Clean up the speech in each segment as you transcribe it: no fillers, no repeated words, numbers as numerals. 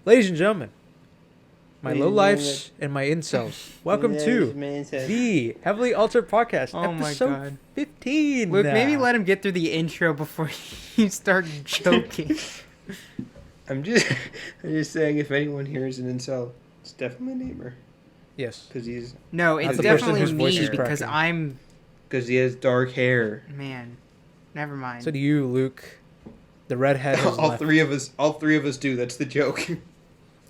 Ladies and gentlemen, my lowlifes and my incels, welcome to the Heavily Altered Podcast, episode 15. Luke, maybe let him get through the intro before you start joking. I'm just saying, if anyone here is an incel, it's definitely Naimur. Yes. Because he's... No, it's the person definitely whose voice me is because cracking. I'm... Because he has dark hair. Man, never mind. So do you, Luke. The redhead is all left. three of us do. That's the joke.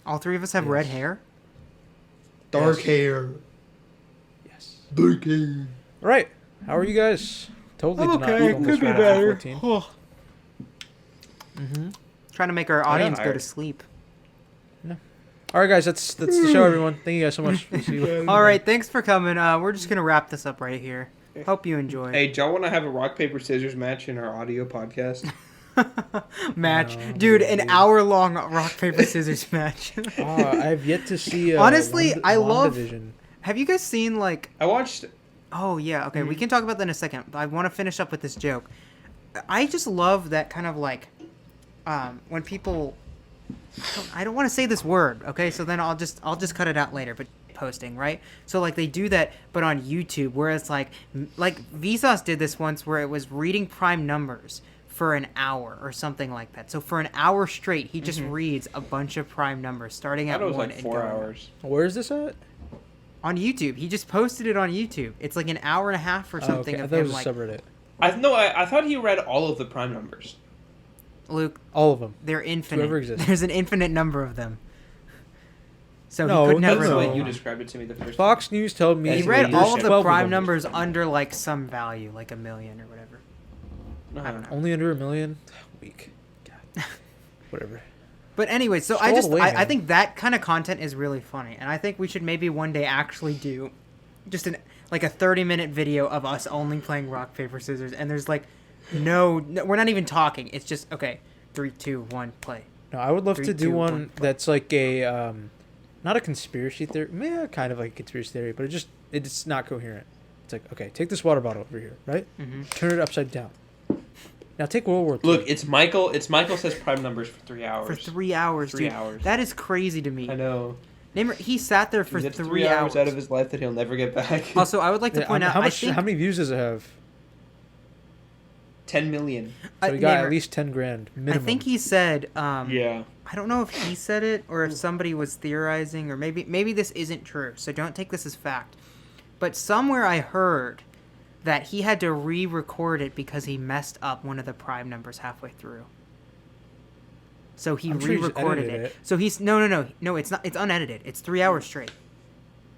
All three of us have red hair? Dark hair. Yes. Dark hair. All right. How are you guys? Totally I'm did okay. not Could be almost better. 14. Oh. Mm-hmm. Trying to make our audience go alright. to sleep. All right, guys. That's the show, everyone. Thank you guys so much. See you. All right, thanks for coming. We're just going to wrap this up right here. Hope you enjoy. Hey, do y'all want to have a rock, paper, scissors match in our audio podcast? Match. No, Dude, an dude. hour-long rock, paper, scissors match. I've yet to see. Honestly, I love... WandaVision. Have you guys seen, like... I watched... Oh, yeah, okay, we can talk about that in a second. I want to finish up with this joke. I just love that kind of, like, when people... I don't want to say this word, okay? So then I'll just cut it out later, but posting, right? So, like, they do that, but on YouTube, where it's, like Vsauce did this once where it was reading prime numbers for an hour or something like that. So for an hour straight, he just reads a bunch of prime numbers, starting I at thought it was 1 like and 4 going up. hours. Where is this at? On YouTube. He just posted it on YouTube. It's like an hour and a half or something Okay. I of thought it him, was like, a subreddit. I thought he read all of the prime numbers. Luke, All of them. they're infinite. Whoever exists. There's an infinite number of them. So No, he could never That's the no. way know. you described it to me the first time. Fox News told me He That's read what all of the 12 prime them. numbers under, like, some value, like $1 million or whatever. I don't know. Only under $1 million. Weak. God. Whatever. But anyway, so Scroll away, I man. think that kind of content is really funny, and I think we should maybe one day actually do just a 30-minute video of us only playing rock paper scissors, and there's like no, we're not even talking. It's just okay, 3, 2, 1, play. No, I would love 3, to do 2, one 1, that's like a not a conspiracy theory. Yeah, kind of like a conspiracy theory, but it's not coherent. It's like, okay, take this water bottle over here, right? Mm-hmm. Turn it upside down. Now take World War II. Look, it's Michael. It's Michael says prime numbers for 3 hours. For 3 hours, 3 dude. hours. That is crazy to me. I know. Naimur, he sat there for That's 3 hours. out of his life that he'll never get back. Also, I would like to Yeah, point out, how I think how many views does it have? 10 million. So we got Naimur, at least 10 grand minimum. I think he said, Yeah. I don't know if he said it or if somebody was theorizing, or maybe this isn't true, so don't take this as fact. But somewhere I heard that he had to re-record it because he messed up one of the prime numbers halfway through. So he I'm sure he's re-recorded edited it. it. So he's no, it's not. It's unedited. It's 3 hours straight.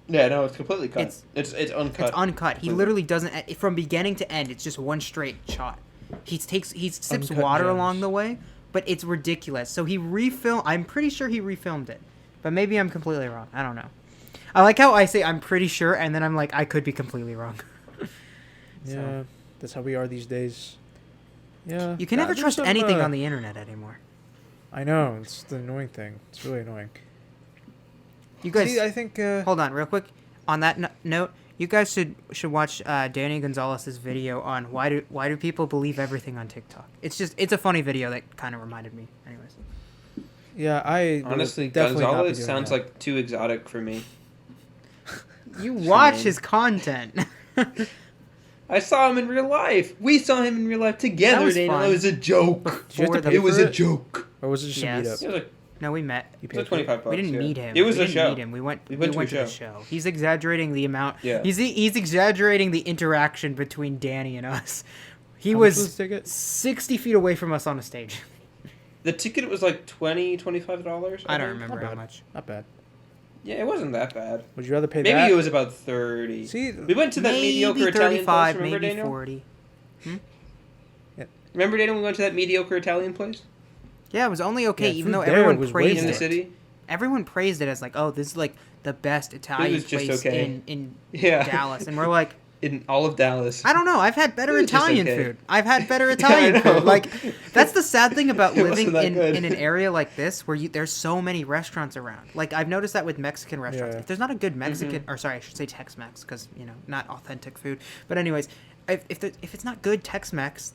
Yeah, no, it's completely cut. It's- It's uncut. It's uncut. He Completely. literally doesn't from beginning to end. It's just one straight shot. He sips Uncut water gems. along the way, but it's ridiculous. So he refilmed. I'm pretty sure he refilmed it, but maybe I'm completely wrong. I don't know. I like how I say I'm pretty sure, and then I'm like I could be completely wrong. Yeah, that's how we are these days. Yeah. You can never there's trust some, anything on the internet anymore. I know, it's the annoying thing. It's really annoying. You guys, See, I think. hold on, real quick. On that note, you guys should watch Danny Gonzalez's video on why do people believe everything on TikTok. It's a funny video that kind of reminded me. Anyways. Yeah, I will Honestly, definitely not be Gonzalez doing sounds that. like too exotic for me. You watch mean. his content. I saw him in real life. We saw him in real life together, That was Dana. fun. It was a joke. Did you have For to the- pay It was for a joke. Or was it just Yes. a It meetup? was like, No, we met. You it was paid for it? 25 bucks. We didn't yeah. meet him. It was we a didn't show. meet him. We went We to went to a the show. show. He's exaggerating the amount. Yeah. He's exaggerating the interaction between Danny and us. He How much was the ticket? 60 feet away from us on a stage. The ticket was like $25. I don't think. remember Not how bad. much. Not bad. Yeah, it wasn't that bad. Would you rather pay Maybe that? it was about 30. See, We went to that Maybe mediocre Italian 35, place. Remember, maybe Daniel? 40. Remember, Daniel, we went to that mediocre Italian place Yeah, it was only okay, Yeah, even food though there everyone was way praised in the more. it. city? Everyone praised it as like, oh, this is like the best Italian was just place okay. in Yeah. Dallas. And we're like, In all of Dallas. I don't know. I've had better It was just Italian okay. food. I've had better I Italian know. food. Like, that's the sad thing about It living wasn't that in good. an area like this where there's so many restaurants around. Like, I've noticed that with Mexican restaurants. Yeah. If there's not a good Mexican, Mm-hmm. or sorry, I should say Tex-Mex because, not authentic food. But anyways, if it's not good Tex-Mex,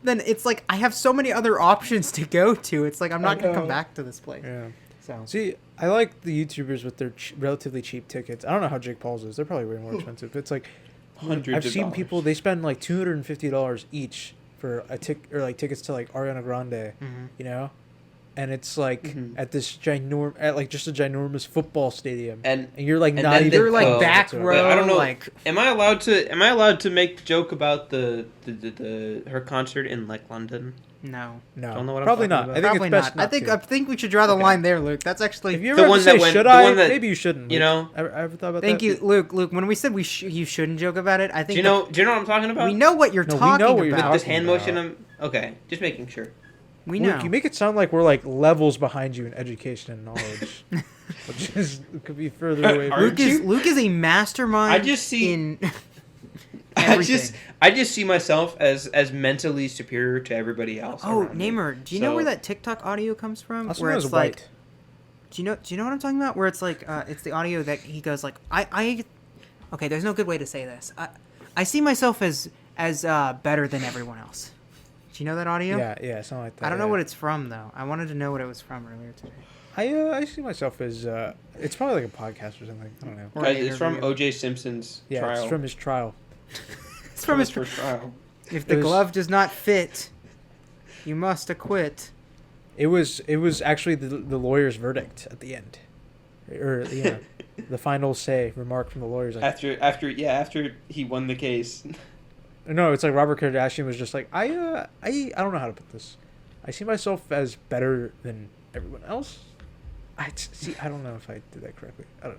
then it's like I have so many other options to go to. It's like I'm not going to come know. back to this place. Yeah. So see, I like the YouTubers with their relatively cheap tickets. I don't know how Jake Paul's is. They're probably way more expensive. It's like Hundreds I've of seen dollars. people they spend like $250 each for a tickets to like Ariana Grande, you know, and it's like at this just a ginormous football stadium, and you're like and not then even they're like close back whatsoever. row. I don't know. Like, Am I allowed to make the joke about the her concert in like London? no, Don't know what I'm probably talking not. about. I think probably it's best not. I think we should draw the line there, Luke. That's actually. If you The ever one have to that say went- should the I, one that- maybe you shouldn't. You Luke. know. Ever thought about Thank that? you, Luke. When we said you shouldn't joke about it, I think Do you know what I'm talking about? we know what you're No, we talking know what you're about. This hand about. motion. Okay, just making sure. We Luke, know. you make it sound like we're like levels behind you in education and knowledge, which could be further away. Are from you? Luke is a mastermind. I just see- in I everything. just see myself as mentally superior to everybody else. Oh, around me. Naimur, do you know where that TikTok audio comes from? Also Where known it's as like, white. do you know what I'm talking about? Where it's like, it's the audio that he goes like, okay, there's no good way to say this. I see myself as better than everyone else. Do you know that audio? Yeah, something like that. I don't know yeah. what it's from though. I wanted to know what it was from earlier today. I see myself as it's probably like a podcast or something. I don't know. Or Guys, an it's from interview. O.J. Simpson's Yeah, trial. it's from his trial. It's from his. first trial. If the It was- glove does not fit, you must acquit. It was actually the lawyer's verdict at the end, or the final remark from the lawyers. Like, After he won the case. no, it's like Robert Kardashian was just like I don't know how to put this. I see myself as better than everyone else. I don't know if I did that correctly. I don't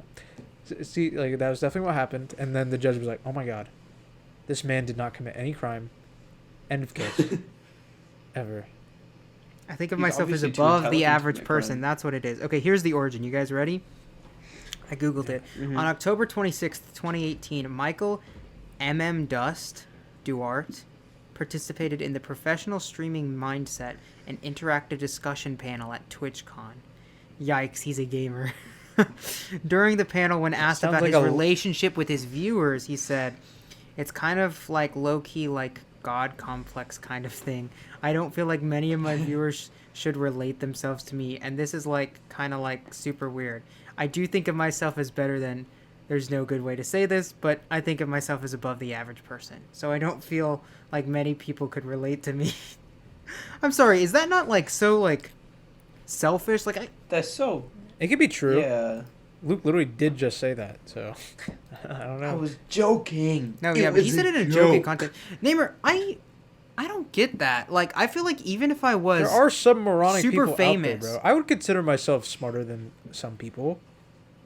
know. See, like that was definitely what happened, and then the judge was like, "Oh my God, this man did not commit any crime." End of case. Ever. I think of He's myself as obviously too above the intelligent to average commit person. crime. That's what it is. Okay, here's the origin. You guys ready? I googled it. Mhm. On October 26th, 2018, Michael Duarte participated in the Professional Streaming Mindset and Interactive Discussion panel at TwitchCon. Yikes, he's a gamer. During the panel, when asked Sounds about like his a- relationship with his viewers, he said, "It's kind of like low-key, like God complex kind of thing. I don't feel like many of my viewers should relate themselves to me, and this is like kind of like super weird. I do think of myself as better than, there's no good way to say this, but I think of myself as above the average person. So I don't feel like many people could relate to me." I'm sorry, is that not like so like selfish? Like That's so. It could be true. Yeah. Luke literally did just say that, so I don't know. I was joking. No, It yeah, but he was said it in a joking context. Naimur, I don't get that. Like, I feel like even if I was There are some moronic super people famous. out there, bro. I would consider myself smarter than some people.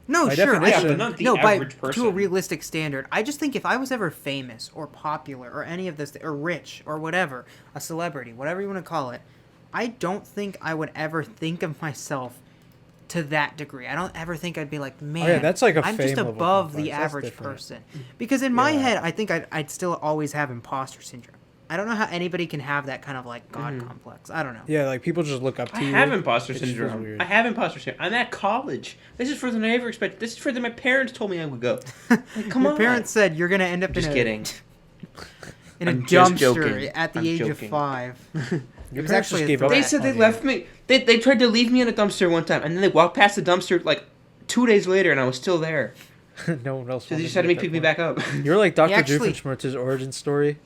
no, by sure, definition- Yeah, but not the no, average to a person. realistic standard. I just think if I was ever famous or popular or any of this, or rich or whatever, a celebrity, whatever you want to call it, I don't think I would ever think of myself to that degree. I don't ever think I'd be like, man, yeah, that's like a I'm fame just level above the complex. That's average different. person. Because in my Yeah. head, I think I'd still always have imposter syndrome. I don't know how anybody can have that kind of like God complex. I don't know. Yeah, like people just look up to I you. have imposter It just feels syndrome. weird. I have imposter syndrome. I'm at college. This is further than I ever expected. This is further than my parents told me I would go. Like, come Your on. parents said you're gonna end up Just in a kidding. in a I'm just dumpster joking. at the I'm age joking. of 5. Your It was parents actually just a gave up. They threat. said they on you. left me. They tried to leave me in a dumpster one time, and then they walked past the dumpster like 2 days later, and I was still there. No one else. So they wanted just you had to at that pick me point. back up. You're like Dr. actually- Doofenshmirtz's origin story.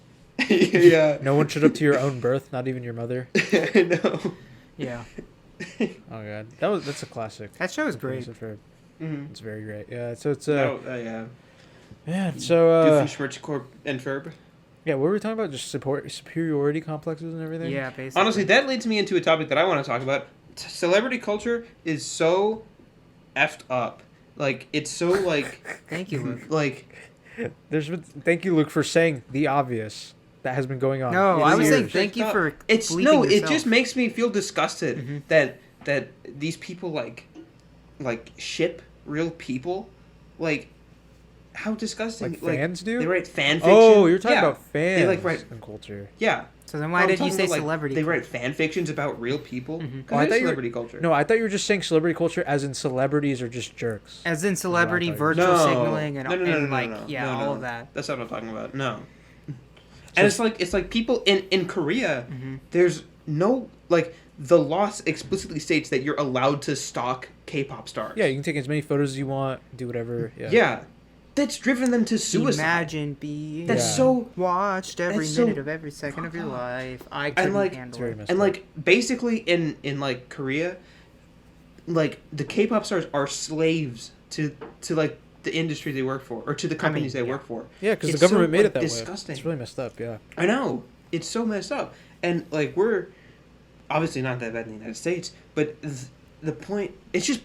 Yeah. No one showed up to your own birth, not even your mother. No. Yeah, Oh god, that's a classic. that show is great. It's very, Mm-hmm. it's very great. Yeah, so it's Yeah. yeah. So Doofenshmirtz Corp and Ferb. yeah, what were we talking about? Just superiority complexes and everything. Yeah, basically. Honestly, that leads me into a topic that I want to talk about. Celebrity culture is so effed up. Like, it's so, like... Thank you, Luke. Like... Thank you, Luke, for saying the obvious that has been going on. No, Yeah, I was years. saying thank you for It's bleeping no, it yourself. just makes me feel disgusted Mhm. that these people like ship real people. Like, how disgusting! Like fans do? They write fan fiction. Oh, you're talking Yeah. about fans They like write. and culture. Yeah. So then why I'm did you talking say about, like, celebrity? They write fan fictions about real people. Mhm. Oh, I thought you were- celebrity culture. No, I thought you were just saying celebrity culture as in celebrities are just jerks. As in celebrity No. virtual No. signaling and, No, no, no, and no, like no, yeah, no, all no. of that. That's not what I'm talking about. No. So- And it's like people in Korea. Mhm. There's no like the law explicitly states that you're allowed to stalk K-pop stars. Yeah, you can take as many photos as you want, do whatever. Yeah. Yeah. That's driven them to suicide. Imagine being That's so watched every that's minute so of every second of your fucked up. life. I couldn't like- It's handle very it. messed and up. like basically in like Korea, like the K-pop stars are slaves to like the industry they work for or to the companies they work for. Yeah, because the It's government so, made like, it that disgusting. way. It's really messed up. Yeah. I know. It's so messed up. And like we're obviously not that bad in the United States, but the point it's just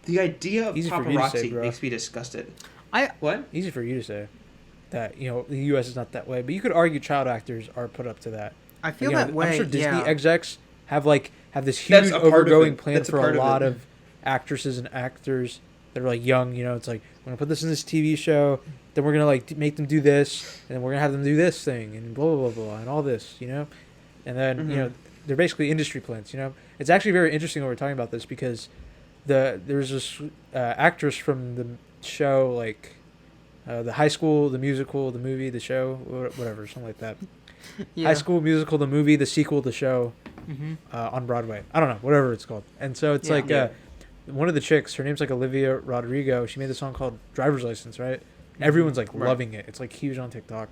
the idea of Easy for you to say, paparazzi bro. makes me disgusted. I What? Easy for you to say that the U.S. is not that way, but you could argue child actors are put up to that. feel Like, that way. I'm sure Disney yeah. execs have this That's huge a part of overgoing it. plan That's a for part a of lot it. of actresses and actors that are like young. It's like we're gonna put this in this TV show, then we're gonna like make them do this, and then we're gonna have them do this thing, and blah blah blah blah, and all this, and then Mhm. they're basically industry plants. It's actually very interesting when we're talking about this because there's this actress from the show like. The High School, the musical, the movie, the show, whatever, something like that. Yeah. High School Musical, the movie, the sequel, the show, Mm-hmm. on Broadway. I don't know, whatever it's called. And so it's Yeah. like one of the chicks, her name's like Olivia Rodrigo. She made a song called Driver's License, right? Everyone's like Right. loving it. It's like huge on TikTok.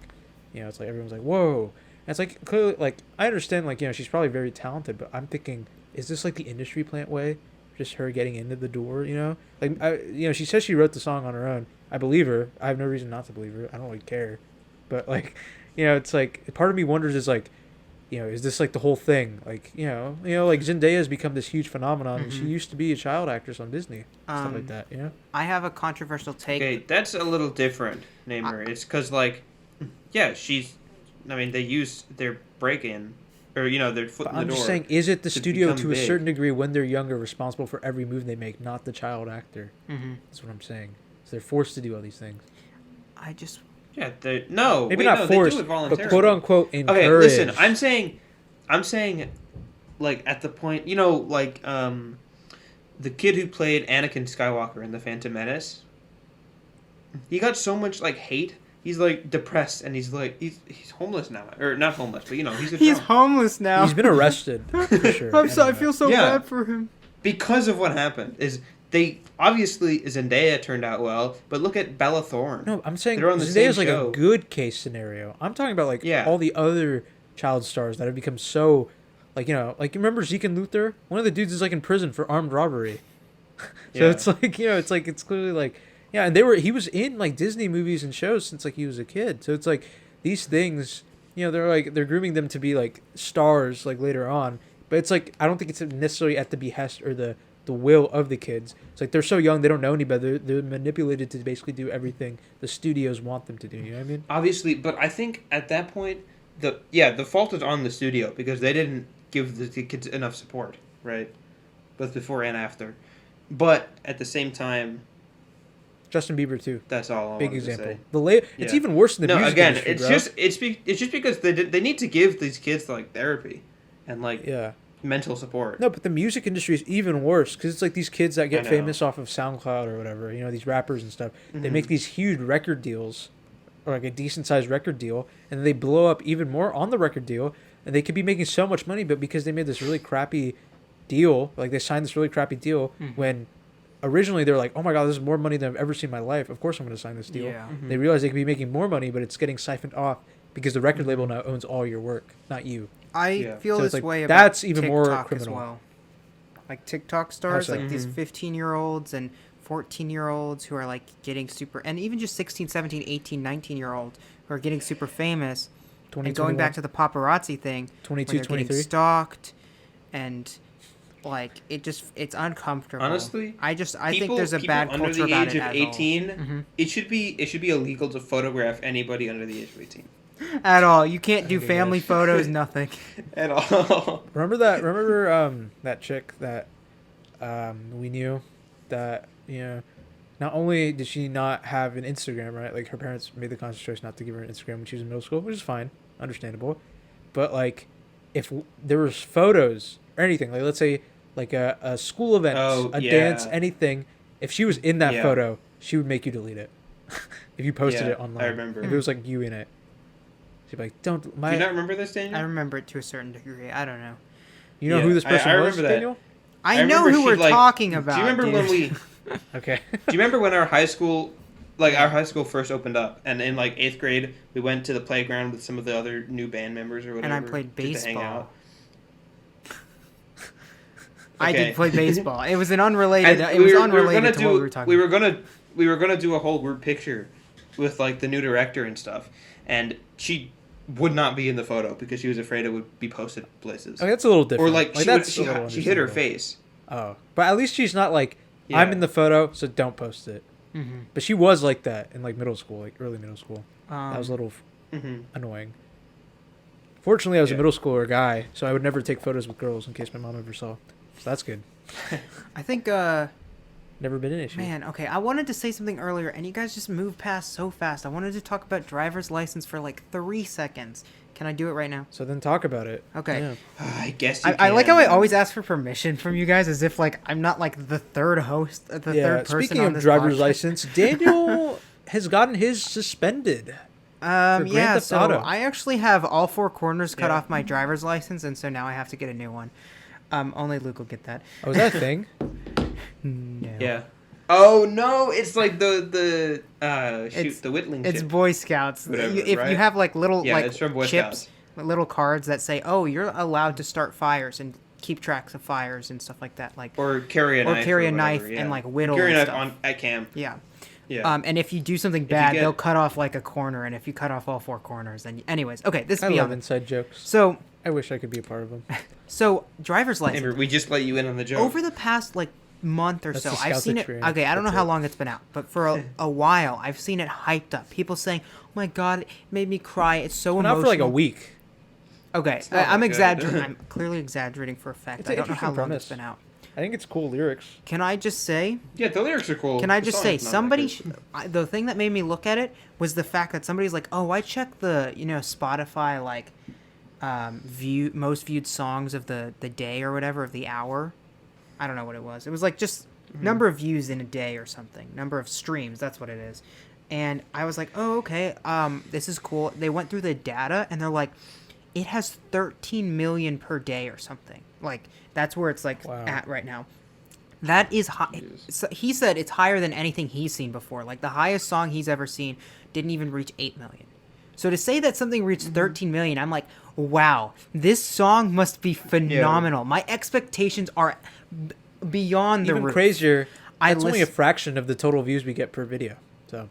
It's like everyone's like, whoa. And it's like clearly, like I understand, like she's probably very talented, but I'm thinking, is this like the industry plant way? Just her getting into the door, Like she says she wrote the song on her own. I believe her. I have no reason not to believe her. I don't really care. But like, it's like part of me wonders is like, is this like the whole thing? Like, like Zendaya has become this huge phenomenon, and she Mhm. used to be a child actress on Disney, stuff like that. I have a controversial take. Okay, that's a little different, Naimur. It's because like, yeah, they use their break-in, or their foot But in the I'm door. just saying, is it the to studio become to a big. certain degree when they're younger responsible for every move they make, not the child actor? Mm-hmm. That's what I'm saying. So they're forced to do all these things. I just Yeah, Maybe no, not they forced, do it but voluntarily. quote unquote encouraged. Okay, listen, I'm saying, like at the point, the kid who played Anakin Skywalker in the Phantom Menace, he got so much like hate. He's like depressed, and he's homeless now, or not homeless, but he's he's homeless now. He's been arrested for sure. I feel so Yeah. bad for him. because of what happened. They obviously Zendaya turned out well, but look at Bella Thorne. No, I'm saying They're on the Zendaya's same like show. a good case scenario. I'm talking about like Yeah. all the other child stars that have become so, like like you remember Zeke and Luther? One of the dudes is like in prison for armed robbery. So Yeah. it's like it's clearly like and he was in like Disney movies and shows since like he was a kid. So it's like these things, they're grooming them to be like stars like later on. But it's like I don't think it's necessarily at the behest or the will of the kids. It's like they're so young, they don't know any better. They're manipulated to basically do everything the studios want them to do. You know what I mean? Obviously, but I think at that point, the fault is on the studio because they didn't give the kids enough support, right? Both before and after. But at the same time, Justin Bieber too. that's all I Big wanted example. to say. It's Yeah. even worse than the No, music again, industry, it's bro. it's just because they need to give these kids like therapy and like Yeah. mental support. No, but the music industry is even worse because it's like these kids that get I know. famous off of SoundCloud or whatever. These rappers and stuff. They Mhm. make these huge record deals, or like a decent sized record deal, and they blow up even more on the record deal. And they could be making so much money, but because they made this really crappy deal, like they signed this really crappy deal when originally they're like, oh my god, this is more money than I've ever seen in my life. Of course I'm going to sign this deal. Yeah. Mhm. They realize they could be making more money, but it's getting siphoned off because the record label now owns all your work, not you. I Yeah. feel So this it's like, way about that's even more TikTok criminal. as well. Like TikTok stars, so? like these Mhm. 15-year-olds and 14-year-olds who are like getting super, and even just 16, 17, 18, 19-year-olds who are getting super famous. And going back to the paparazzi thing, 22, where they're getting 23. stalked, and like it's uncomfortable. Honestly, I think there's a people bad under culture the about age it of at 18. all. Mhm. It should be illegal to photograph anybody under the age of 18 At all. You can't do Okay, family guys. photos, nothing. at all. Remember that chick that we knew that not only did she not have an Instagram, right? Like her parents made the conscious choice not to give her an Instagram when she was in middle school, which is fine, understandable. But like, if there was photos or anything, like let's say like a school event, Oh, a yeah. dance, anything, if she was in that Yeah. photo, she would make you delete it. If you posted Yeah, it online, I remember. If it was like you in it, she'd be like, "Don't Do my." you not remember this, Daniel? I remember it to a certain degree. I don't know. You know Yeah, who this I person was, remember that. Daniel? I know remember who she, we're like- talking about. Do you remember when dude. we? Okay. Do you remember when our high school first opened up, and in like 8th grade, we went to the playground with some of the other new band members or whatever. And I played just to hang baseball. out. I Okay. did play baseball. It was an unrelated. And It was we were unrelated gonna to do, what we were talking. We were gonna do a whole group picture with like the new director and stuff, and she would not be in the photo because she was afraid it would be posted places. I mean, that's a little different. Or like she, that's would, a little she hid her understandable. face. Oh, but at least she's not like Yeah. I'm in the photo, so don't post it. Mhm. But she was like that in like middle school, like early middle school. That was a little Mm-hmm. annoying. Fortunately, I was a Yeah. middle schooler guy, so I would never take photos with girls in case my mom ever saw. So that's good. I think. Never been an issue. Man, okay. I wanted to say something earlier, and you guys just moved past so fast. I wanted to talk about driver's license for like 3 seconds. Can I do it right now? So then talk about it. Okay. Yeah. I guess you I like can. how I always ask for permission from you guys, as if like I'm not like the third host, the third person Speaking on of this driver's podcast. license, Daniel has gotten his suspended. for Grand Yeah, Theft so Auto. I actually have all 4 corners cut Yeah. off my driver's license, and so now I have to get a new one. Only Luke will get that. Oh, is that a thing? No. Yeah. Oh no! It's like the It's- the whittling. It's chip. Boy Scouts. Whatever, if you right? have like little Yeah, like it's from Boy chips, Scouts. little cards that say, "Oh, you're allowed to start fires and keep tracks of fires and stuff like that." Like, Or carry a knife. carry a whatever, knife yeah. and, like, whittle Carry a and knife stuff. on at cam. yeah. Yeah. And if you do something you bad, get- they'll cut off like a corner, and if you cut off all 4 corners, then anyways, okay, this is I love beyond. inside jokes. So, I wish I could be a part of them. driver's license. Amber, we just let you in on the joke. Over the past like month or That's so, the I've Scout's seen it. experience. Okay, I don't know That's how it. long it's been out, but for a while, I've seen it hyped up. People saying, "Oh my god, it made me cry. It's so Well, emotional." not for like a week. Okay, not I'm that good. exaggerating. I'm clearly exaggerating for a fact. It's I an don't know how interesting long it's premise. been out. I think it's cool lyrics. Can I just say? Yeah, the lyrics are cool. Can I The just song say is not that somebody? good. The thing that made me look at it was the fact that somebody's like, "Oh, I checked the Spotify like most viewed songs of the day or whatever of the hour." I don't know what it was. It was like just number of views in a day or something, number of streams. That's what it is. And I was like, "Oh, okay. This is cool." They went through the data and they're like, it has 13 million per day or something. Like that's where it's like Wow. at right now. That is high. Jesus. So he said it's higher than anything he's seen before. Like the highest song he's ever seen didn't even reach 8 million. So to say that something reached 13 million, I'm like, wow, this song must be phenomenal. My expectations are beyond the Even roof. crazier. I That's only a listen- fraction of the total views we get per video. So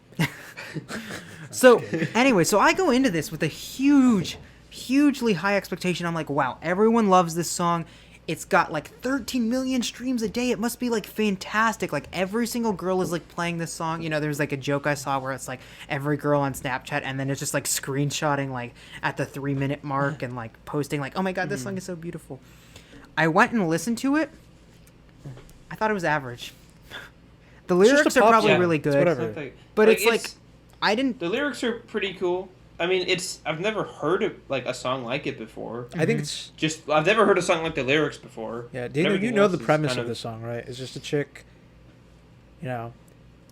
So anyway, so I go into this with a hugely high expectation. I'm like, wow, everyone loves this song. It's got like 13 million streams a day. It must be like fantastic. Like every single girl is like playing this song. There's like a joke I saw where it's like every girl on Snapchat and then it's just like screenshotting like at the 3-minute mark and like posting like, oh my god, this song is so beautiful. I went and listened to it. I thought it was average. The It's just a lyrics are pop probably song. really It's good. whatever. But it's like I didn't. the lyrics are pretty cool. I mean, I've never heard of like a song like it before. I think it's I've never heard a song like the lyrics before. yeah. And Daniel, you everything know else the is premise kind of the song, right? It's just a chick, Who and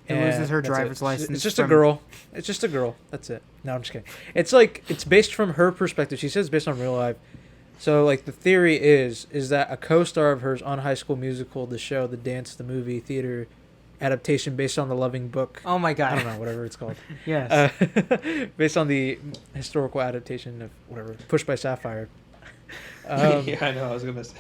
loses her that's it. driver's license It's just from- a girl. It's just a girl. That's it. No, I'm just kidding. It's like it's based from her perspective. She says it's based on real life. So like the theory is that a co-star of hers on High School Musical, the show, the dance, the movie, theater adaptation based on the Loving Book. Oh my god. I don't know, whatever it's called. Yes. Based on the historical adaptation of whatever, Pushed by Sapphire. yeah, I know. I was gonna say.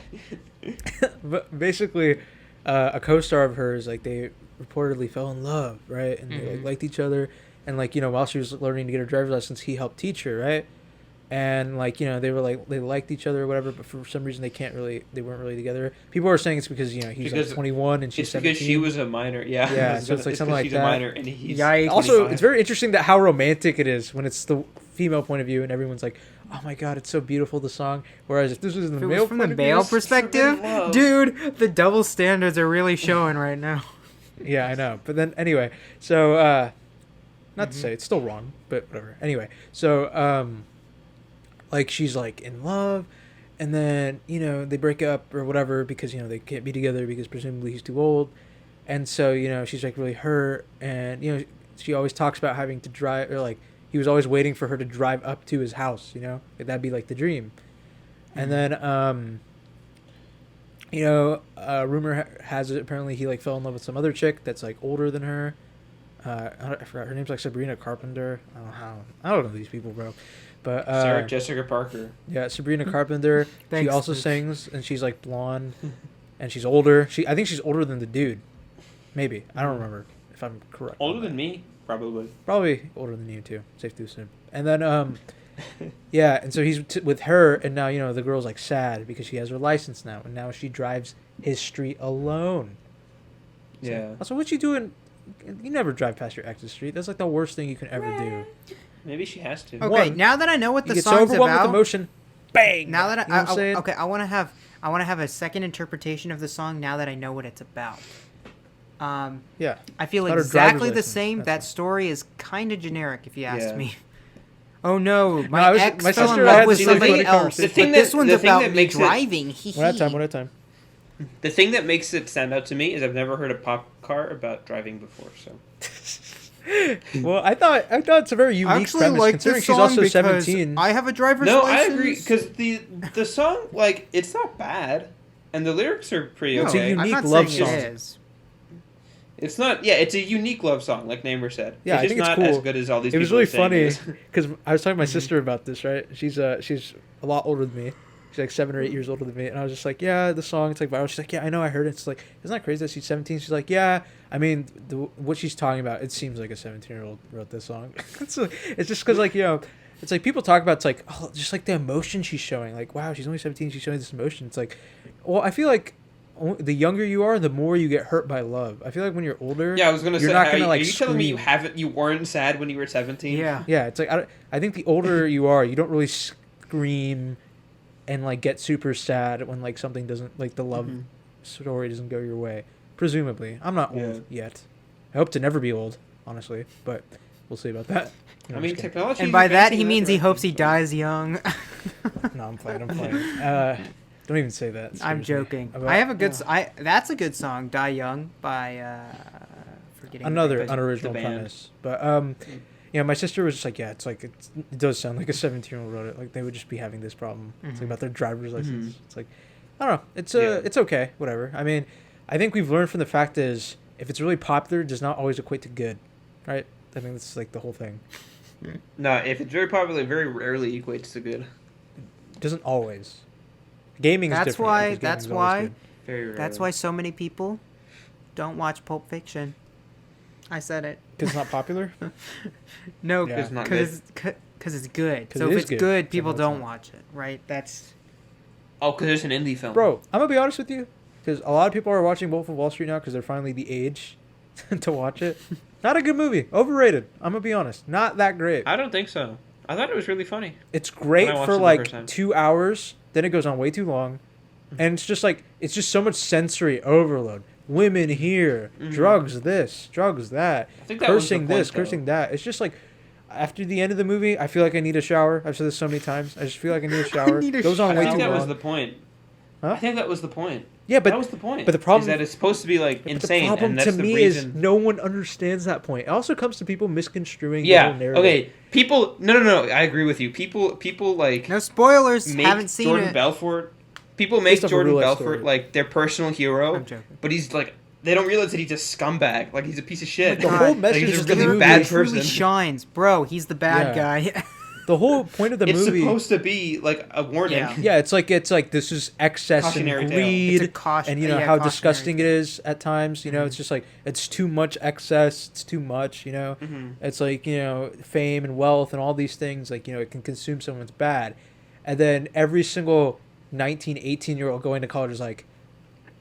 But basically, a co-star of hers, like they reportedly fell in love, right? And they like, liked each other. And like while she was learning to get her driver's license, he helped teach her, right? And like they were like they liked each other or whatever, but for some reason they weren't really together. People are saying it's because he's Because like 21 and she's It's because 17. she was a minor. Yeah. Yeah, I was so it's gonna- like something like she's that. a minor, and he's Yikes. Also, 25. it's very interesting that how romantic it is when it's the female point of view and everyone's like, "Oh my god, it's so beautiful the song." Whereas if this was the If it male was from the point of male view, perspective, love. dude, the double standards are really showing right now. yeah, I know. But then anyway, so not to say it's still wrong, but whatever. Anyway, so like she's like in love, and then they break up or whatever because they can't be together because presumably he's too old, and so she's like really hurt, and she always talks about having to drive, or like he was always waiting for her to drive up to his house, like, that'd be like the dream, and then Rumor has it apparently he like fell in love with some other chick that's like older than her. I forgot her name's like Sabrina Carpenter. I don't know these people, bro. But Sarah Jessica Parker. yeah, Sabrina Carpenter. She Thanks, also Luke. sings, and she's like blonde, and she's older. I think she's older than the dude. Maybe I don't remember if I'm correct. Older than me, probably. Probably older than you too. Safe to assume. And then yeah, and so he's with her, and now the girl's like sad because she has her license now, and now she drives his street alone. So, Yeah. Also, what you doing? You never drive past your ex's street. That's like the worst thing you can ever do. Maybe she has to. Okay, One, now that I know what You the get so song's overwhelmed about, with emotion. Bang. now that You know what I'm saying? okay, I want to have a second interpretation of the song now that I know what it's about. Yeah. I feel About her exactly driver's the license, same. that's That all. story is kind of generic, if you ask Yeah. me. Oh no, I my was- ex my fell sister in and I love had with this really somebody funny else. conversation. But this one's the thing about that me makes it- driving. One at a time. One at a time. The thing that makes it stand out to me is I've never heard a pop car about driving before. So Well, I thought it's a very I unique actually premise like considering this she's song also because 17. I have a driver's no, I license. agree because the song like it's not bad and the lyrics are pretty No, It's a okay. unique I'm not love saying song. it is. It's not. Yeah, it's a unique love song, like Naimur said. Yeah, it's I just think it's not cool. as good as all these. It was people really are saying funny it is. because I was talking to my Mm-hmm. sister about this. Right? She's a lot older than me. She's like 7 or 8 years older than me, and I was just like, yeah, the song it's like viral. She's like, yeah, I know, I heard it. It's like, isn't that crazy that she's 17? She's like, yeah. I mean, what she's talking about, it seems like a 17-year-old wrote this song. It's just because it's like people talk about it's like just like the emotion she's showing. Like, wow, she's only 17, she's showing this emotion. It's like, well, I feel like the younger you are, the more you get hurt by love. I feel like when you're older, Yeah, I was gonna you're say. not gonna, Are like, you telling me scream. you weren't sad when you were 17? Yeah. Yeah, it's like I think the older you are, you don't really scream and like get super sad when like something doesn't like the love Mhm. story doesn't go your way. Presumably, I'm not old Yeah. yet. I hope to never be old, honestly, but we'll see about that. No, I I'm mean, just kidding. technology. And is by that advancing he in means he direction, hopes he so- dies young. No, I'm playing. Don't even say that. It I'm scares me. joking. About- I have a good. That's a good song, "Die Young" by forgetting the another name. unoriginal the band. premise, but my sister was just like, yeah, it's like it does sound like a 17-year-old wrote it. Like they would just be having this problem. It's Mhm. like about their driver's license. Mhm. It's like, I don't know. It's Yeah. it's okay, whatever. I mean, I think we've learned from the fact is if it's really popular, it does not always equate to good, right? I think that's like the whole thing. No, if it's very popular, it very rarely equates to good. It doesn't always. Gaming is That's different. why- because that's gaming's always why- good. Very rarely. That's why so many people don't watch Pulp Fiction. I said it. 'Cause it's not popular. No, Yeah. It's not because it's good. 'Cause So it if is it's good, good, so people no, it's don't not. watch it, right? That's Oh, because it's an indie film. Bro, I'm gonna be honest with you, because a lot of people are watching Wolf of Wall Street now because they're finally the age to watch it. Not a good movie. Overrated. I'm gonna be honest. Not that great. I don't think so. I thought it was really funny. It's great When I watched for it the like first time. 2 hours. Then it goes on way too long, and it's just so much sensory overload. Women here, Mhm. drugs this, drugs that, I think that was the cursing this, point, though. cursing that. It's just like after the end of the movie, I feel like I need a shower. I've said this so many times. I just feel like I need a shower. need a Goes on I way think too that long. was the point. Huh? I think that was the point. Yeah, but that was the point. but the problem- is that it's supposed to be like But insane, the problem and that's to the me reason. is no one understands that point. It also comes to people misconstruing the Yeah. whole narrative. Okay. People. No. I agree with you. People. Like no spoilers. make Haven't seen Jordan it. Belfort. People make Based off a Jordan real life Belfort story. like their personal hero, I'm joking. but he's like they don't realize that he's a scumbag. Like he's a piece of shit. The God. whole Like, message he's of a the really movie bad is- Truly person. shines, bro. He's the bad guy. the whole point of the It's movie. supposed to be like a warning. Yeah. Yeah, it's like this is excess Cautionary and tale. greed, It's a caution- and you know yeah, how cautionary disgusting it tale. is at times. You know, it's just like it's too much excess. It's too much. You know, Mhm. it's like fame and wealth and all these things. Like it can consume someone's bad, and then every single 19, 18-year-old going to college is like,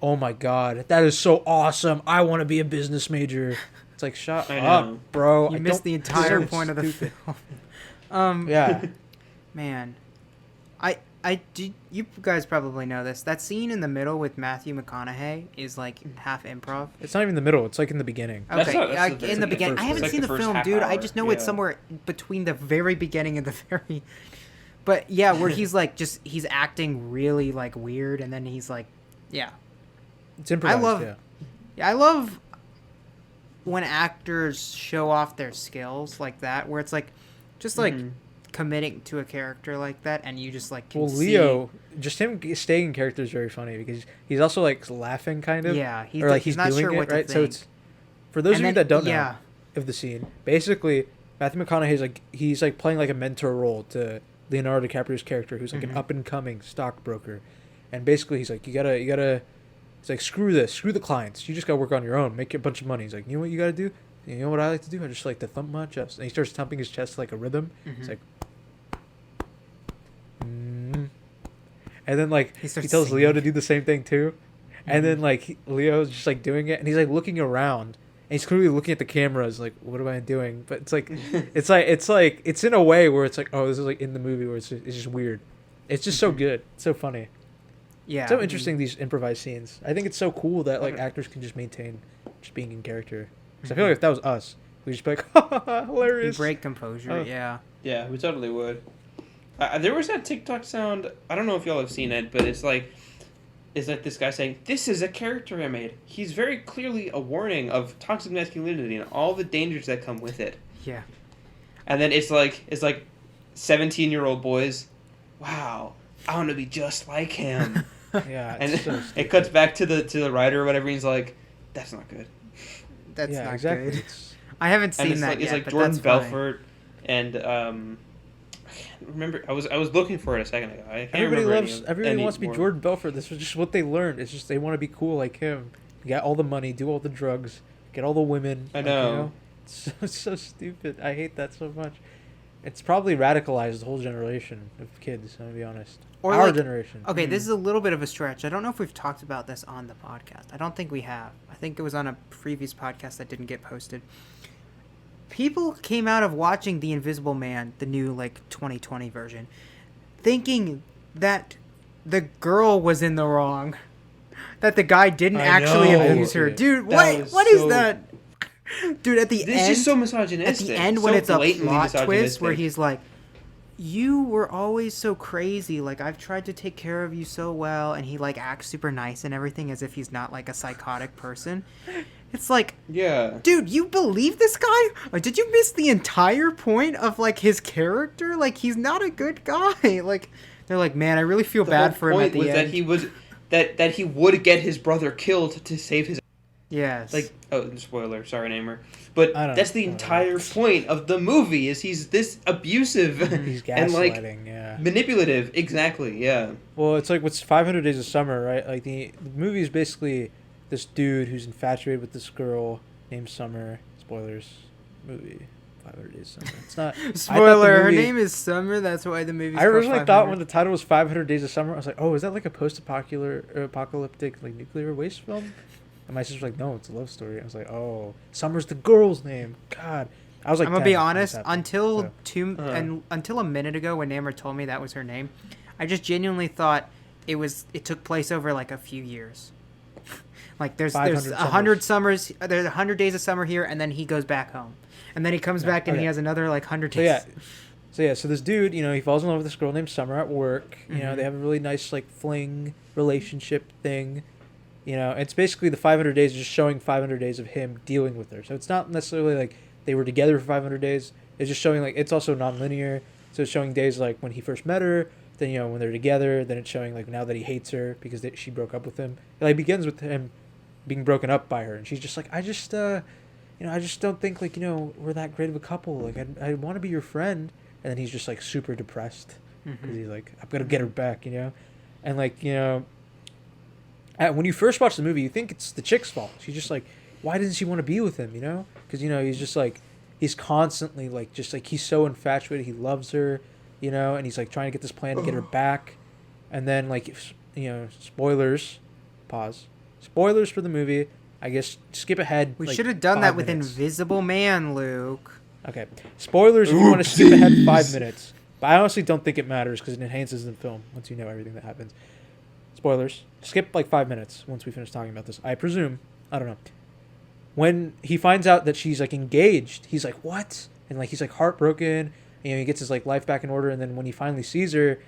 oh my god, that is so awesome. I want to be a business major. It's like shut I up, know. bro. You I missed don't- the entire this is point of the stupid. film. Yeah. Man, I did. You guys probably know this. That scene in the middle with Matthew McConaughey is like half improv. It's not even the middle. It's like in the beginning. That's Okay, not- that's the in the very beginning. first- I haven't it's like seen the the first film, half dude. I hour, just know it's yeah. somewhere between the very beginning and the very. But yeah, where he's like he's acting really like weird, and then he's like, yeah. It's improvised. love- yeah. Yeah, I love when actors show off their skills like that, where it's like, just like Mhm. committing to a character like that, and you just like can Well, Leo, just him staying in character is very funny because he's also like laughing kind of. Yeah, or like he's not doing sure it what to right. So think. it's for those And of you then- that don't yeah. know of the scene. Basically, Matthew McConaughey's like he's like playing like a mentor role to Leonardo DiCaprio's character, who's like an up and coming stockbroker, and basically he's like you gotta. He's like screw the clients. You just gotta work on your own, make a bunch of money. He's like, you know what you gotta do? You know what I like to do? I just like to thump my chest, and he starts thumping his chest like a rhythm. It's like. And then like he starts tells Leo to singing. do the same thing too, and then like Leo's just like doing it, and he's like looking around, and he's clearly looking at the cameras like, what am I doing? But it's like it's in a way where it's like, oh, this is like in the movie where it's just weird. It's just so good, it's so funny, Yeah. so interesting these improvised scenes. I think it's so cool that like actors can just maintain just being in character. Because I feel like if that was us, we'd just be like, You hilarious. break composure. Oh. Yeah. Yeah, we totally would. There was that TikTok sound. I don't know if y'all have seen it, but it's like this guy saying, "This is a character I made." He's very clearly a warning of toxic masculinity and all the dangers that come with it. Yeah. And then it's like 17-year-old boys. Wow, I want to be just like him. Yeah, And it's so it stupid. cuts back to the writer or whatever. And he's like, "That's not good." That's yeah, not exactly. good. It's- I haven't And seen it's that like yet. it's like but Jordan that's funny. Belfort and I can't remember. I was looking for it a second ago. I can't Everybody remember loves. Everybody wants to be anymore. Jordan Belfort. This is just what they learned. It's just they want to be cool like him. Get all the money, do all the drugs, get all the women. I like, know. It's so stupid. I hate that so much. It's probably radicalized the whole generation of kids. I'm gonna be honest. Or Our like- generation. Okay, this is a little bit of a stretch. I don't know if we've talked about this on the podcast. I don't think we have. I think it was on a previous podcast that didn't get posted. People came out of watching The Invisible Man, the new like 2020 version, thinking that the girl was in the wrong. That the guy didn't I actually know. abuse her. That Dude, was what is so- that? Dude, at the This end is so at misogynistic. the end when so it's a blatantly plot twist where misogynistic. he's like, you were always so crazy, like I've tried to take care of you so well, and he like acts super nice and everything as if he's not like a psychotic person. It's like, Yeah. dude, you believe this guy? Like, did you miss the entire point of like his character? Like, he's not a good guy. Like, they're like, man, I really feel The bad whole for him at point the was end. that he was that he would get his brother killed to save his Yes. like spoiler, sorry Naimur. But I don't- that's the I don't entire know. point of the movie is he's this abusive He's and like gaslighting. Yeah. manipulative. Exactly, yeah. Well, it's like what's 500 Days of Summer, right? Like the movie is basically this dude who's infatuated with this girl named Summer. Spoilers. Movie 500 Days of Summer. It's not. Spoiler, her movie- name is Summer, that's why the movie's I called originally 500. thought when the title was 500 Days of Summer, I was like, oh, is that like a post-apocalyptic like nuclear waste film? And my sister was like, no, it's a love story. I was like, oh, Summer's the girl's name. God. I was like, I'm gonna 10 be when this honest. happened, so. Until a minute ago, when Naimur told me that was her name, I just genuinely thought it took place over like a few years. Like there's 500 100 summers, there's 100 days of summer here, and then he goes back home, and then he comes Yeah, back and he okay. has another like 100 So days. yeah, so this dude, he falls in love with this girl named Summer at work. Mhm. They have a really nice like fling relationship thing. It's basically the 500 days just showing 500 days of him dealing with her. So it's not necessarily like they were together for 500 days. It's just showing like it's also non-linear. So it's showing days like when he first met her, then when they're together, then it's showing like now that he hates her because she broke up with him. It like begins with him being broken up by her, and she's just like, I just don't think like we're that great of a couple. Like I want to be your friend, and then he's just like super depressed because he's like, I'm gonna get her back, and like when you first watch the movie, you think it's the chick's fault. She's just like, why doesn't she want to be with him? Because he's just like he's constantly like just like he's so infatuated. He loves her, and he's like trying to get this plan to get her back, and then like spoilers, pause. Spoilers for the movie. I guess skip ahead. We like, should have done 5 that with minutes. Invisible Man, Luke. Okay. Spoilers if you want to skip ahead Oopsies. 5 minutes. But I honestly don't think it matters because it enhances the film once you know everything that happens. Spoilers. Skip like 5 minutes once we finish talking about this. I presume. I don't know. When he finds out that she's like engaged, he's like, what? And like he's like heartbroken. He gets his like life back in order. And then when he finally sees her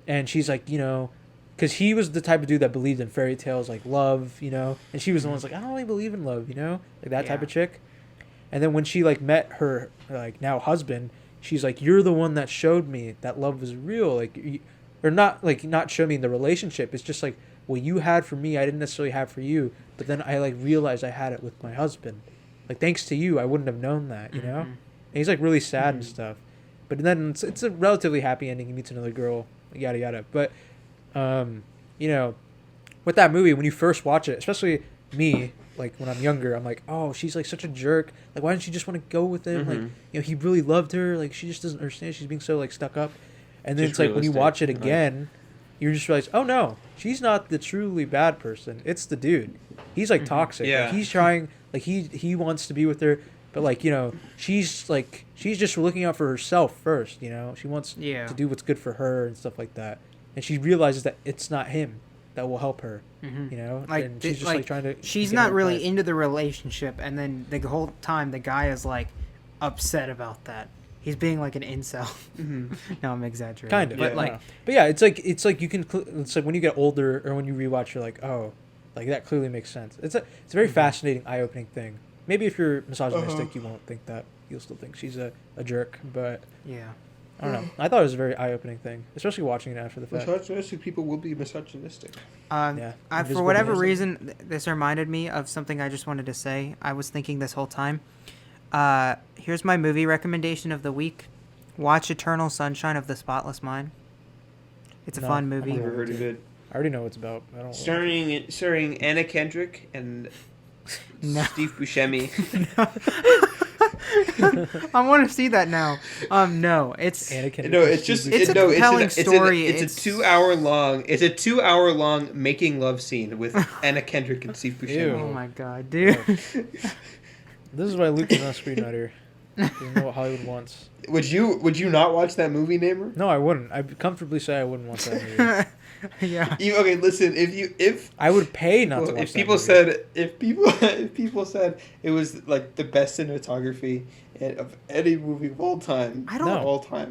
and she's like, because he was the type of dude that believed in fairy tales like love, and she was the one who's like, I don't really believe in love, like that type Yeah. of chick. And then when she like met her like now husband, she's like, you're the one that showed me that love was real, like, or not, like, not show me the relationship. It's just like, what you had for me, I didn't necessarily have for you, but then I like realized I had it with my husband. Like, thanks to you, I wouldn't have known that, you know. And he's like really sad and stuff, but then it's a relatively happy ending. He meets another girl, yada yada. But you know, with that movie, when you first watch it, especially me, like when I'm younger, I'm like, oh, she's like such a jerk. Like, why didn't she just want to go with him? Like, you know, he really loved her. Like, she just doesn't understand. She's being so like stuck up. And then Just it's like when you watch it realistic, again, you just realize, oh no, she's not the truly bad person. It's the dude. He's like toxic. Yeah. Like, he's trying. Like he wants to be with her, but like, you know, she's just looking out for herself first. You know, she wants to do what's good for her and stuff like that. And she realizes that it's not him that will help her. You know, Like, and she's just like trying to. She's get not her really life. into the relationship, and then the whole time the guy is like upset about that. He's being like an incel. No, I'm exaggerating. Kind of, but yeah. like, but yeah, it's like you can. It's like when you get older or when you rewatch, you're like, oh, like that clearly makes sense. It's a very fascinating, eye-opening thing. Maybe if you're misogynistic, you won't think that. You'll still think she's a jerk, but yeah. I don't know. I thought it was a very eye-opening thing, especially watching it after the fact. Misogynistic people will be misogynistic. Yeah, For invisible whatever racism. reason, this reminded me of something I just wanted to say. I was thinking this whole time. Here's my movie recommendation of the week. Watch Eternal Sunshine of the Spotless Mind. It's a No, fun I'm movie. Never heard of it. I already know what it's about. I don't. Starring Anna Kendrick and No. Steve Buscemi. I want to see that now. No, it's Anakin. No, it's just It's a compelling story. It's a 2 hour long making love scene with Anna Kendrick and Steve Buscemi. Ew. oh my god, dude. This is why Luke is not a screenwriter. He doesn't know what Hollywood wants. Would you not watch that movie, Naimur? No, I wouldn't. I'd comfortably say I wouldn't watch that movie. Yeah. Okay, listen. If I would pay not to watch if that people movie. said if people said it was like the best cinematography of any movie of all time, I don't- No. of all time.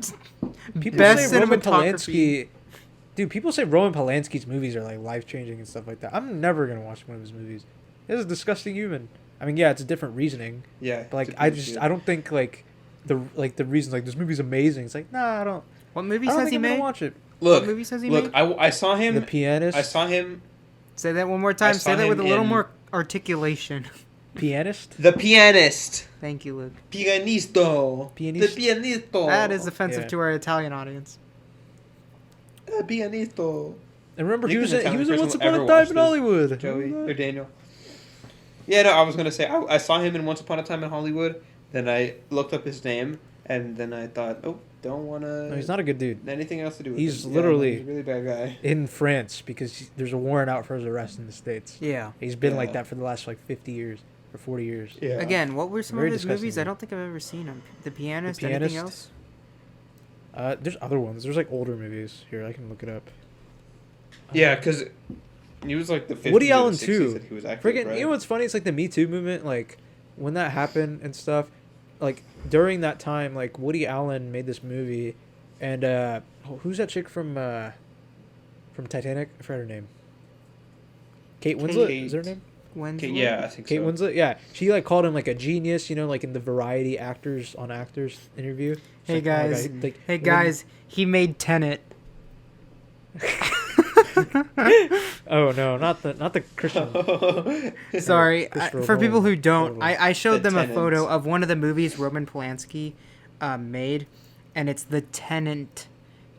People Best say Roman cinematography. Polanski. Dude, people say Roman Polanski's movies are like life changing and stuff like that. I'm never gonna watch one of his movies. This is a disgusting human. I mean, yeah, it's a different reasoning, Yeah, but like it's a I good just shit. I don't think like the reasons like this movie's amazing. It's like nah, I don't. What I movies don't has think he I'm gonna made? watch it. Look, What movies has he look. made? I saw him. The Pianist. I saw him. Say that one more time. saw Say that with a him little in- more articulation. Pianist. The Pianist. Thank you, Luke. Pianisto. Pianist. The Pianisto. That is offensive Yeah. to our Italian audience. Pianisto. And remember, he Nick was is the in Italian Once person Upon who a ever Time watched in this. Hollywood. Joey or Daniel. Yeah, no, I was gonna say I saw him in Once Upon a Time in Hollywood. Then I looked up his name, and then I thought, oh, don't wanna. No, he's not a good dude. anything else to do with He's him. literally- he's a really bad guy. In France, because there's a warrant out for his arrest in the States. Yeah. He's been like Yeah. that for the last like 50 years or 40 years. Yeah. Again, what were some Very of his disgusting movies? I movie. don't think I've ever seen them. The Pianist. The Anything Pianist. else? There's other ones. There's like older movies. Here, I can look it up. Yeah, because he was like the 50s Woody or the Allen 60s too. that he was active, Friggin', right? you know what's funny? It's like the Me Too movement. Like when that happened and stuff. Like during that time, like Woody Allen made this movie, and who's that chick from Titanic? I forgot her name. Kate Winslet is her name? Wednesday. Okay, yeah, I think Kate so. Winslet. Yeah, she like called him like a genius. You know, like in the Variety Actors on Actors interview. She's Hey like, "Oh my guys. God," like, Hey when- guys. He made Tenet. Oh no, not the Christian. Sorry, Christopher for people who Nolan. don't, I showed The them a Tenant. photo of one of the movies Roman Polanski made, and it's The Tenant,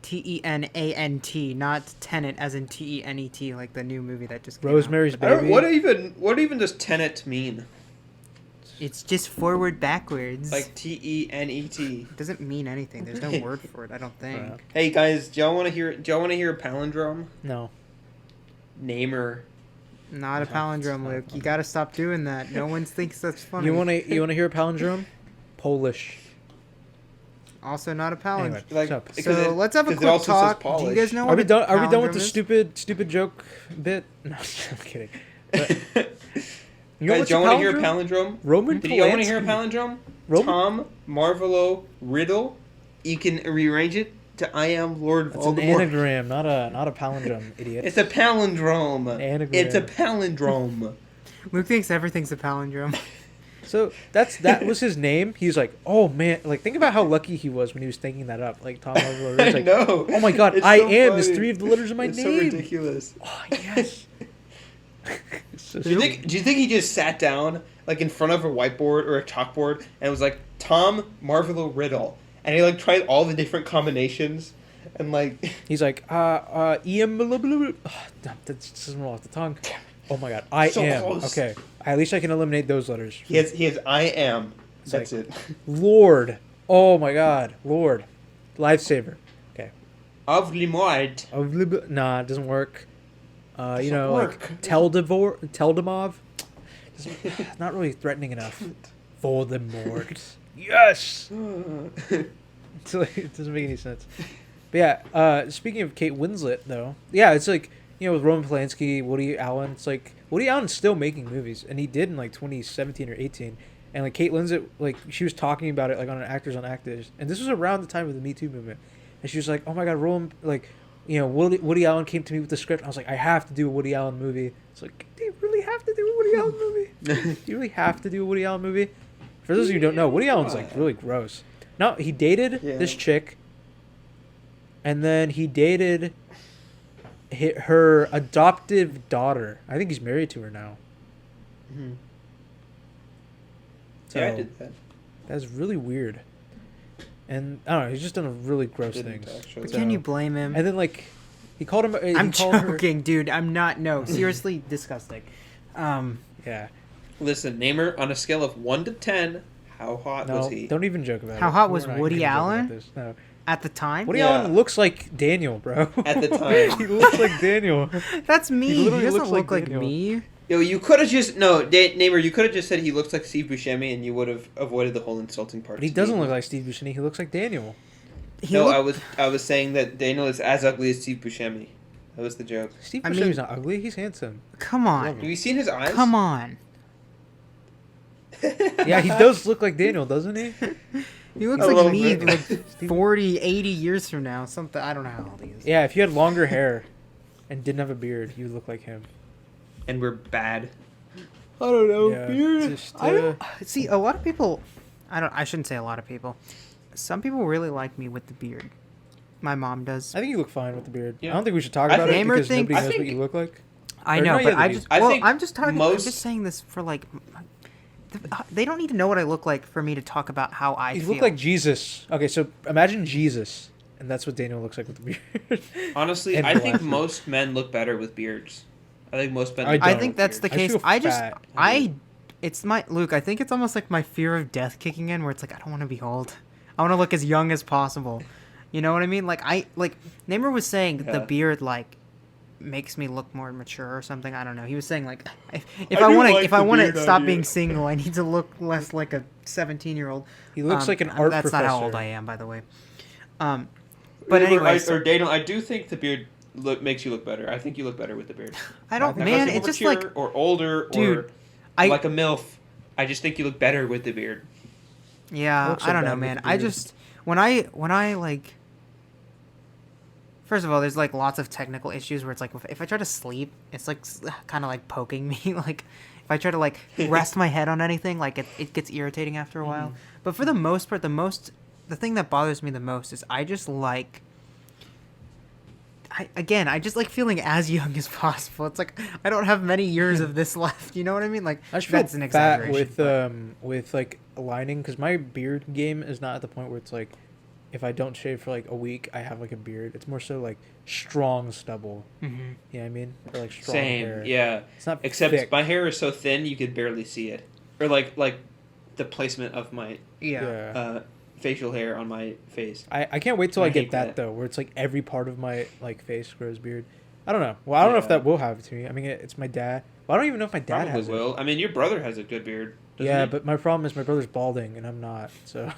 Tenant, not Tenet as in Tenet, like the new movie that just came out. Rosemary's I don't, Baby. what even does Tenet mean? It's just forward backwards. Like Tenet. It doesn't mean anything. There's no word for it. I don't think. Yeah. Hey guys, do y'all want to hear a palindrome? No. Namer. Not a palindrome, Luke. You gotta stop doing that. No one thinks that's funny. You wanna hear a palindrome? Polish. Also not a palindrome. Anyway, Like, stop. because So it- let's have a because it quick also says talk. Do you Polish. guys know Are what we a done? Are we done with palindrome the is? stupid joke bit? No, I'm kidding. But, you know Guys, what's do y'all want to hear a palindrome? palindrome? Roman Did y'all want to hear a Polanski. palindrome? Roman- Tom Marvolo Riddle. You can rearrange it to I am Lord That's an Voldemort. anagram, not a palindrome, idiot. It's a palindrome. Anagram. It's a palindrome. Luke thinks everything's a palindrome. So that was his name. He was like, oh man, like think about how lucky he was when he was thinking that up. Like Tom Marvolo. I Like, know. oh my god, It's I so am is funny. 3 of the letters of my It's name. so ridiculous. Oh yes. So Do you think he just sat down like in front of a whiteboard or a chalkboard and was like Tom Marvolo Riddle, and he like tried all the different combinations and like he's like, EM, blah, blah, blah. Oh, that just doesn't roll off the tongue. Oh my god, I So am. close. Okay, at least I can eliminate those letters. he has I am. It's That's like- it. Lord. Oh my god, Lord. Lifesaver. Okay. Of Limoid. Nah, it doesn't work. You Doesn't know, work. like Teldemov. Not really threatening enough. Voldemort. Yes. So it doesn't make any sense. But yeah, speaking of Kate Winslet, though, yeah, it's like, you know, with Roman Polanski, Woody Allen, it's like Woody Allen's still making movies, and he did in like 2017 or 18. And like Kate Winslet, like she was talking about it like on an Actors on Actors, and this was around the time of the Me Too movement, and she was like, "Oh my God, Roman, like, you know, Woody Allen came to me with the script." I was like, "I have to do a Woody Allen movie." It's like, do you really have to do a Woody Allen movie? Do you really have to do a Woody Allen movie? For those of you who don't know, Woody Allen's like really gross. No, he dated this chick, and then he dated her adoptive daughter. I think he's married to her now. Mm-hmm. So, Yeah, I did that. That's really weird. And I don't know, he's just done a really gross Didn't things. actually. But So- can you blame him? And then like he called him. I'm he called her- joking, dude. I'm not. No, seriously, disgusting. Yeah. Listen, Naimur, on a scale of 1 to 10, how hot No, was he? don't even joke about it. How hot We're was not Woody gonna joke about Allen? this. No. At the time, Woody Yeah. Allen looks like Daniel, bro. At the time. he looks like Daniel. that's me. He He, literally doesn't looks look like like Daniel. me. Yo, you could have just Naimur. You could have just said he looks like Steve Buscemi, and you would have avoided the whole insulting part. But he to doesn't me. look like Steve Buscemi. He looks like Daniel. He No, looked- I was saying that Daniel is as ugly as Steve Buscemi. That was the joke. Steve I Buscemi's mean- not ugly. He's handsome. Come Love on, Have you seen his eyes? come on. Yeah, he does look like Daniel, doesn't he? He looks A like little me, bit. like 40, 80 years from now. Something I don't know how old he is. Yeah, if you had longer hair and didn't have a beard, you would look like him. And we're bad. I don't know. Yeah, beard. just, I don't see a lot of people. I shouldn't say a lot of people. Some people really like me with the beard. My mom does. I think you look fine with the beard. Yeah. I don't think we should talk I about it think- because Naimur nobody thinks- knows I what you think- look like. I Or know, not but yet, I the just. I Well, think I'm just talking. I'm most- just saying this for like. They don't need to know what I look like for me to talk about how I You feel. look like Jesus. Okay, so imagine Jesus, and that's what Daniel looks like with the beard. Honestly, And I think glasses. most men look better with beards. I think most men. I Look don't. I better think with that's the beards. I case. feel I just. fat. I. It's my Luke. I think it's almost like my fear of death kicking in, where it's like I don't want to be old. I want to look as young as possible. You know what I mean? Like Naimur was saying that the Yeah. beard like makes me look more mature or something. I don't know. He was saying like if I I do want to like if I the want to beard stop idea. being single, I need to look less like a 17-year-old. He looks like an art That's professor. not how old I am, by the way. But Naimur, anyways, or Daniel, I do think the beard makes you look better. I think you look better with the beard. I don't. Like, Man, Like, it's just mature like or older Dude, or I like a milf. I just think you look better with the beard. yeah. Looks so I don't bad know, with man. the I beard. just when I like. First of all, there's like lots of technical issues where it's like if I try to sleep, it's like kind of like poking me. Like if I try to like rest my head on anything, like it gets irritating after a while. But for the most part, the thing that bothers me the most is I just like. I just like feeling as young as possible. It's like I don't have many years of this left. You know what I mean? Like I just feel that's an fat exaggeration. with like aligning because my beard game is not at the point where it's like if I don't shave for like a week I have like a beard. It's more so like strong stubble. Mhm. You know what I mean? Or like strong Same, hair. yeah. It's not Except thick. my hair is so thin you could barely see it, or like the placement of my Yeah. facial hair on my face. I can't wait till I I get hate that that. though, where it's like every part of my like face grows beard. I don't know. Well, I don't know if Yeah. that will happen to me. I mean, it's my dad. Well, I don't even know if my dad Probably has will. I mean, your brother has a good beard. it. Doesn't Yeah, he? but my problem is my brother's balding and I'm not. So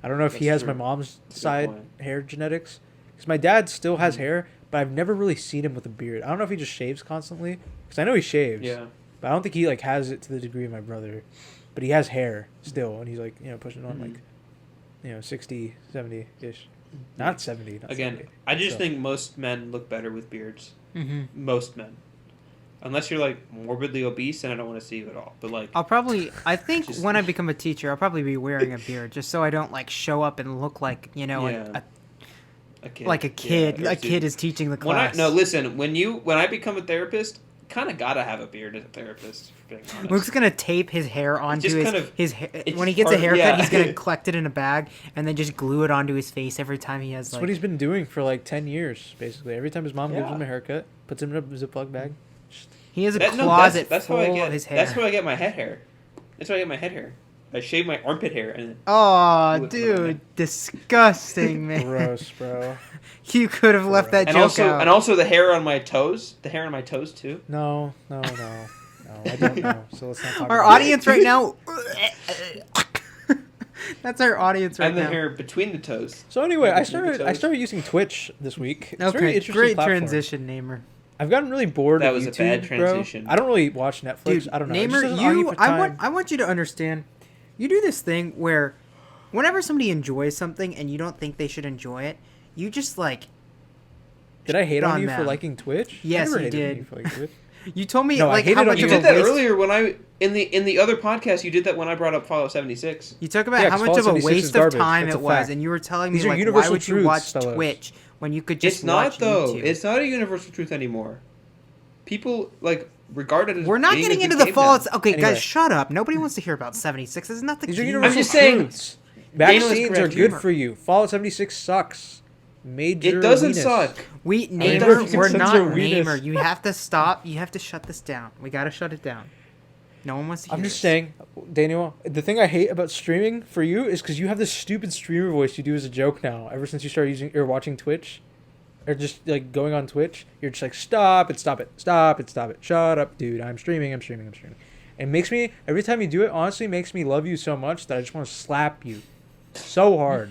I don't know if he That's has my true. mom's That's a good side point. hair genetics. Because my dad still has Mhm. hair, but I've never really seen him with a beard. I don't know if he just shaves constantly. Because I know he shaves. Yeah. But I don't think he like has it to the degree of my brother. But he has hair still, and he's like pushing on Mhm. like 60, 70 ish. Not 70. Not Again, 70. I just So- think most men look better with beards. Mm-hmm. Most men. Unless you're like morbidly obese, and I don't want to see you at all. But like, I think Just- when I become a teacher, I'll probably be wearing a beard just so I don't like show up and look like, you know, Yeah. a kid. Yeah, A kid dude. is teaching the When I class. no listen, when I become a therapist, kind of gotta have a beard as a therapist. For being honest. Luke's gonna tape his hair onto just his kind of- his ha- it's when he just gets a part- haircut, yeah. he's gonna collect it in a bag and then just glue it onto his face every time he has That's like. what he's been doing for like 10 years, basically. Every time his mom gives Yeah. him a haircut, puts him in a Ziploc bag. He has a That- no, closet that's full how I get. of his hair. That's how I get my head hair. That's how I get my head hair. I shave my armpit hair and then Oh, glue it to my dude, head. disgusting, man. Gross, bro. You could have left that and joke also out. and also the hair on my toes. The hair on my toes too. No, I don't know. So let's not talk Our about audience right now. That's our audience right and the now. hair between the toes. So anyway, Between I the started toes. using Twitch this week. It's a very Okay, interesting great platform. transition, Namer. I've gotten really bored That of was a YouTube, bad transition. bro. I don't really watch Netflix. Dude, I don't know. It just Namer, doesn't argue for time. I want you to understand. You do this thing where, whenever somebody enjoys something and you don't think they should enjoy it, you just like. Did I hate on you them. for liking Twitch? Yes, I never you hated on did. you for liking Twitch. You told me No, I like hated how on much You of did a that waste. earlier when I in the other podcast. You did that when I brought up Fallout 76. You talk about Yeah, how 'cause much of a Fallout 76 is waste of garbage. time That's it a was, fact. and you were telling me These are like, why universal would you truths, watch fellows. Twitch when you could just It's not watch though. YouTube? It's not a universal truth anymore. People like regard it as. We're not being a getting good into the game Fallout. now. Okay, Anyway. guys, shut up. Nobody wants to hear about 76. This is not the These are game. universal just saying- truths. Daniel is Vaccines are correct. good You- for you. Fallout 76 sucks. Major It doesn't weenus. suck. We mean, Namer, that's we're such not a weenus. Namer. You have to stop. You have to shut this down. We gotta shut it down. No one wants to hear I'm just this. saying, Daniel, the thing I hate about streaming for you is because you have this stupid streamer voice you do as a joke now. Ever since you started using or watching Twitch, or just like going on Twitch, you're just like, stop it, stop it, stop it, stop it, shut up, dude. I'm streaming. It makes me, every time you do it, honestly makes me love you so much that I just want to slap you so hard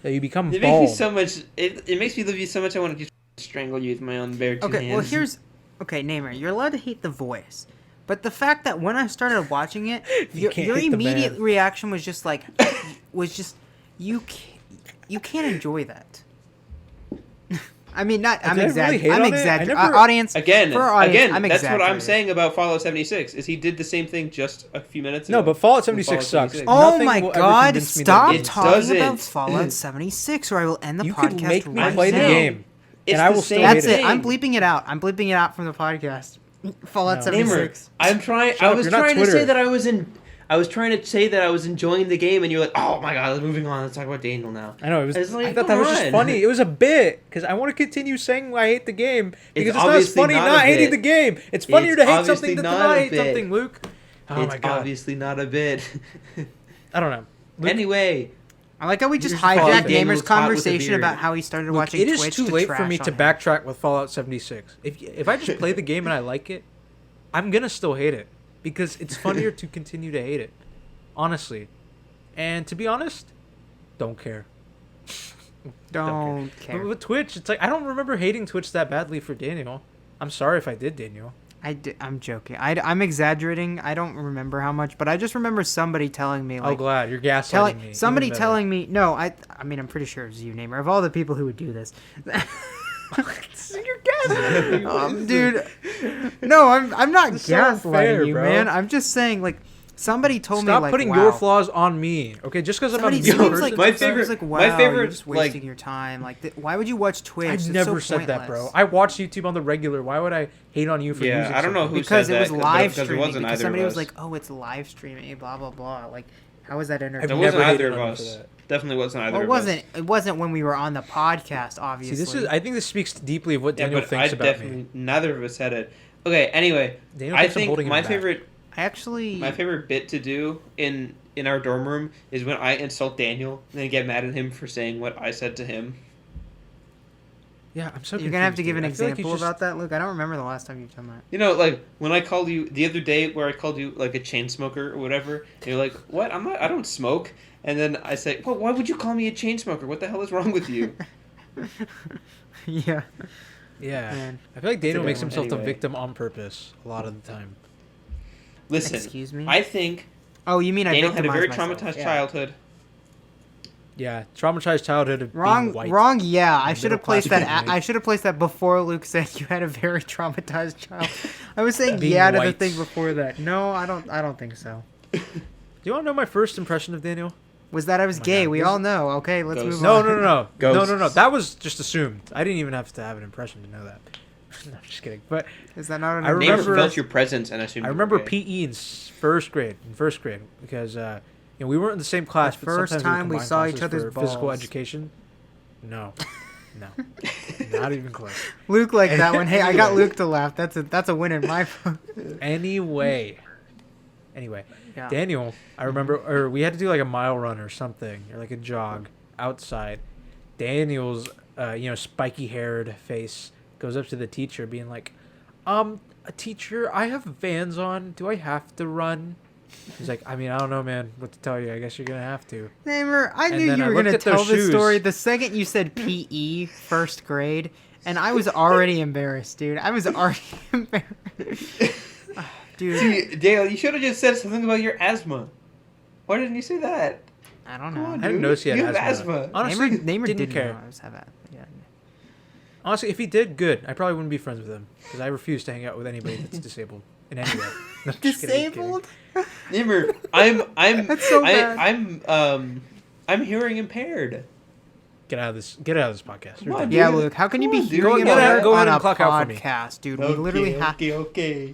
that you become It bald. makes me so much. It makes me love you so much. I want to just strangle you with my own bare two Okay, hands. well here's okay, Namer. You're allowed to hate the voice, but the fact that when I started watching it, You can't your hate the immediate man. reaction was just like, you can't enjoy that. I mean, not. I'm Did I really hate exaggerating. I'm on it? I exaggerating. never- Audience Again, for our audience, again. I'm That's what I'm exaggerating. saying about Fallout 76. Is he did the same thing just a few minutes ago? No, but Fallout with 76 Fallout sucks. 76. Oh Nothing my will ever God! convince me that Stop it talking doesn't. about Fallout 76, or I will end the You podcast. could make me right play the now. game, It's and I the will same still hate That's it. it. I'm bleeping it out. I'm bleeping it out from the podcast. Fallout No. 76. I'm trying. Shut I up, was you're not trying to Twitter. say that I was in. I was trying to say that I was enjoying the game, and you're like, "Oh my god, moving on. Let's talk about Daniel now." I know it was. It's like, I thought that come was just on. funny. It was a bit because I want to continue saying I hate the game because it's not as obviously funny not a not hating bit. the game. It's funnier It's to hate obviously something than to not not a hate bit. something, Luke. Oh It's my god! obviously not a bit. I don't know. Luke, Anyway, I like how we just just call it hijacked Daniel Namer's Scott with a conversation beard. about how he started Luke, watching it is Twitch too to late for trash me on to him. backtrack with Fallout 76. If I just play the game and I like it, I'm gonna still hate it because it's funnier to continue to hate it, honestly. And to be honest, don't care. Don't But care. with Twitch, it's like I don't remember hating Twitch that badly for Daniel. I'm sorry if I did, Daniel. I'm joking. I'm exaggerating. I don't remember how much, but I just remember somebody telling me Oh, like glad you're gaslighting me. somebody Even better. telling me no. I mean I'm pretty sure it was you, Namer. Of all the people who would do this. You're gaslighting me. Dude. No, I'm not This is so gaslighting unfair, you, bro. man. I'm just saying like somebody told me Stop like putting wow. your flaws on me, okay? Just because I'm a Somebody young was like, person. My somebody was favorite- like, my wow, favorite, you're just wasting like- your time. Like, why would you watch Twitch? I've It's never so said that, bro. pointless. I watch YouTube on the regular. Why would I hate on you for using yeah, I don't know something? who because said it was that, live because it streaming. wasn't Because either somebody of was us. like, "Oh, it's live streaming." Blah blah blah. Like, how is that I've It entertaining? wasn't never either hated of on you us. for that. Definitely wasn't either Well, it of wasn't. us. It wasn't when we were on the podcast. Obviously, See, this is. I think this speaks deeply of what Yeah, Daniel but thinks I about definitely me. neither of us said it. Okay, anyway, Daniel I thinks I'm think holding him my back. favorite I actually. my favorite bit to do in our dorm room is when I insult Daniel and then get mad at him for saying what I said to him. Yeah, I'm so. You're gonna have to confused, give an dude. I feel like you example just- about that, Luke. I don't remember the last time you've done that. You know, like when I called you the other day, where I called you like a chain smoker or whatever. And you're like, "What? I'm not. I don't smoke." And then I say, "Well, why would you call me a chain smoker? What the hell is wrong with you?" Yeah. Yeah, Man. I feel like Daniel good makes one. himself the Anyway. victim on purpose a lot of the time. Listen, Excuse me. I think Oh, you mean Daniel I had a very victimized traumatized myself. Yeah. childhood. Yeah, traumatized childhood of being Wrong, white. wrong. Yeah, I And should have middle-class placed that. being white. I should have placed that before Luke said you had a very traumatized child. I was saying Being yeah to the white. thing before that. No, I don't. I don't think so. Do you want to know my first impression of Daniel? Was that I was Oh my gay? God, We this- all know. Okay, let's Ghosts. move No, on. no, no, no, Ghosts. no. That was just assumed. I didn't even have to have an impression to know that. No, I'm just kidding. But Is that not an? I remember- Naimur felt your presence and assumed. I you were remember gay. PE in first grade, because we weren't in the same class. The but first sometimes time we combined saw classes each other's for physical balls. education. No, not even close. Luke liked that one. Hey, I got Anyway. Luke to laugh. That's a win in my book. Anyway, Yeah. Daniel, I remember, or we had to do like a mile run or something, or like a jog outside. Daniel's, spiky haired face goes up to the teacher, being like, a teacher, I have Vans on. Do I have to run? He's like, I mean, I don't know, man, what to tell you. I guess you're gonna have to. Namer, I And knew then you I were looked gonna at those tell this shoes. story the second you said PE, first grade, and I was already embarrassed, dude. I was already embarrassed. Dude, See, Dale, you should have just said something about your asthma. Why didn't you say that? I don't Come know. on, I didn't dude. notice he had You have asthma. asthma. Honestly, Namer didn't didn't care. know I was have that. Yeah. Honestly, if he did, good. I probably wouldn't be friends with him because I refuse to hang out with anybody that's disabled in any way. No, I'm just kidding, I'm kidding. Disabled? Naimur, I'm That's so bad. I'm hearing impaired. Get out of this podcast. Come You're on, done. dude. Yeah, Luke. How can you Come be on, dude. hearing Go ahead- impaired go ahead on and a clock out for me. podcast, dude? We literally have to okay.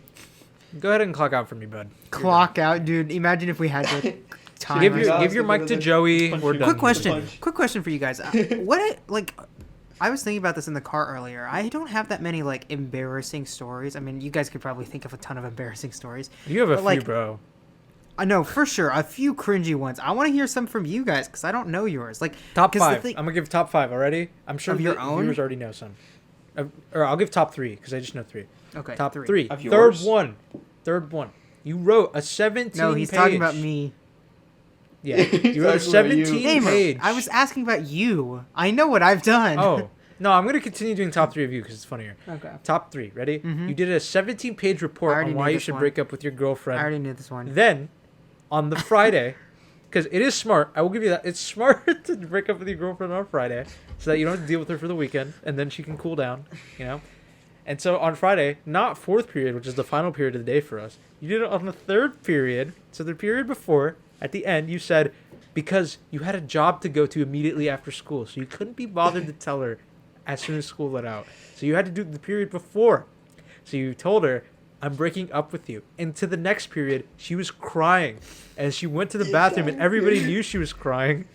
Go ahead and clock out for me, bud. clock out, dude. Imagine if we had to time. Give my your God, give your so mic to good. Joey. Punch We're you. done. Quick question. Punch. Quick question for you guys. I was thinking about this in the car earlier. I don't have that many like embarrassing stories. I mean, you guys could probably think of a ton of embarrassing stories. You have a But, few, like, bro. I know for sure a few cringy ones. I want to hear some from you guys because I don't know yours. Like Top 'cause the five. thing- I'm gonna give top five already. I'm sure Of your the own? viewers already know some. Or I'll give top three because I just know three. Okay, Top three. three. Of Third yours? one. Third one. You wrote a 17. No, he's page. talking about me. Yeah, He's you wrote a talking about you. 17 Namer, page. I was asking about you. I know what I've done. Oh no, I'm gonna continue doing top three of you because it's funnier. Okay. Top three. Ready? Mhm. You did a 17-page I report already on knew why you this should one. break up with your I girlfriend. already knew this one. Then, on the Friday, because it is smart, I will give you that. It's smart to break up with your girlfriend on Friday so that you don't have to deal with her for the weekend, and then she can cool down, And so on Friday, not fourth period, which is the final period of the day for us, you did it on the third period. So the period before, at the end, you said, because you had a job to go to immediately after school, so you couldn't be bothered to tell her as soon as school let out. So you had to do the period before. So you told her, I'm breaking up with you. And to the next period, she was crying. And she went to the bathroom, and everybody knew she was crying.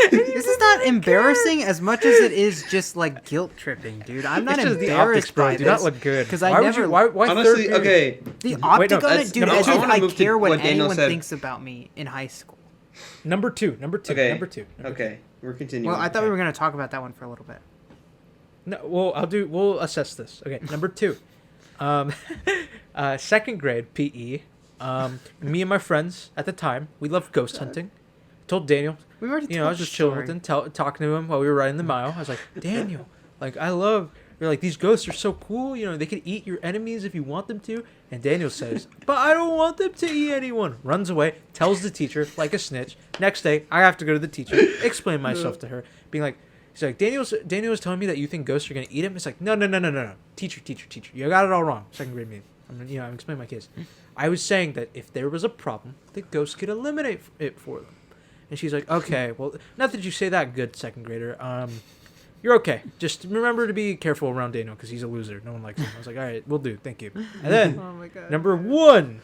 This is not embarrassing as much as it is just like guilt tripping, dude. I'm not It's just the embarrassed optics, bro. by Do this. not look good. 'Cause I Why would never- you? Why Honestly, third period? okay. The Wait, no, optic on that's- it, dude, no, as I if wanna I move to care what what Daniel anyone said. thinks about me in high school. Number two. Okay. Number two. Okay, we're continuing. Well, I thought we were going to talk about that one for a little bit. No, we'll assess this. Okay, number two. Second grade PE. Me and my friends at the time, we loved ghost hunting. Told Daniel, We've already I was just chilling with him, talking to him while we were riding the mile. I was like, Daniel, like you're like, these ghosts are so cool. They could eat your enemies if you want them to. And Daniel says, but I don't want them to eat anyone. Runs away, tells the teacher like a snitch. Next day, I have to go to the teacher, explain myself to her, being like, he's like, Daniel's telling me that you think ghosts are gonna eat him. It's like, no. Teacher. You got it all wrong. Second grade me. I'm explaining my case. I was saying that if there was a problem, the ghost could eliminate it for them. And she's like, okay, well, not that you say that, good second grader. You're okay. Just remember to be careful around Daniel because he's a loser. No one likes him. I was like, all right, we'll do. Thank you. And then Oh my god. number one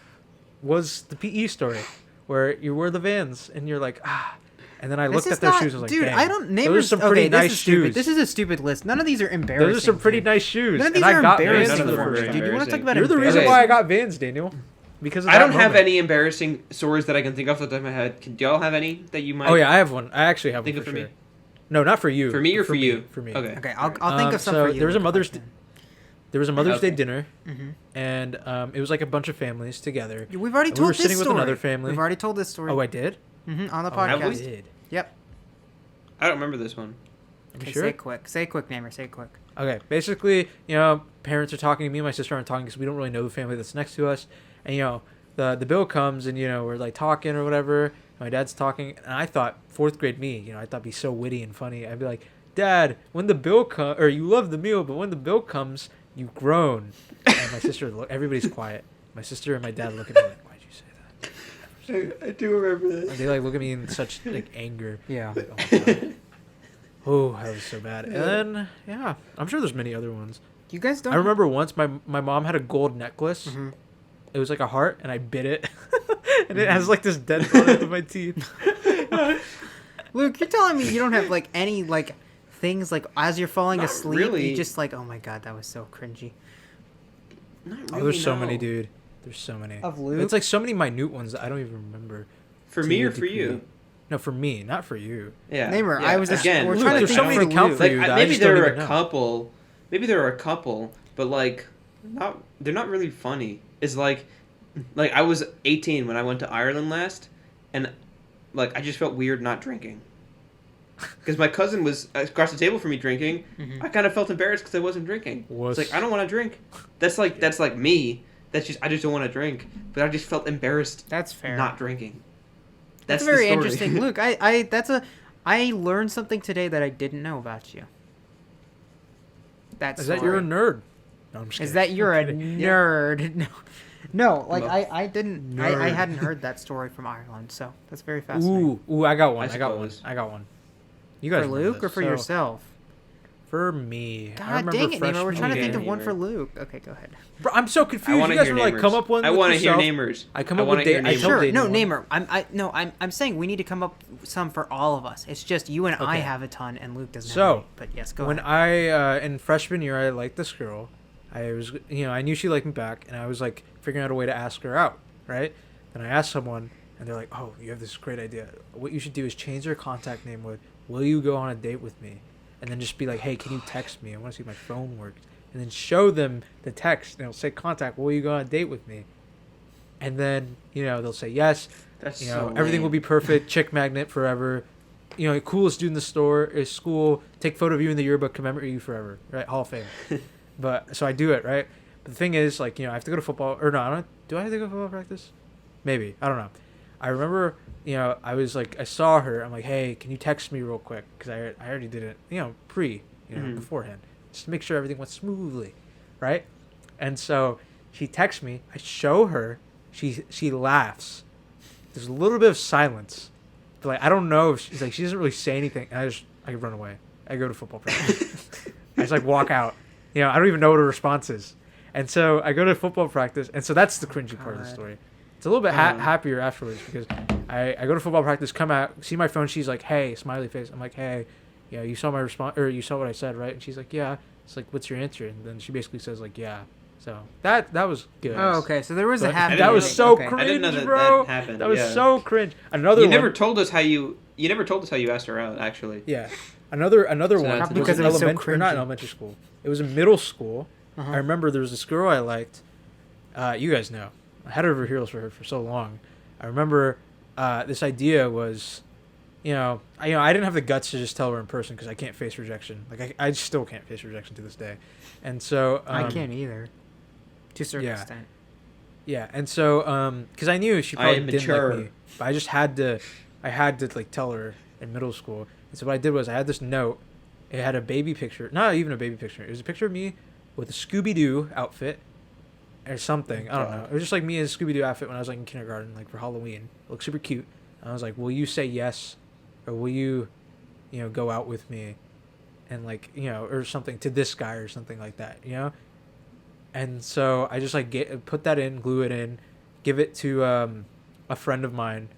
was the PE story where you wear the Vans and you're like, ah. And then I looked at their shoes. I was like, dude, dang, I don't name those are some pretty nice this is stupid. shoes. This is a stupid list. None of these are embarrassing. Those are some pretty dude. nice shoes. None of these and are I got embarrassing Vans for the None of them first are time. dude. You want to talk about You're the reason Okay. why I got Vans, Daniel. Because of I that don't have moment. any embarrassing stories that I can think off the top of my head. Do y'all have any that you might? Oh yeah, I have one. I actually have Think one of for for me? sure. No, not for you. For me or for you? For me. Okay. Okay, I'll think of some so for you. there was a Luke, Mother's if I can. There was a Mother's Day Okay. dinner, Mhm. and it was like a bunch of families together. We've already We told were this sitting with story. another family. We've already told this story. Oh, I did. On the Oh, I Have we? podcast. did. Yep. I don't remember this one. You Okay, sure? say it quick. Say it quick, Namer. Say it quick. Okay, basically, parents are talking to me and my sister aren't talking because we don't really know the family that's next to us. And, the bill comes and, we're like talking or whatever. My dad's talking, and I thought fourth grade me, I thought be so witty and funny. I'd be like, Dad, when the bill comes, or you love the meal, but when the bill comes, you groan. And my sister, everybody's quiet. My sister and my dad look at me like, why'd you say that? I do remember And this. they like look at me in such like anger. Yeah. Like, oh, my God. Oh, that was so bad. And then, yeah, I'm sure there's many other ones. You guys don't. I remember once my mom had a gold necklace. Mhm. It was like a heart, and I bit it, and it has like this dent on it with my teeth. Luke, you're telling me you don't have like any like things like as you're falling Not asleep, really. you just like, oh my god, that was so cringy. Not Oh, really, there's so no. many, dude. There's so many. Of Luke? It's like so many minute ones that I don't even remember. For to me the or for you? degree. No, for me, not for you. Yeah. Naimur, yeah. I was just- again. we're Luke, trying to there's think so for many to count Luke. for Like you that I maybe just there don't are even a know. couple. Maybe there are a couple, but like, they're not really funny. It's like I was 18 when I went to Ireland last, and like I just felt weird not drinking. Because my cousin was across the table from me drinking. Mhm. I kind of felt embarrassed because I wasn't drinking. Was- It's like I don't want to drink. That's like me. I just don't want to drink. But I just felt embarrassed That's fair. not drinking. That's the very story. interesting. Luke, I learned something today that I didn't know about you. That's Is that you're a nerd? No, I'm just Is kidding. that you're a I'm kidding. nerd? No, no. Like Well, I didn't. I nerd. hadn't heard that story from Ireland, so that's very fascinating. Ooh, I got one. I I got one. suppose. I got one. You guys For know Luke this. or for So, yourself? For me. I God remember dang it, Naimur. We're freshman trying to year- think of Okay. one for Luke. Okay, go ahead. Bro, I'm so I confused. want You to guys hear were like, namers. come up one. I with want to hear yourself. namers. I come up wanna with hear I namers. told Sure. Dayton No, one. Naimur. I'm saying we need to come up with some for all of us. It's just you and I Okay. have a ton, and Luke doesn't. So, have any. But yes, go When ahead. I in freshman year, I liked this girl. I was, I knew she liked me back, and I was like figuring out a way to ask her out, right? Then I asked someone, and they're like, "Oh, you have this great idea. What you should do is change your contact name with, 'Will you go on a date with me?' And then just be like, 'Hey, can you text me? I want to see if my phone works.' And then show them the text, and it'll say contact. Will you go on a date with me? And then they'll say yes. That's Everything will be perfect. Chick magnet forever. Coolest dude in the store is school. Take photo of you in the yearbook. Commemorate you forever. Right, Hall of Fame. But so I do it, right? But the thing is, like, I have to go to football, or no, I don't. Do I have to go to football practice? Maybe, I don't know. I remember, I was like, I saw her. I'm like, hey, can you text me real quick? Because I already did it, Mhm. beforehand, just to make sure everything went smoothly, right? And so she texts me. I show her. She laughs. There's a little bit of silence, but like I don't know if she's like she doesn't really say anything. And I run away. I go to football practice. I just like walk out. I don't even know what her response is. And so I go to football practice, and so that's the cringy part of the God. story. It's a little bit Uh-huh. happier afterwards because I go to football practice, come out, see my phone. She's like, "Hey," smiley face. I'm like, "Hey, you saw my response, or you saw what I said, right?" And she's like, "Yeah." It's like, "What's your answer?" And then she basically says like, "Yeah." So that was good. Oh, okay. So there was a But happy. that was ending. so Okay. cringe, I didn't know that bro. that happened, That was yeah. so cringe. Another You one. never told us how you asked her out. Actually. Yeah. Another So one that's was because in it was so elementary, or not cringy. elementary school. It was in middle school. Uh-huh. I remember there was this girl I liked. You guys know. I had over heels for her for so long. I remember this idea was, I didn't have the guts to just tell her in person because I can't face rejection. Like I still can't face rejection to this day, and so I can't either. To a certain yeah. extent. Yeah, and so because I knew she I probably am didn't mature. like me, but I just had to like tell her in middle school. And so what I did was I had this note. It had a baby picture, not even a baby picture. It was a picture of me with a Scooby Doo outfit or something. I don't know. It was just like me in a Scooby Doo outfit when I was like in kindergarten, like for Halloween. It looked super cute. And I was like, "Will you say yes, or will you, go out with me, and like or something to this guy or something like that, And so I just like put that in, glue it in, give it to a friend of mine,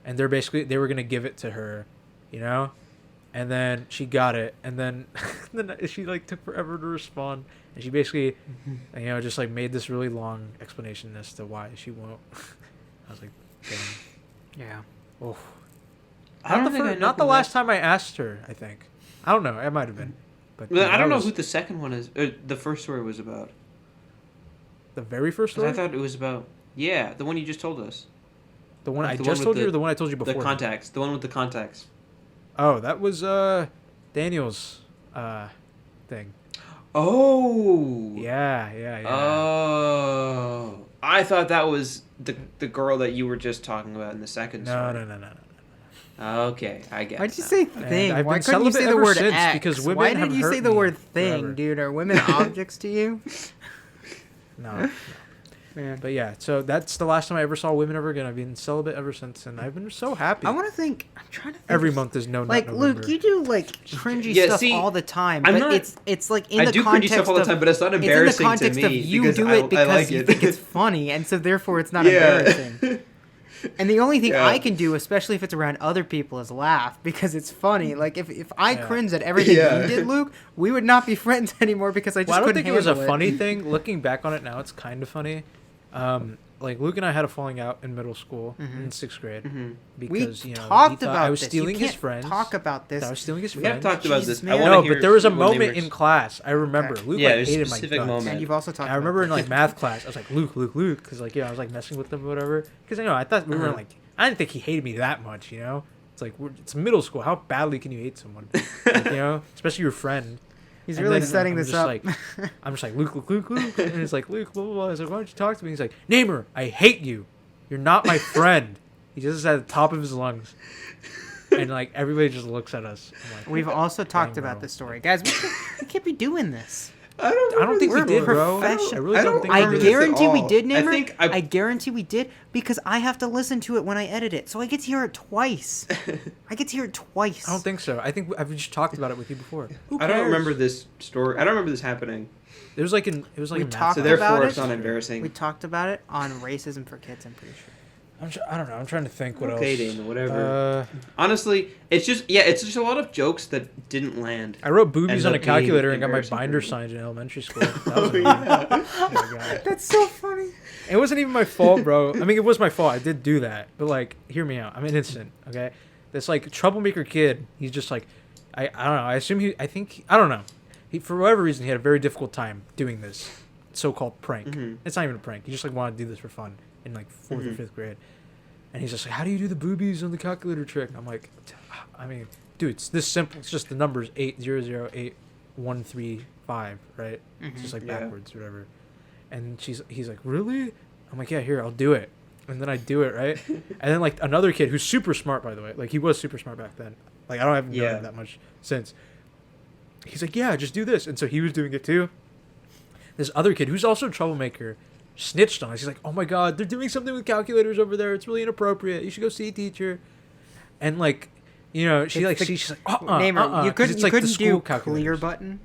and they were gonna give it to her, and then she got it, and then then she like took forever to respond, and she basically just like made this really long explanation as to why she won't. I was like, damn. Yeah. Oh. I don't think I know not the who last that- time I asked her. I think I don't know. It might have been, but Well, I don't know was who the second one is. Or the first story was about. the very first 'Cause story. I thought it was about. Yeah, the one you just told us. The one I the just one told with you, or the- the one I told you before? The contacts. The one with the contacts. Oh, that was Daniel's thing. Oh. Yeah. Oh. I thought that was the girl that you were just talking about in the second No, story. no. Okay, I get. Why'd you now. say And thing? I've Why been couldn't you say celibate the ever word since X? because women Why have did you say hurt the me word thing, forever. dude? Are women objects to you? No. Man. But yeah, so that's the last time I ever saw women ever again. I've been celibate ever since, and I've been so happy. I want to think. I'm trying to think. Every of- month is no Like, nut Luke, November. you do like cringy Yeah, stuff see, all the time, I'm but not- it's like in I the do cringy context stuff all the of- time, but it's not in the embarrassing context to of me you because do I it because like you it. think it's funny, and so therefore it's not Yeah. embarrassing. And the only thing Yeah. I can do, especially if it's around other people, is laugh because it's funny. Like if I Yeah. cringe at everything Yeah. you did, Luke, we would not be friends anymore because I just Well, I don't couldn't think it was a handle funny thing. Looking back on it now, it's kind of funny. Like Luke and I had a falling out in middle school in 6th grade Mhm. because We he talked thought about I was this. stealing You his can't friends. talk about this. I was stealing his We have friends. talked about Jesus, this. man. I wanna No, hear but there was a what moment Naimur's- in class. I remember Okay. Luke Yeah, like there's a hated my specific guts. moment. And you've also talked. I about remember in this. like math class, I was like Luke, because like I was like messing with him or whatever. Because I thought we were Uh-huh. like I didn't think he hated me that much. It's like it's middle school. How badly can you hate someone? Like, especially your friend. He's And really then setting I'm this just up. like- I'm just like Luke, and he's like Luke, blah blah blah. I was like, why don't you talk to me? He's like, Naimur, I hate you. You're not my friend. He just at the top of his lungs, and like everybody just looks at us. I'm like, We've also talked Dang, about bro. this story, guys. We can't be doing this. I don't. I don't think we remember did, this bro. one. Profession- I really I don't don't think I remember we this did. at guarantee we all. did, I Naimur. think I guarantee we did because I have to listen to it when I edit it, so I get to hear it twice. I get to hear it twice. I don't think so. I think I've just talked about it with you before. Who I don't cares? remember this story. I don't remember this happening. It was like We in math talked So class. about therefore, it. it's not embarrassing. We talked about it on racism for kids. I'm pretty sure. I don't know. I'm trying to think what Okay, else. Dana, whatever. Uh, Honestly, it's just a lot of jokes that didn't land. I wrote boobies Ends on a up being calculator and got my embarrassing binder for me. signed in elementary school. That was annoying. yeah. Oh my God. That's so funny. It wasn't even my fault, bro. I mean, it was my fault. I did do that. But, like, hear me out. I'm innocent, okay? This, like, troublemaker kid, he's just, like, I don't know. I don't know. For whatever reason, he had a very difficult time doing this so-called prank. Mhm. It's not even a prank. He just, like, wanted to do this for fun in, like, 4th or Mhm. 5th grade. And he's just like, how do you do the boobies on the calculator trick? I'm like, I mean, dude, it's this simple. It's just the numbers 8008135, right? It's just, like, Yeah. backwards, whatever. And he's like, really? I'm like, yeah, here, I'll do it. And then I do it, right? And then, like, another kid who's super smart, by the way. Like, he was super smart back then. Like, I haven't known Yeah. him that much since. He's like, yeah, just do this. And so he was doing it, too. This other kid, who's also a troublemaker, snitched on us. He's like, oh, my God, they're doing something with calculators over there. It's really inappropriate. You should go see a teacher. And, like, she's like, she's like, Naimur, you 'cause couldn't, it's you like the couldn't school do calculators. clear button.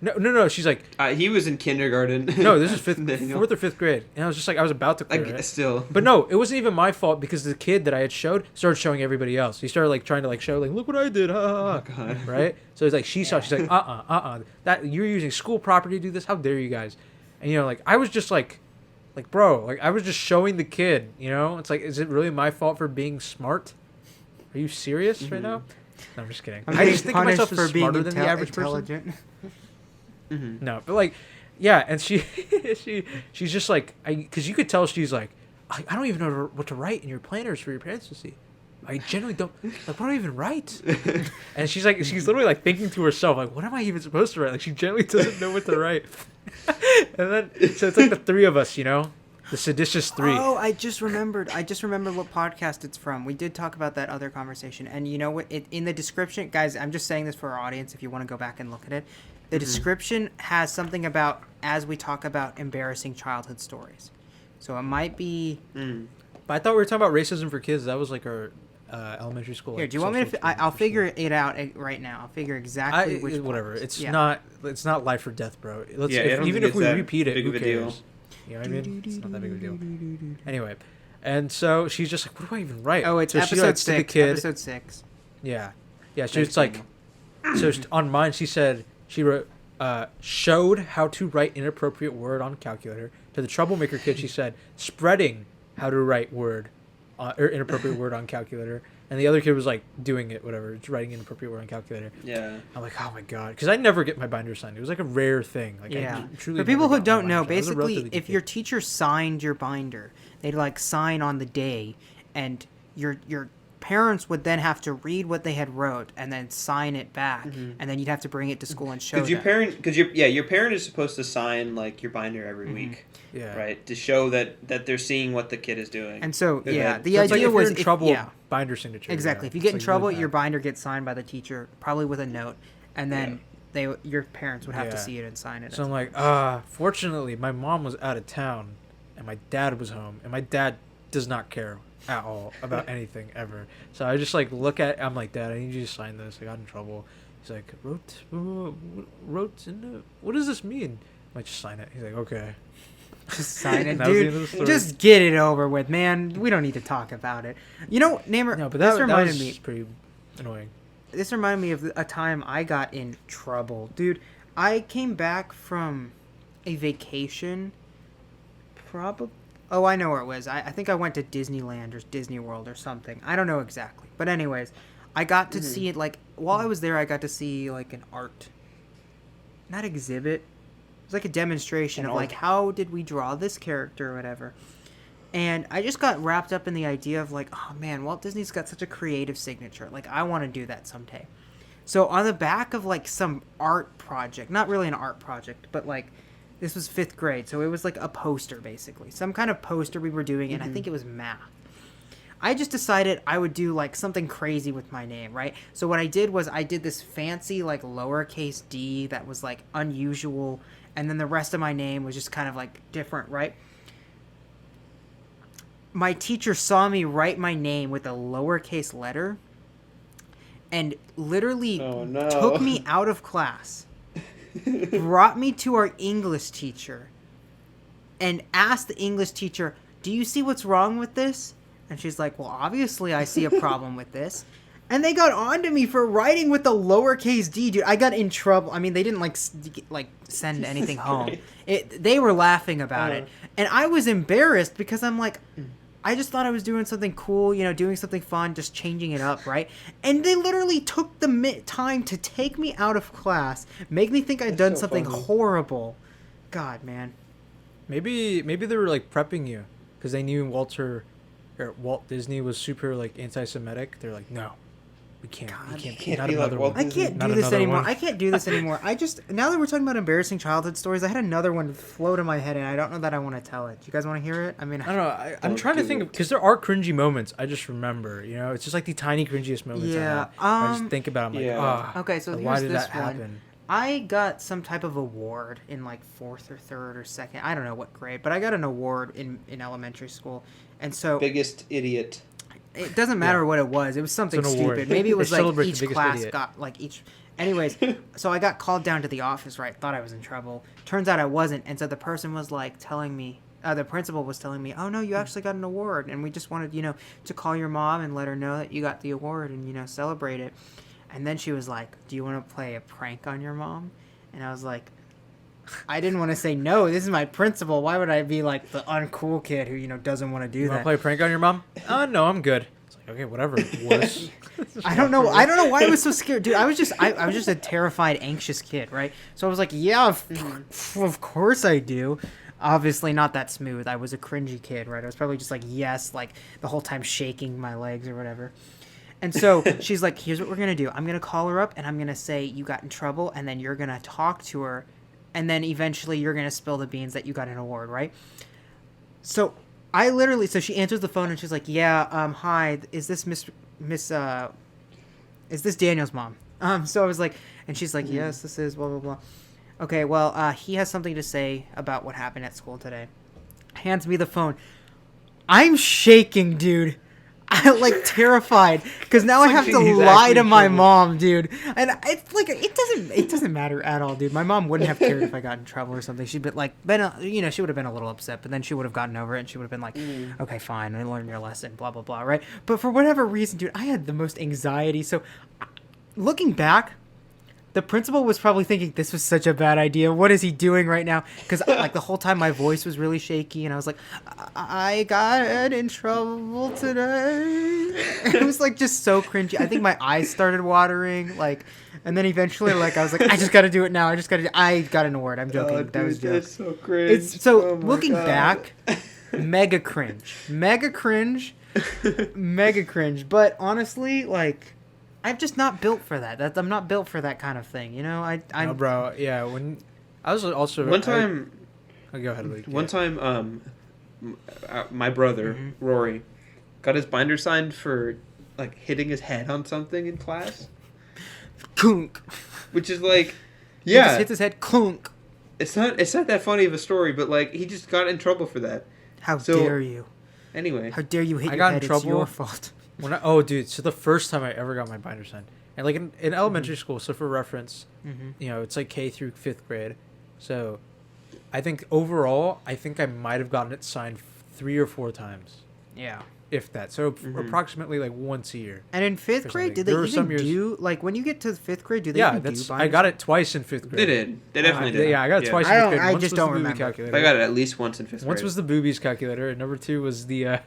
No. She's like, He was in kindergarten. no, this is Daniel. 4th or 5th grade. And I was just like, I was about to clear it. Still. But no, it wasn't even my fault because the kid that I had showed started showing everybody else. He started like trying to like show like, look what I did, ha ha ha. Oh, God. Right? So it's like she saw, she's like, that you're using school property to do this. How dare you guys? And like I was just like bro, like I was just showing the kid. It's like, is it really my fault for being smart? Are you serious right now? No, I'm just kidding. I'm I being just think of punished myself as for being smarter than the average person. intelligent. Mm-hmm. No, but like, yeah, and she's just like, because you could tell she's like, I don't even know what to write in your planners for your parents to see. I generally don't, like, what do I even write? And she's literally like thinking to herself, like, what am I even supposed to write? Like, she generally doesn't know what to write. And then, so it's like the three of us, the seditious three. Oh, I just remembered what podcast it's from. We did talk about that other conversation. And you know what? In the description, guys, I'm just saying this for our audience if you want to go back and look at it. The description has something about as we talk about embarrassing childhood stories. So it might be... But I thought we were talking about racism for kids. That was like our elementary school. Here, like, do you want me to... social I'll experience for figure school. it out right now. I'll figure exactly which whatever. part. It's Yeah. It's not life or death, bro. Let's, Yeah, I don't even think if we it's that repeat it, big who of a deal. cares? You know what I mean? It's not that big of a deal. Anyway, and so she's just like, what do I even write? Oh, it's so she episode writes to the 6. kid. Episode 6. Yeah. So Thanks, it's like, on mine she said, she wrote, showed how to write inappropriate word on calculator. To the troublemaker kid, she said, spreading how to write word, or inappropriate word on calculator. And the other kid was like doing it, whatever, just writing inappropriate word on calculator. Yeah. I'm like, oh my God. Because I never get my binder signed. It was like a rare thing. Like, Yeah. I truly For people never who got my don't know, binder signed. I was a basically, relatively if good your kid. teacher signed your binder, they'd like sign on the day, and parents would then have to read what they had wrote and then sign it back, and then you'd have to bring it to school and show Because them. your parent is supposed to sign like your binder every week, Yeah. right, to show that they're seeing what the kid is doing. And so, yeah, then- the So it's idea like if was you're in if- trouble, yeah. binder signature. Exactly. Yeah. If you get in It's like trouble, really your bad. binder gets signed by the teacher, probably with a note, and then your parents would have to Yeah. see it and sign it. So I'm like, fortunately, my mom was out of town, and my dad was home, and my dad does not care at all about anything ever. So I just like look at, I'm like, Dad, I need you to sign this. I got in trouble. He's like, wrote in the, what does this mean? I might just sign it. He's like, okay. Just sign it, That was the end of the dude. story. Just get it over with, man. We don't need to talk about it. You know, Namer, No, but this that reminded was me. pretty annoying. This reminded me of a time I got in trouble, dude. I came back from a vacation. Probably. Oh, I know where it was. I think I went to Disneyland or Disney World or something. I don't know exactly. But anyways, I got to see it, like, while I was there, I got to see, like, an art. Not exhibit. It was like a demonstration of, like, how did we draw this character or whatever. And I just got wrapped up in the idea of, like, oh, man, Walt Disney's got such a creative signature. Like, I want to do that someday. So on the back of, like, some art project, not really an art project, but, like, this was 5th grade, so it was like a poster, basically. Some kind of poster we were doing, and I think it was math. I just decided I would do, like, something crazy with my name, right? So what I did was I did this fancy, like, lowercase d that was, like, unusual, and then the rest of my name was just kind of, like, different, right? My teacher saw me write my name with a lowercase letter and literally took me out of class, brought me to our English teacher, and asked the English teacher, do you see what's wrong with this? And she's like, well, obviously I see a problem with this. And they got on to me for writing with the lowercase d, dude. I got in trouble. I mean, they didn't, like send anything home. They were laughing about it. And I was embarrassed because I'm like, I just thought I was doing something cool, you know, doing something fun, just changing it up, right? And they literally took the time to take me out of class, make me think I'd done something horrible. God, man. Maybe they were like prepping you because they knew Walt Disney was super like anti-Semitic. They're like, no, we can't. God, we you can't. can't Not be like another Walt one. I can't Not do this another anymore. one. I can't do this anymore. I just, now that we're talking about embarrassing childhood stories, I had another one float in my head, and I don't know that I want to tell it. Do you guys want to hear it? I mean, I don't know. I'm Don't trying to do think it. because there are cringy moments. I just remember, you know, it's just like the tiny cringiest moments. Yeah, I just think about. I'm like, yeah. okay, so why here's did this that one. happen? I got some type of award in like 4th or 3rd or 2nd. I don't know what grade, but I got an award in elementary school. And so Biggest idiot. it doesn't matter what it was. It was something It's an award. stupid. Maybe it They was like celebrate the each biggest class idiot. got like each. Anyways, so I got called down to the office, right? Thought I was in trouble. Turns out I wasn't. And so the person was like telling me, the principal was telling me, oh no, you actually got an award. And we just wanted, you know, to call your mom and let her know that you got the award and, you know, celebrate it. And then she was like, do you want to play a prank on your mom? And I was like, I didn't want to say no. This is my principal. Why would I be like the uncool kid who, you know, doesn't want to do You want to that? play a prank on your mom? No, I'm good. It's like, okay, whatever. Wuss. I don't know why I was so scared, dude. I was just a terrified, anxious kid, right? So I was like, yeah, of course I do. Obviously not that smooth. I was a cringy kid, right? I was probably just like, yes, like the whole time shaking my legs or whatever. And so she's like, here's what we're going to do. I'm going to call her up and I'm going to say you got in trouble, and then you're going to talk to her, and then eventually you're going to spill the beans that you got an award, right? So I literally, so she answers the phone and she's like, yeah, hi, is this is this Daniel's mom? So I was like, and she's like, yes, this is blah, blah, blah. Okay, well, he has something to say about what happened at school today. Hands me the phone. I'm shaking, dude. I'm like terrified because now I have to he's lie actually to in my trouble. mom, dude. And it's like it doesn't matter at all, dude. My mom wouldn't have cared if I got in trouble or something. She'd you know, she would have been a little upset, but then she would have gotten over it and she would have been like, okay, fine, I learned your lesson, blah blah blah, right? But for whatever reason, dude, I had the most anxiety. So looking back, the principal was probably thinking this was such a bad idea. What is he doing right now? Because like the whole time my voice was really shaky, and I was like, I got in trouble today. It was like just so cringy. I think my eyes started watering, like, and then eventually, like, I was like, I just got to do it now. I got an award. I'm joking. Oh, That was dude, joke. that's so cringe. It's so Oh my looking God. back, mega cringe. Mega cringe. But honestly, like, I'm just not built for that. I'm not built for that kind of thing. You know, I'm No, bro. Yeah, when I was also One time, go ahead, Luke. one Yeah. time, my brother Rory got his binder signed for like hitting his head on something in class, clunk. which is like, He just yeah, hits his head, clunk. it's not that funny of a story, but like he just got in trouble for that. How So- dare you? Anyway, How dare you hit I your got in head? It's trouble. your fault. Oh, dude. So the first time I ever got my binder signed, and like in elementary school. So for reference, Mm-hmm. you know, it's like K through 5th grade. So I think overall, I think I might have gotten it signed 3 or 4 times, Yeah. if that. So approximately like once a year. And in 5th Or grade, something. did they There were even some years- do like when you get to 5th grade? Do they Yeah, even that's. do I got it twice in 5th they grade. did. They definitely did. Yeah, I got it twice in I 5th don't- grade. I Once just was don't the booby remember. calculator. I got it at least once in 5th grade. Once was the boobies calculator, and number 2 was the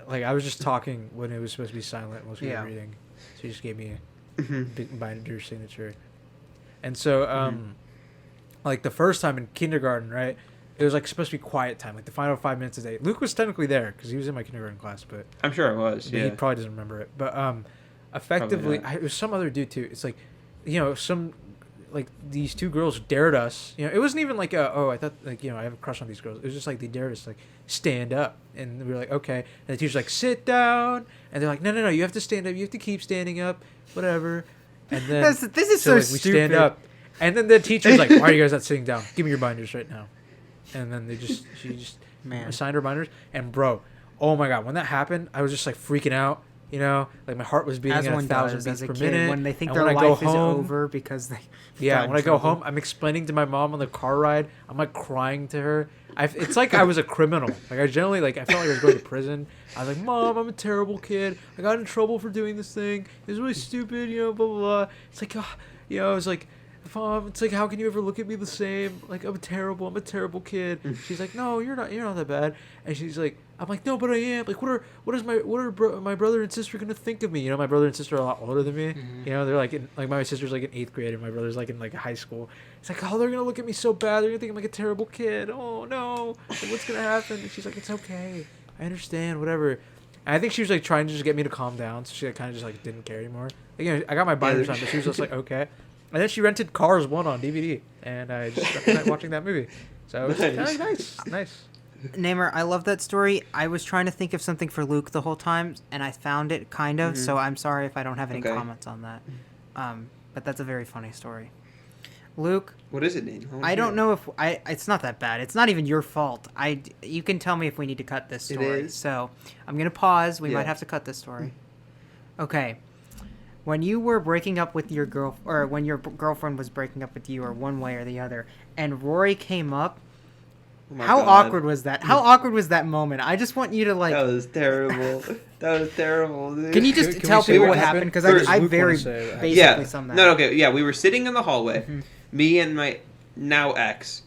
like I was just talking when it was supposed to be silent while we were Yeah. reading, so he just gave me Mhm. a big binder signature, and so like the first time in kindergarten, right? It was like supposed to be quiet time, like the final 5 minutes a day. Luke was technically there because he was in my kindergarten class, but I'm sure I was. he Yeah. probably doesn't remember it. But effectively, Probably not. it was some other dude too. It's like, you know, some like these 2 girls dared us. You know, it wasn't even like I thought like, you know, I have a crush on these girls. It was just like they dared us to, like, stand up, and we were like, okay. And the teacher's like, sit down, and they're like, no, you have to stand up. You have to keep standing up, whatever. And then This is so like, stupid. we stand up, and then the teacher's like, why are you guys not sitting down? Give me your binders right now. And then she just Man. signed her binders, and bro, oh my god, when that happened, I was just like freaking out. You know, like my heart was beating As at one 1,000 does beats as a per kid minute. when they think And their when I go life is home- over because they. Yeah, got in when I go trouble. home, I'm explaining to my mom on the car ride. I'm like crying to her. It's like I was a criminal. Like I generally I felt like I was going to prison. I was like, Mom, I'm a terrible kid. I got in trouble for doing this thing. It was really stupid. You know, blah blah blah. It's like, you know, I was like, Mom, it's like, how can you ever look at me the same? Like I'm a terrible kid. She's like, no, you're not that bad. And she's like, I'm like, no, but I am. Like, what are my brother and sister gonna think of me? You know, my brother and sister are a lot older than me. You know, they're like my sister's like in 8th grade, and my brother's like in like high school. It's like, oh, they're gonna look at me so bad. They're gonna think I'm like a terrible kid. Oh no, like, what's gonna happen? And she's like, it's okay. I understand. Whatever. And I think she was like trying to just get me to calm down, so she like, kind of just like didn't care anymore. Like, you know, I got my binders on, but she was just like, okay. And then she rented Cars 1 on DVD, and I just spent watching that movie. So it was nice. Naimur, I love that story. I was trying to think of something for Luke the whole time, and I found it kind of. So I'm sorry if I don't have any Okay. comments on that. But that's a very funny story. Luke, What is it, Nate? I don't know if it's not that bad. It's not even your fault. You can tell me if we need to cut this It story. is. So I'm gonna pause. We Yeah. might have to cut this story. Okay. When you were breaking up with your or when your girlfriend was breaking up with you, or one way or the other, and Rory came up, Oh my how God. awkward was that? How awkward was that moment? I just want you to like. That was terrible. That was terrible, dude. Can you just Can we tell say people what what happened? Because happened? I Luke very wanna say that. basically summed that. No, up. okay, yeah, we were sitting in the hallway, me and my now ex.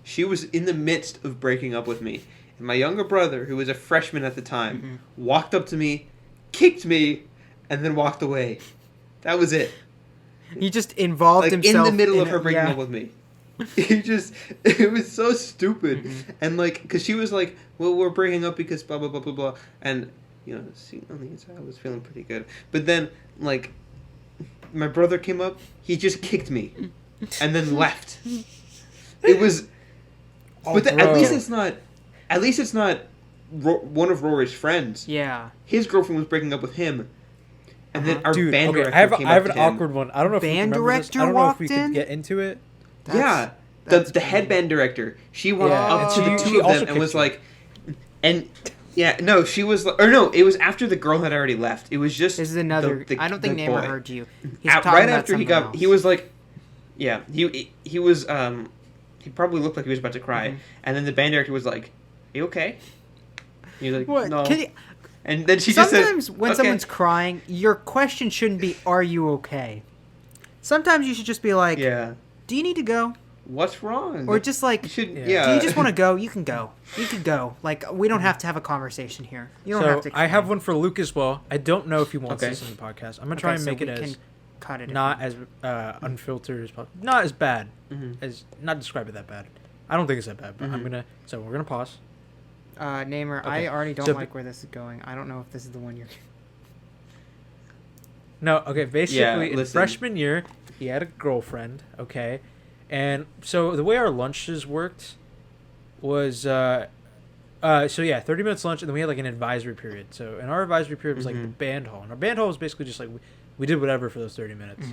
She was in the midst of breaking up with me. And my younger brother, who was a freshman at the time, walked up to me, kicked me, and then walked away. That was it. He just involved Like, in himself the middle of it, her breaking yeah. up with me. It was so stupid. And, like, because she was like, well, we're breaking up because blah, blah, blah, blah, blah. And, you know, see, on the inside, I was feeling pretty good. But then, like, my brother came up, he just kicked me. And then left. It was... but at bro. least it's not... At least it's not one of Rory's friends. Yeah. His girlfriend was breaking up with him. And then our Dude, band okay, director I came have up an to him. awkward one. I don't know if you Band can remember this. director I don't know if walked we in? could get into it. Yeah, that's the crazy. head band director. She walked Yeah, up to and the she two of also them and was kicked like, and yeah, no, she was, or no, it was after the girl had already left. It was just This is another. the- I don't think the Naimur boy. heard you. He's talking Right about after he something got, else. he was like, yeah, he was he probably looked like he was about to cry, Mm-hmm. and then the band director was like, "You okay?" He was like, What? "No," Can you, and then she just said, sometimes when "Okay." someone's crying, your question shouldn't be, "Are you okay?" Sometimes you should just be like, yeah, "Do you need to go?" what's wrong? Or just like, you should, Yeah. yeah. "Do you just want to go?" You can go. You can go. Like, we don't have to have a conversation here. You don't So have to. I have one for Luke as well. I don't know if he wants Okay. this in the podcast. I'm gonna try and make it as cut it. not as unfiltered as possible. Not as bad Mhm. as not describe it that bad. I don't think it's that bad, but I'm Mhm. gonna. So we're gonna pause. Naimur, Okay. I already don't So- like where this is going. I don't know if this is the one you're. No, okay, basically in listen. freshman year, he had a girlfriend, okay? And so the way our lunches worked was so yeah, 30 minutes lunch and then we had like an advisory period. So in our advisory period was like the band hall. And our band hall was basically just like we did whatever for those 30 minutes.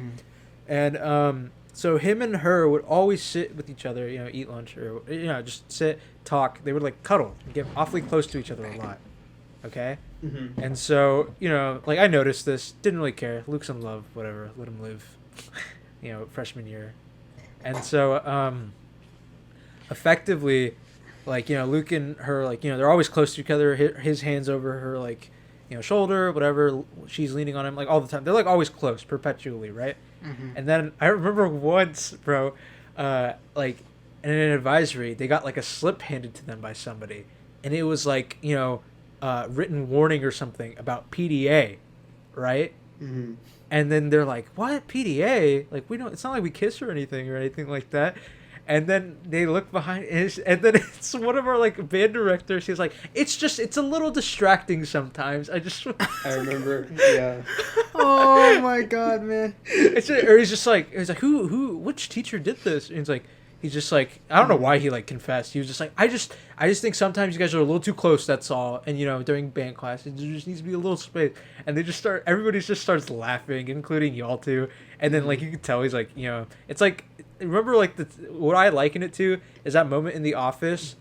And so him and her would always sit with each other, eat lunch or just sit, talk. They would like cuddle, get awfully close to each other a lot. Okay? And so, like I noticed this, didn't really care. Luke's in love, whatever, let him live. Freshman year. And so effectively, like, Luke and her, like, they're always close to each other. His hands over her, like, shoulder, whatever. She's leaning on him, like, all the time. They're, like, always close, perpetually, right? And then I remember once, bro, like, in an advisory, they got, like, a slip handed to them by somebody. And it was, like, written warning or something about PDA, right? And then they're like, what? PDA? Like, we don't, it's not like we kiss or anything like that. And then they look behind, and then it's one of our, like, band directors. She's like, it's a little distracting sometimes. I remember, yeah. Oh my god, man. He's just like, which teacher did this? And he's just like, I don't know why he, like, confessed. He was just like, I just think sometimes you guys are a little too close, that's all. And, during band class, there just needs to be a little space. And everybody just starts laughing, including y'all too. And then, like, you can tell he's like, it's like, remember, like, what I liken it to is that moment in The Office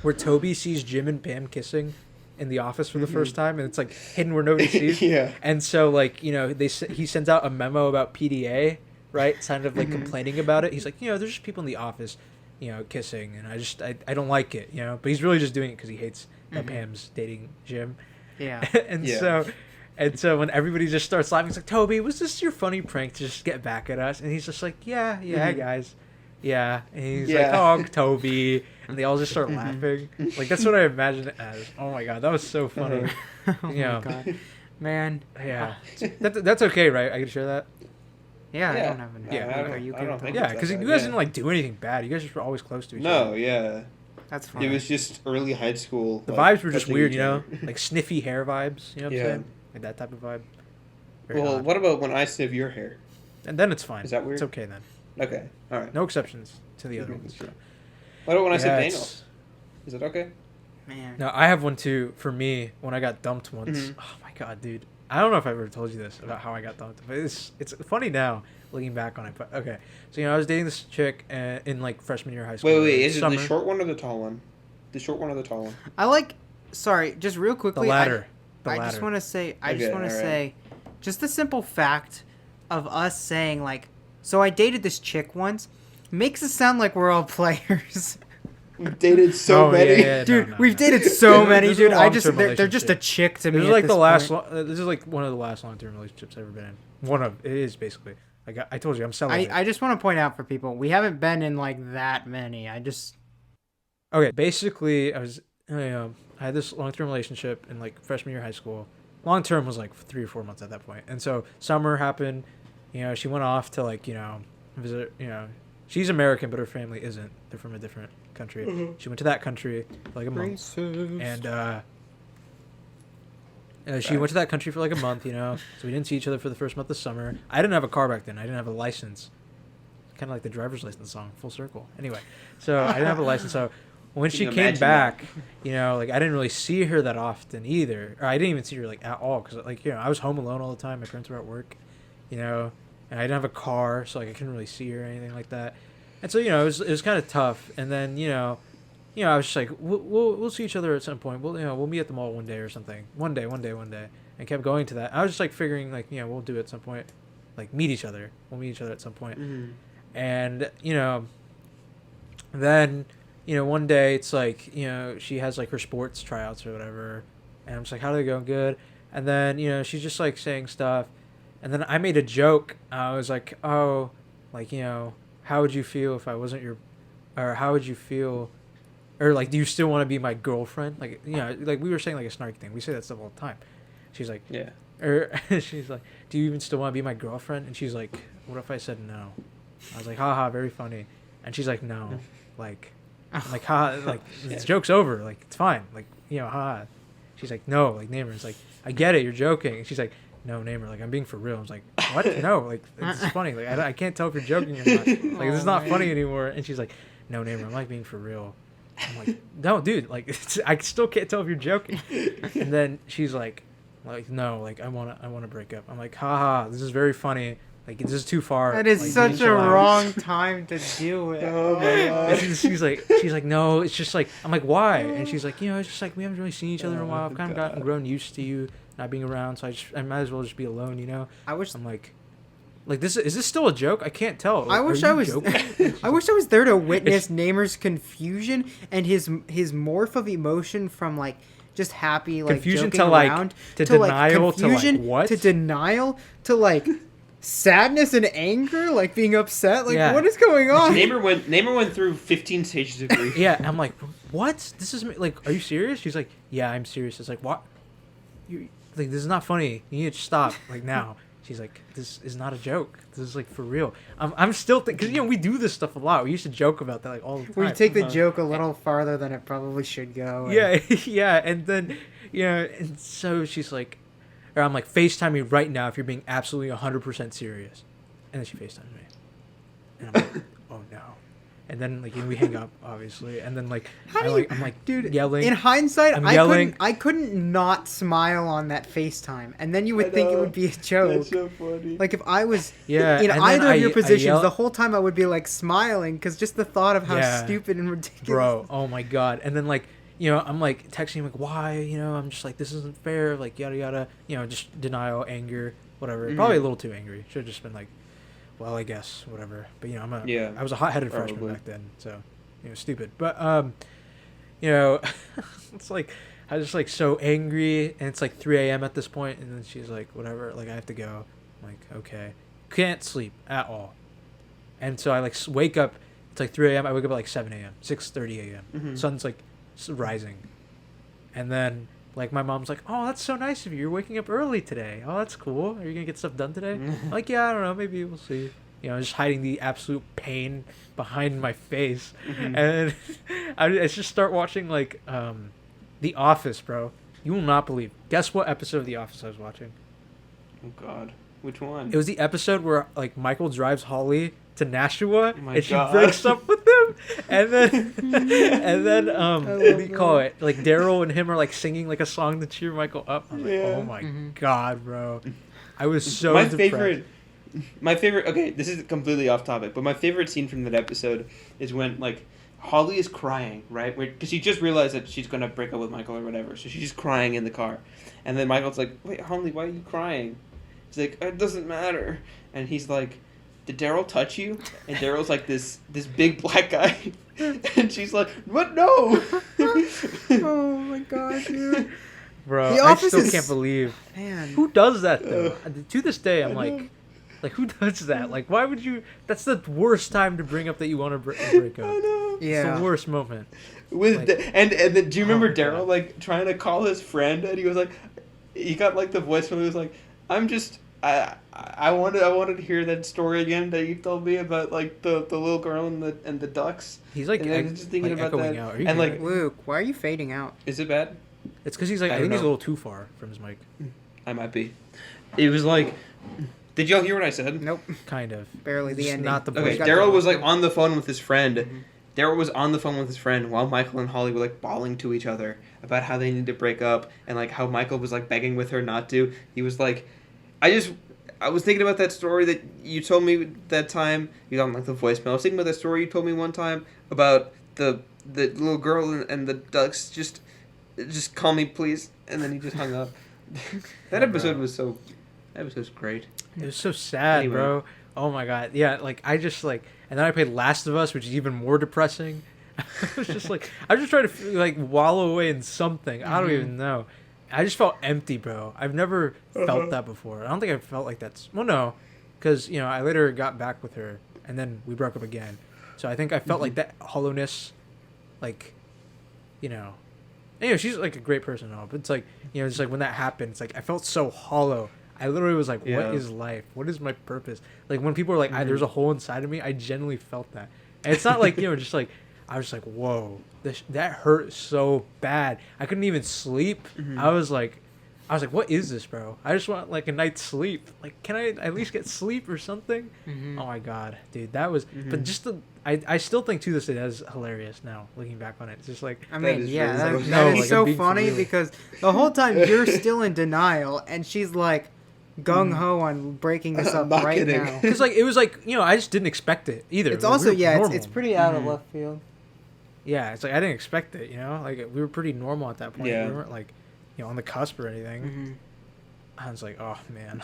where Toby sees Jim and Pam kissing in the office for the first time, and it's, like, hidden where nobody sees. Yeah. And so, like, he sends out a memo about PDA, right? Kind of, like, complaining about it. He's like, there's just people in the office, kissing, and I don't like it, But he's really just doing it because he hates that Pam's dating Jim. Yeah. And so when everybody just starts laughing, it's like, Toby, was this your funny prank to just get back at us? And he's just like, yeah, guys. Yeah. And he's like, oh, Toby. And they all just start laughing. Like, that's what I imagine it as. Oh, my God. That was so funny. Oh, my God. Man. Yeah. That's okay, right? I can share that? Yeah, I Yeah. don't have an Yeah, Are you I okay don't with think that? Yeah, because you guys didn't, like, do anything bad. You guys just were always close to each other. No, yeah. That's fine. It was just early high school. The like, vibes were just touching weird, each other. Like sniffy hair vibes. You know what I'm Yeah. saying? Like that type of vibe. Very Well, odd. what about when I sniff your hair? And then it's fine. Is that weird? It's okay then. Okay, all right. No exceptions to the other ones. So. What about when I Yeah, sniff Daniel? it's- Is it okay? Man. No, I have one too for me when I got dumped once. Oh my god, dude. I don't know if I've ever told you this about how I got dumped, but it's funny now looking back on it. But okay, so I was dating this chick in like freshman year of high school. Wait, is it summer. the short one or the tall one? The short one or the tall one? I like. Sorry, just real quickly. The latter. I just want to say. I just Okay, want to alright. say, just the simple fact of us saying like, so I dated this chick once, makes it sound like we're all players. We've dated so many. Yeah, Dude, no, we've no. dated so many, This is a dude. I just long-term they're just a chick to me. This is at like the this last. point. This is like one of the last long-term relationships I've ever been in. It is basically. I told you I'm selling. I just want to point out for people, we haven't been in like that many. Okay, basically, I had this long-term relationship in like freshman year of high school. Long-term was like 3 or 4 months at that point. And so summer happened, she went off to like, visit, she's American, but her family isn't. They're from a different country. She went to that country for like a month. And she went to that country for like a month, so we didn't see each other for the first month of summer. I didn't have a car back then. I didn't have a license. Kind of like the driver's license song, full circle. Anyway, so I didn't have a license. So when she Can you came imagine back, like I didn't really see her that often either. Or I didn't even see her like at all because like I was home alone all the time. My parents were at work, and I didn't have a car, so like I couldn't really see her or anything like that. And so it was kind of tough. And then I was just like we'll see each other at some point. We'll meet at the mall one day or something. One day. And kept going to that. I was just like figuring like we'll do it at some point, like meet each other. We'll meet each other at some point. And then one day it's like she has like her sports tryouts or whatever, and I'm just like, how do they go? Good. And then she's just like saying stuff, and then I made a joke. I was like, oh, like how would you feel if I wasn't your, or how would you feel, or like do you still want to be my girlfriend? Like like we were saying like a snarky thing. We say that stuff all the time. She's like, Yeah. or she's like, do you even still want to be my girlfriend? And she's like, what if I said no? I was like, haha, very funny. And she's like, no, like, I'm like, ha, like the joke's over. Like it's fine. Like ha. She's like, no, like Naimur. It's like, I get it, you're joking. And she's like, no, Naimur, like I'm being for real. I was like, what? No, like it's funny. Like I can't tell if you're joking or not. Like this is not funny anymore. And she's like, no, Naimur, I'm like being for real. I'm like, no, dude, like I still can't tell if you're joking. And then she's like no, like I wanna break up. I'm like, haha, this is very funny. Like this is too far. That is like, such a wrong time to do it. Oh my god. She's like, no, it's just like, I'm like, why? And she's like, it's just like we haven't really seen each other in a while. I've kind of grown used to you not being around, so I might as well just be alone, I wish. I'm like this is this still a joke? I can't tell. I wish I was. I wish I was there to witness Naimur's confusion and his morph of emotion from like just happy, like confusion joking to around, to denial like, confusion to like what? to denial to like sadness and anger, like being upset. Like what is going on? Naimur went through 15 stages of grief. Yeah, I'm like, what? This is like, are you serious? She's like, yeah, I'm serious. It's like, what? You like this is not funny. You need to stop like now. She's like, this is not a joke. This is like for real. I'm still thinking because we do this stuff a lot. We used to joke about that like all the time. We take the joke a little farther than it probably should go. And yeah, and then and so she's like, or I'm like, FaceTime me right now if you're being absolutely 100% serious. And then she FaceTimes me, and I'm like, oh no. And then like we hang up obviously, and then like I'm like dude, yelling. In hindsight, I'm yelling. I couldn't not smile on that FaceTime, and then you would think it would be a joke. That's so funny. Like if I was in and either of your positions, the whole time I would be like smiling because just the thought of how stupid and ridiculous. Bro, oh my god. And then like I'm like texting him like why I'm just like this isn't fair, like yada yada, just denial, anger, whatever. Probably a little too angry. Should have just been like, well, I guess whatever. But I was a hot-headed freshman back then, so stupid. But it's like I was just like so angry, and it's like 3 a.m. at this point, and then she's like, whatever, like I have to go. I'm like, okay, can't sleep at all, and so I like wake up. It's like 3 a.m. I wake up at like 7 a.m., 6:30 a.m. Mm-hmm. Sun's like rising, and then like my mom's like, oh, that's so nice of you. You're waking up early today. Oh, that's cool. Are you gonna get stuff done today? I'm like, yeah, I don't know. Maybe we'll see. Just hiding the absolute pain behind my face, and I just start watching like The Office, bro. You will not believe. Guess what episode of The Office I was watching? Oh God, which one? It was the episode where like Michael drives Holly to Nashua and she God. breaks up with him, and then what do you call it? Like Daryl and him are like singing like a song to cheer Michael up. I was like, oh my god, bro! I was so depressed. My favorite. Okay, this is completely off topic, but my favorite scene from that episode is when like Holly is crying, right? Because she just realized that she's gonna break up with Michael or whatever, so she's crying in the car, and then Michael's like, "Wait, Holly, why are you crying?" She's like, "It doesn't matter," and he's like, did Daryl touch you? And Daryl's like this big black guy. And she's like, what? No. Oh my god, dude. Bro, I still can't believe. Man. Who does that, though? To this day, I'm like, who does that? Like, why would you... That's the worst time to bring up that you want to break up. I know. Yeah. It's the worst moment. With and then, do you remember Daryl, like, trying to call his friend? And he was like... He got, like, the voicemail. He was like, I'm just... I wanted to hear that story again that you told me about like the little girl and the ducks. He's like, just thinking about that. Out. And like, Luke, why are you fading out? Is it bad? It's because he's like, I think he's a little too far from his mic. I might be. It was like, did y'all hear what I said? Nope. Kind of. Barely the ending. Not the Okay, voice. Daryl was like on the phone with his friend. Daryl was on the phone with his friend while Michael and Holly were like bawling to each other about how they need to break up and like how Michael was like begging with her not to. He was like, I was thinking about that story that you told me that time. You got like the voicemail. I was thinking about that story you told me one time about the little girl and the ducks. Just call me, please. And then he just hung up. That episode was so. That episode's great. It was so sad, Anyway. bro. Oh my god. Yeah, like I just like, and then I played Last of Us, which is even more depressing. I was just like, I was just trying to like wallow away in something. I don't even know. I just felt empty, bro. I've never felt that before. I don't think I felt like that's... Well, no. Because, I later got back with her, and then we broke up again. So I think I felt like that hollowness, like, Anyway, she's, like, a great person and all. But it's like, just like when that happened, it's like I felt so hollow. I literally was like, what is life? What is my purpose? Like, when people are like, there's a hole inside of me, I genuinely felt that. And it's not like, just like... I was like, whoa, that hurt so bad. I couldn't even sleep. Mhm. I was like, what is this, bro? I just want like a night's sleep. Like, can I at least get sleep or something? Mhm. Oh my god, dude, that was. Mhm. But just I still think to this day that's hilarious now, looking back on it. It's just like, I That mean, is yeah, very that, funny. that No, is like, I'm so being for funny real. because the whole time you're still in denial, and she's like gung ho on breaking this I'm up not right kidding. now. because like it was like, you know, I just didn't expect it either. It's Like, also we were it's normal. pretty out of Mhm. left field. Yeah, it's like I didn't expect it. You know, like we were pretty normal at that point. Yeah. We weren't like, you know, on the cusp or anything. Mm-hmm. I was like, oh man.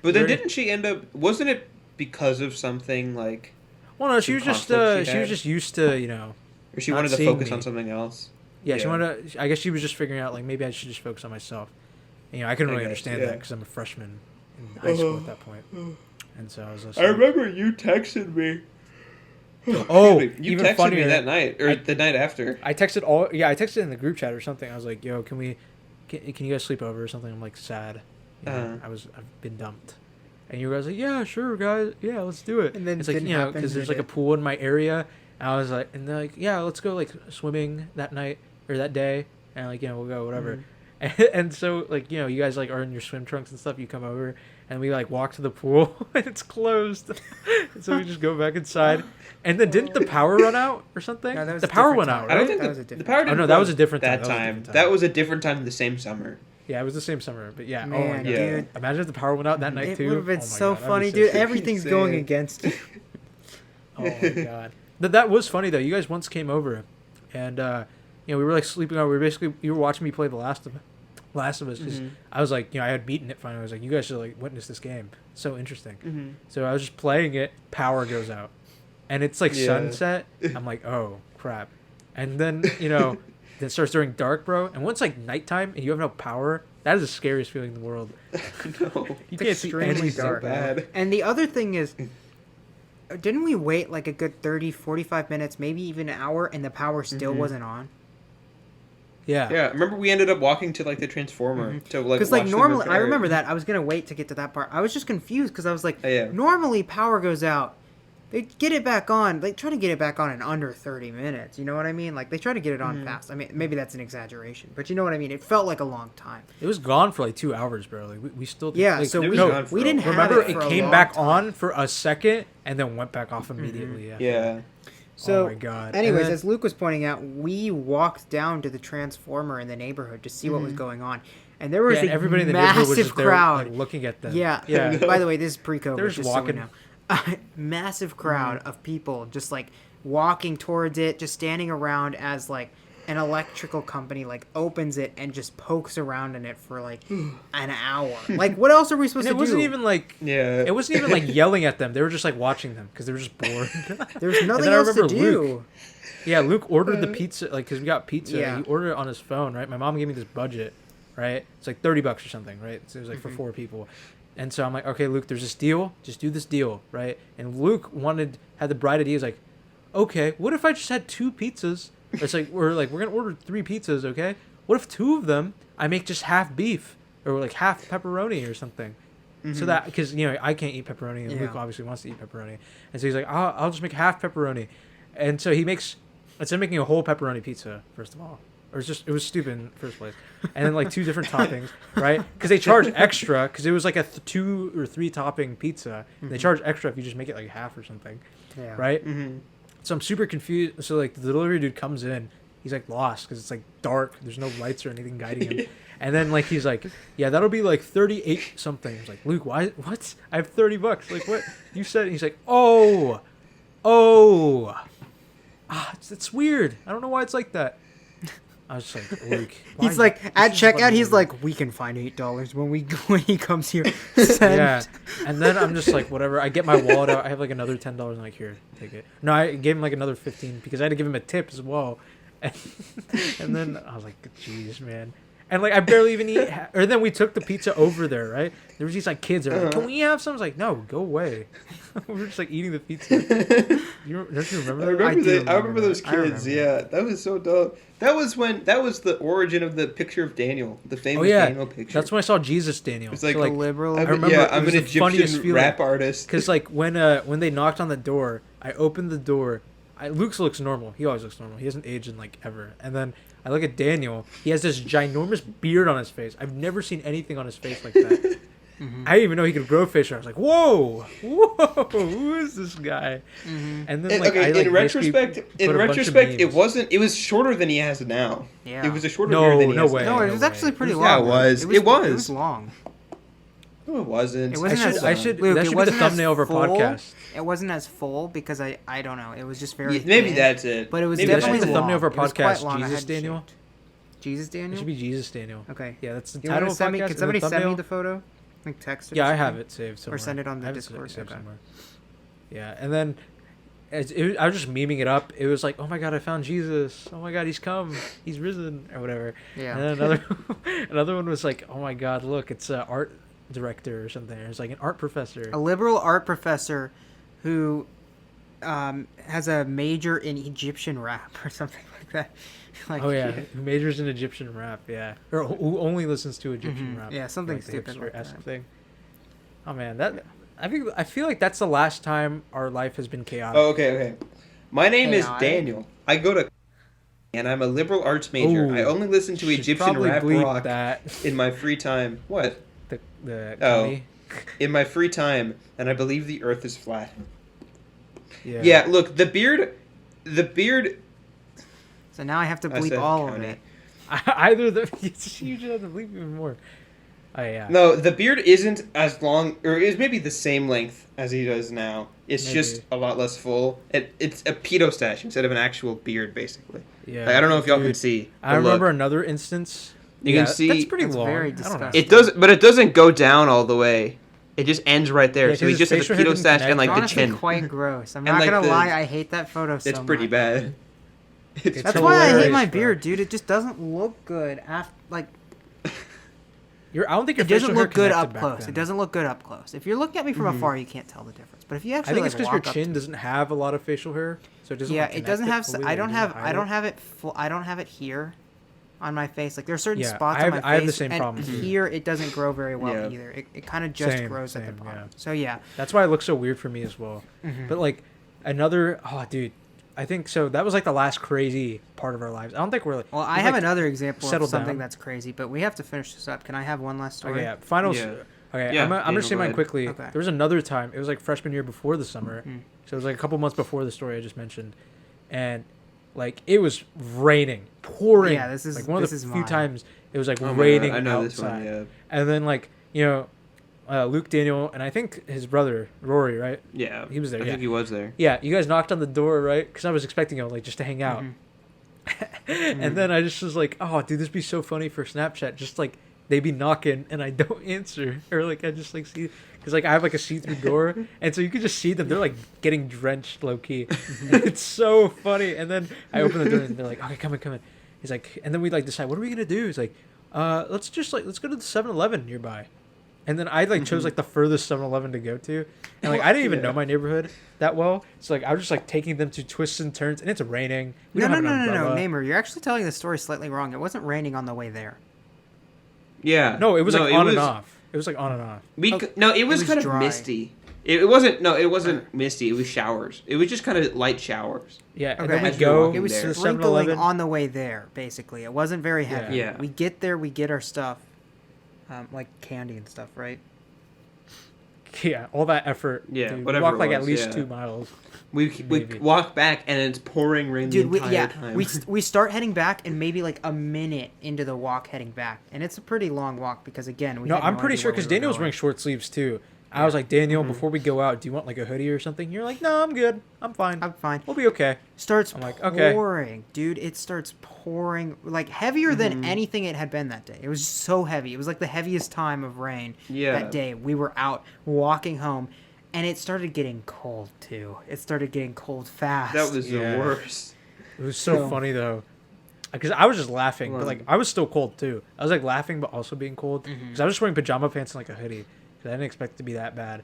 But then Very- didn't she end up? Wasn't it because of something like, Well, no, she Some was just conflict she she was had? just used to, you know. or she Not wanted to seeing focus me. on something else? Yeah, she Yeah. wanted to. I guess she was just figuring out like maybe I should just focus on myself. And, you know, I couldn't I really guess, understand yeah. that because I'm a freshman in high school at that point, and so I was just. I remember you texted me. Oh, Excuse me. You even texted funnier. me that night or I- the night after. I texted all. Yeah, I texted in the group chat or something. I was like, "Yo, can you guys sleep over or something?" I'm like sad. You know, Uh-huh. I've been dumped. And you guys like, "Yeah, sure, guys. Yeah, let's do it." And then it's it like, didn't you know, happen, because there's did like a it? pool in my area. And I was like, and they're like, "Yeah, let's go like swimming that night or that day." And like, you know, we'll go whatever. And so like, you know, you guys like are in your swim trunks and stuff. You come over and we like walk to the pool and it's closed. So we just go back inside. And then didn't the power run out or something? No, that was the a power different went time. out, I don't right? think That was a the different- power Oh, didn't no, go that out was a different that time. That was a time. different time. That was a different time the same summer. Yeah, it was the same summer, but yeah. oh my Man, god. Yeah. dude, Imagine if the power went out that night it too. would have been Oh my so God, that'd be funny, so dude. sick. Everything's going Insane. against you. Oh my god. That was funny though. You guys once came over, and you know we were like sleeping over. You were watching me play The Last of Us because Mhm. I was like, you know, I had beaten it finally. I was like, you guys should like witness this game. It's so interesting. Mm-hmm. So I was just playing it. Power goes out, and it's like Yeah. sunset. I'm like, oh crap. And then you know, then it starts turning dark, bro. And once like nighttime and you have no power, that is the scariest feeling in the world. No. You can't see extremely anything. So dark. bad. And the other thing is, didn't we wait like a good 30, 45 minutes, maybe even an hour, and the power still Mhm. wasn't on? Yeah. Yeah, remember we ended up walking to like the transformer to like Because like watch them normally, I repair it. remember that I was gonna wait to get to that part. I was just confused because I was like, Oh, yeah. normally power goes out, they get it back on. They try to get it back on in under 30 minutes. You know what I mean? Like they try to get it on Mhm. fast. I mean, maybe that's an exaggeration, but you know what I mean. It felt like a long time. It was gone for like 2 hours, bro. Like we still. Yeah, like, so It we was gone for we a didn't while. have remember it, for it a came long back time. on for a second and then went back off immediately. Yeah. Yeah. So, oh my god. anyways, And then- as Luke was pointing out, we walked down to the transformer in the neighborhood to see what was going on, and there was yeah, and a everybody in the neighborhood was massive just there, crowd. like, looking at them. Yeah. Yeah. By the way, this is pre-COVID. They're just just walking. So we know. Massive crowd of people just like walking towards it, just standing around as like an electrical company like opens it and just pokes around in it for like an hour. Like, what else are we supposed And to it wasn't do? even like Yeah. it wasn't even like yelling at them. They were just like watching them because they were just bored. There's And nothing then I else to remember do. Luke. Yeah, Luke ordered the pizza like because we got pizza. Yeah. He ordered it on his phone, right? My mom gave me this budget, right? It's like $30 or something, right? So it was like for 4 people. And so I'm like, okay, Luke, there's this deal. Just do this deal, right? And Luke had the bright idea. He's like, okay, what if I just had 2 pizzas? It's like we're gonna order 3 pizzas, okay? What if 2 of them I make just half beef or like half pepperoni or something? So that because you know I can't eat pepperoni and Luke Yeah. obviously wants to eat pepperoni, and so he's like, I'll just make half pepperoni, and so he makes instead of making a whole pepperoni pizza first of all, or it was stupid in the first place, and then like 2 different toppings, right? Because they charge extra because it was like a 2 or 3 topping pizza. They charge extra if you just make it like half or something, Yeah. right? Mm-hmm. So I'm super confused. So like the delivery dude comes in, he's like lost because it's like dark. There's no lights or anything guiding him. And then like he's like, yeah, that'll be like 38 something. I was like, Luke, why? What? I have $30. Like what? You said. He's like, oh, it's weird. I don't know why it's like that. I was just like, Luke. why- He's like this at is checkout. fucking He's weird. like, we can find $8 when he comes here. Send. Yeah, and then I'm just like, whatever. I get my wallet out. I have like another $10. I'm like, here, take it. No, I gave him like another 15 because I had to give him a tip as well. And then I was like, jeez, man. And like I barely even eat. Or then we took the pizza over there, right? There was these like kids. That were like, can we have some? I was like, no, go away. We were just like eating the pizza. Don't you remember? I that? remember, do I remember remember those that. I kids. remember Yeah, that was so dope. That was the origin of the picture of Daniel, the famous Oh yeah, Daniel picture. that's when I saw Jesus Daniel. It's like, So, The liberal. I'm, I remember yeah, it I'm was an the funniest Egyptian feeling. rap artist. Because like when they knocked on the door, I opened the door. Luke's looks normal. He always looks normal. He hasn't aged in like ever. And then I look at Daniel. He has this ginormous beard on his face. I've never seen anything on his face like that. I didn't even know he could grow facial hair. I was like, whoa, who is this guy? And then like, in retrospect, it wasn't. It was shorter than he has now. Yeah. It was a shorter beard than he has way. now. No, it was actually pretty long. Yeah, it was. It was long. No, it wasn't. It wasn't I should Luke, that it should be the wasn't thumbnail as of our full. podcast. It wasn't as full because I don't know. It was just very Maybe thin, that's it. But it was Maybe definitely that's the long. thumbnail of our It was quite podcast, long. I Jesus had Daniel. shaved. Jesus It Daniel. should be Jesus Daniel. Okay. Yeah, that's the You title want of to the send me? podcast. Can somebody the send me thumbnail? the photo? Like text it. Yeah, or I have something? it saved somewhere. Or send it on the I have Discord. saved Okay. somewhere. Yeah, and then I was just memeing it up. It was like, oh my god, I found Jesus. Oh my god, he's come. He's risen, or whatever. Yeah. And then another one was like, oh my god, look, it's an art director or something. It's like an art professor. A liberal art professor who has a major in Egyptian rap or something like that. Like, Oh yeah, who majors in Egyptian rap? Yeah, or who only listens to Egyptian rap? Yeah, something like the stupid like hipster-esque that. thing. Oh man, that I feel like that's the last time our life has been chaotic. Oh, okay. My name is AI. Daniel. I go to and I'm a liberal arts major. Ooh, I only listen to should Egyptian probably rap bleep rock that. in my free time. What? The Oh. county. In my free time, and I believe the Earth is flat. Yeah. Yeah, look, the beard. So now I have to I bleep said all of county. it. Either the you just have to bleep even more. Oh yeah. No, the beard isn't as long, or is maybe the same length as he does now. It's Maybe. just a lot less full. It's a pedo stash instead of an actual beard, basically. Yeah. Like, I don't know if y'all Dude, can see. I but remember look. another instance. You Yeah, can see- that's pretty That's long. very I don't know. disgusting. It does, but it doesn't go down all the way. It just ends right there. Yeah, so he 'cause just his has a facial hair pedo didn't stash connect. and like It's the honestly chin. quite gross. I'm And, not like, gonna the- lie, I hate that photo so It's pretty much. bad. It's That's It's why I hate hilarious, my bro. beard, dude. It just doesn't look good after like I don't think your it doesn't facial hair look good connected up back close. then. It doesn't look good up close. If you're looking at me from afar, you can't tell the difference. But if you I actually think it's like, because your walk up chin to- doesn't have a lot of facial hair, so it doesn't. Yeah, like, it doesn't connect have. fully, I like, don't it have. doesn't I don't hide have it. Full, I don't have it here, on my face. Like there are certain Yeah, spots I on have- my I face. have the same and problem, too. here it doesn't grow very well Yeah. either. It kind of just Same, grows at same, the bottom. yeah. So yeah. That's why it looks so weird for me as well. Mhm. But like another, oh dude, I think so. That was like the last crazy part of our lives. I don't think we're like. Well, I we've, have like, another example of settled something down. that's crazy, but we have to finish this up. Can I have one last story? Okay, yeah. Finals. Yeah. Okay, Yeah, I'm gonna Daniel, say go mine ahead. quickly. Okay. There was another time. It was like freshman year before the summer, Mm. so it was like a couple months before the story I just mentioned, and like it was raining, pouring. Yeah, this is- like one of this the is few mine. times it was like Oh my raining God, I know outside. this one. Yeah. And then like Luke, Daniel, and I think his brother Rory, right? Yeah. He was there, I yeah. think he was there. Yeah, you guys knocked on the door, right? Because I was expecting him like just to hang out. Mhm. And then I just was like, oh, dude, this would be so funny for Snapchat. Just like they be knocking and I don't answer, or like I just like see, because like I have like a see-through door, and so you can just see them. They're like getting drenched, low key. And it's so funny. And then I open the door and they're like, okay, come in. He's like, and then we like decide what are we gonna do. He's like, let's go to the 7-Eleven nearby. And then I like chose like the furthest 7-Eleven to go to, and like I didn't even Yeah. know my neighborhood that well, so like I was just like taking them to twists and turns, and it's raining. We No, don't no, have an no, no, no, umbrella. Naimur, you're actually telling the story slightly wrong. It wasn't raining on the way there. Yeah. No, it was like on was, and off. It was like on and off. No, it was was kind of dry. misty. It wasn't. No, it wasn't misty. It was showers. It was just kind of light showers. Yeah, and Okay. then we As we were go walking It was to the sprinkling 7-Eleven. on the way there, basically. It wasn't very heavy. Yeah. We get there, we get our stuff, like candy and stuff, right? Yeah, all that effort. Yeah, dude. We whatever walked it like at was, least yeah. 2 miles. We Maybe. walk back and it's pouring rain Dude, the entire time. we start heading back, and maybe like a minute into the walk heading back, and it's a pretty long walk because again, we No, had I'm pretty idea sure where because we were Daniel was going. wearing short sleeves too. I was like, Daniel, Mm-hmm. before we go out, do you want like a hoodie or something? You're like, no, I'm good. I'm fine. I'm fine. We'll be okay. Starts I'm like, okay. pouring, dude. It starts pouring like heavier than Mm-hmm. anything it had been that day. It was so heavy. It was like the heaviest time of rain Yeah. that day. We were out walking home, and it started getting cold too. It started getting cold fast. That was Yeah. the worst. It was so So- funny though, because I was just laughing, but Well- like I was still cold too. I was like laughing, but also being cold because Mm-hmm. I was just wearing pajama pants and like a hoodie because I didn't expect it to be that bad.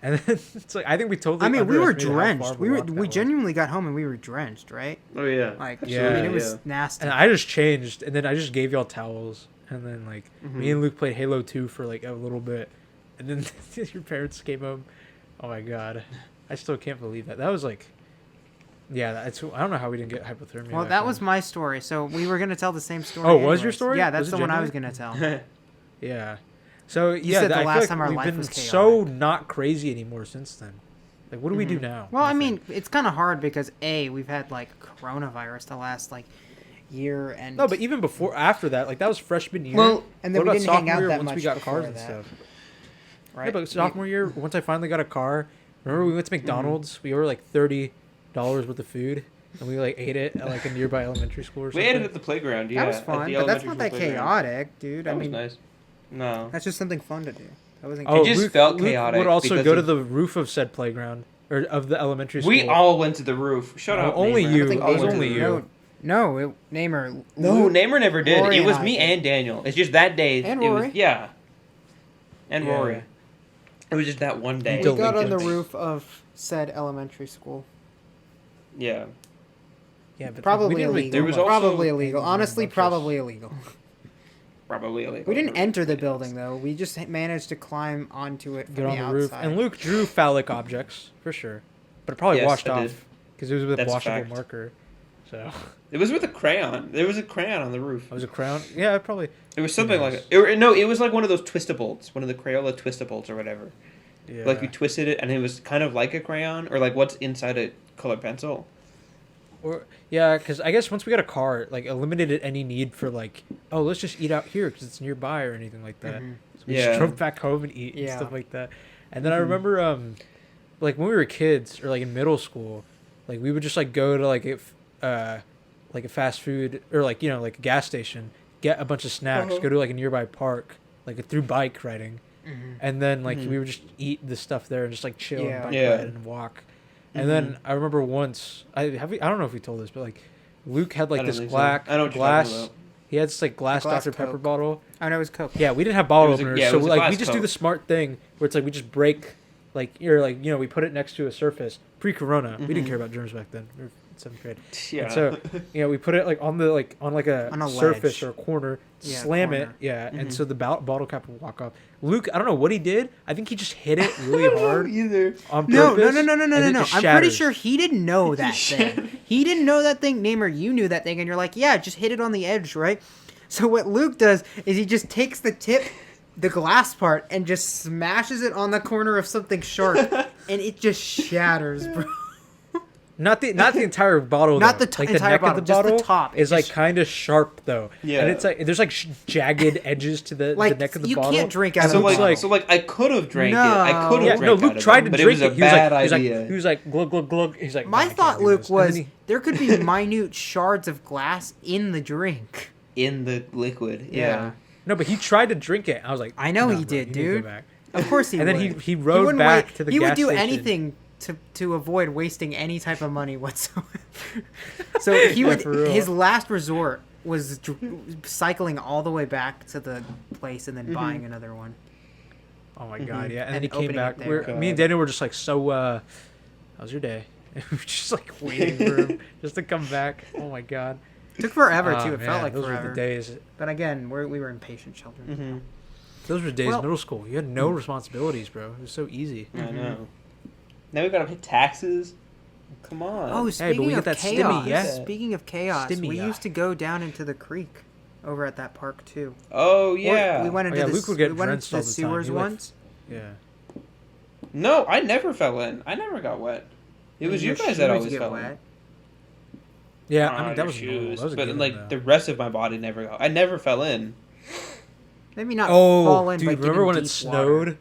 And then it's like I think we totally. I mean, we were underestimated how drenched. far of a We were walk that we was. genuinely got home and we were drenched, right? Oh yeah. Like, Yeah. I mean, it was Yeah. nasty. And I just changed, and then I just gave y'all towels, and then like Mm-hmm. me and Luke played Halo 2 for like a little bit, and then your parents came home. Oh my god, I still can't believe that. That was like, Yeah, that's. I don't know how we didn't get hypothermia. Well, back that then. was my story. So we were gonna tell the same story. Oh, was your anyways. story? Yeah, that's Was it the one I was genuine? gonna tell. Yeah. So You yeah, said the I feel last like time our we've life been was so chaotic. not crazy anymore since then. Like, what do we do Mhm. now? Well, I Nothing. mean, it's kind of hard because we've had like coronavirus the last like year and No, but even after that, like that was freshman year. Well, and then what we about didn't hang sophomore out year that once much we got before cars and that, stuff? right? Yeah, but sophomore year, once I finally got a car, remember we went to Mm-hmm. McDonald's. We ordered like $30 worth of food, and we like ate it at like a nearby elementary school or We something. ate it at the playground. Yeah, that was at fun, the but that's elementary not that school playground. chaotic, dude. That I was mean, nice. No. that's just something fun to do. That wasn't. Oh, It just Luke, felt Luke chaotic would also because go to of- the roof of said playground or of the elementary school. We all went to the roof. Shut No, up. only Namer. you. I don't think It all was went to only the you. roof. No, Namer. No, Luke, Namer never did. Rory It was and I me did. and Daniel. It's just that day. And it Rory. Was, yeah. And Yeah. Rory. It was just that one day. We Until got on the weekends. roof of said elementary school. Yeah. Yeah, but Probably we didn't really illegal. There do was much. also- Probably illegal. Honestly, Breakfast. probably illegal. Probably illegal. We didn't enter the building though. We just managed to climb onto it from Get the on the outside. roof, and Luke drew phallic objects for sure, but it probably Yes, washed I off did. because it was with That's a washable fact. marker. So It was with a crayon. There was a crayon on the roof. it was a crown. Yeah, probably. It was something like knows? it. No, it was like one of those twistables, one of the Crayola twistables or whatever. Yeah. Like you twisted it, and it was kind of like a crayon, or like what's inside a colored pencil. Or yeah, because I guess once we got a car, it, like eliminated any need for like, oh, let's just eat out here because it's nearby or anything like that. Mhm. So we Yeah. just drove back home and eat and Yeah. stuff like that. And then I remember, like when we were kids or like in middle school, like we would just like go to like a fast food or like like a gas station, get a bunch of snacks, Uh-huh. go to like a nearby park, like through bike riding, Mhm. and then like Mhm. we would just eat the stuff there and just like chill Yeah. and bike Yeah. ride and walk. And then I remember once I don't know if we told this, but like Luke had I like don't this think so. black I know what you're talking glass. about. He had this like glass glass Dr Pepper Coke. bottle. Oh no, it was Coke. Yeah, we didn't have bottle It was a- openers, yeah, it so was a like we glass just do Coke. the smart thing where it's like we just break, like we put it next to a surface pre-corona. We didn't Mhm. care about germs back then. We were in seventh grade. Yeah. And so we put it like on a surface ledge. or a corner, Yeah, slam it, corner. and Mhm. so the bottle cap would walk off. Luke, I don't know what he did. I think he just hit it I really don't know hard either. on No, purpose. no. and it I'm just pretty shatters. sure he didn't know that thing. He didn't know that thing. Namer, you knew that thing, and you're like, yeah, just hit it on the edge, right? So what Luke does is he just takes the glass part, and just smashes it on the corner of something sharp, and it just shatters, bro. Not the entire bottle. Not though. the like entire neck bottle, of the just the bottle top. is It like just- kind of sharp though. Yeah. and it's like there's like jagged edges to the Like neck of the you bottle. can't drink out And of So the Luke's bottle. like, I could have drank it. No. I could have yeah, drank no, out Luke of tried it, to but drink it was a He was bad like, idea. he was like glug glug glug. He's like, My "No, I can't thought, do Luke, this." And was then he- there could be minute shards of glass in the drink. in the liquid. Yeah. Yeah. no, but he tried to drink it. I was like, I know "No, he bro, did, you need to go dude. back." Of course he And would. then he rode wouldn't back to the He would gas do station. anything to avoid wasting any type of money whatsoever. So he Yeah, would. for real. His last resort was cycling all the way back to the place and then buying another one. Oh my god, Mhm. yeah. And then And he came opening back. it there. Me and Daniel were just like, so, how was your day? And we were just like waiting for him just to come back. Oh my god. Took forever Ah, too. It man, felt like those forever. were the days. But again, we were impatient children. Mm-hmm. Those were days Well- middle school. You had no responsibilities, bro. It was so easy. I know. Now we gotta pay taxes. Come on. Oh, but speaking we of get that stimmy, chaos. yeah? Speaking of chaos, Stimmy, we yeah. used to go down into the creek over at that park too. Oh Or yeah. we went into yeah, the, Luke would get we went drenched into all the the time. sewers He, like, once. Yeah. No, I never fell in. I never got wet. It was you Your guys that shoes always get fell wet. in. Yeah, Not I mean, on that your was normal. shoes, That was a but given, like though. the rest of my body never got. I never fell in. Maybe not Oh, fall in, dude, but get remember in when it deep snowed? water.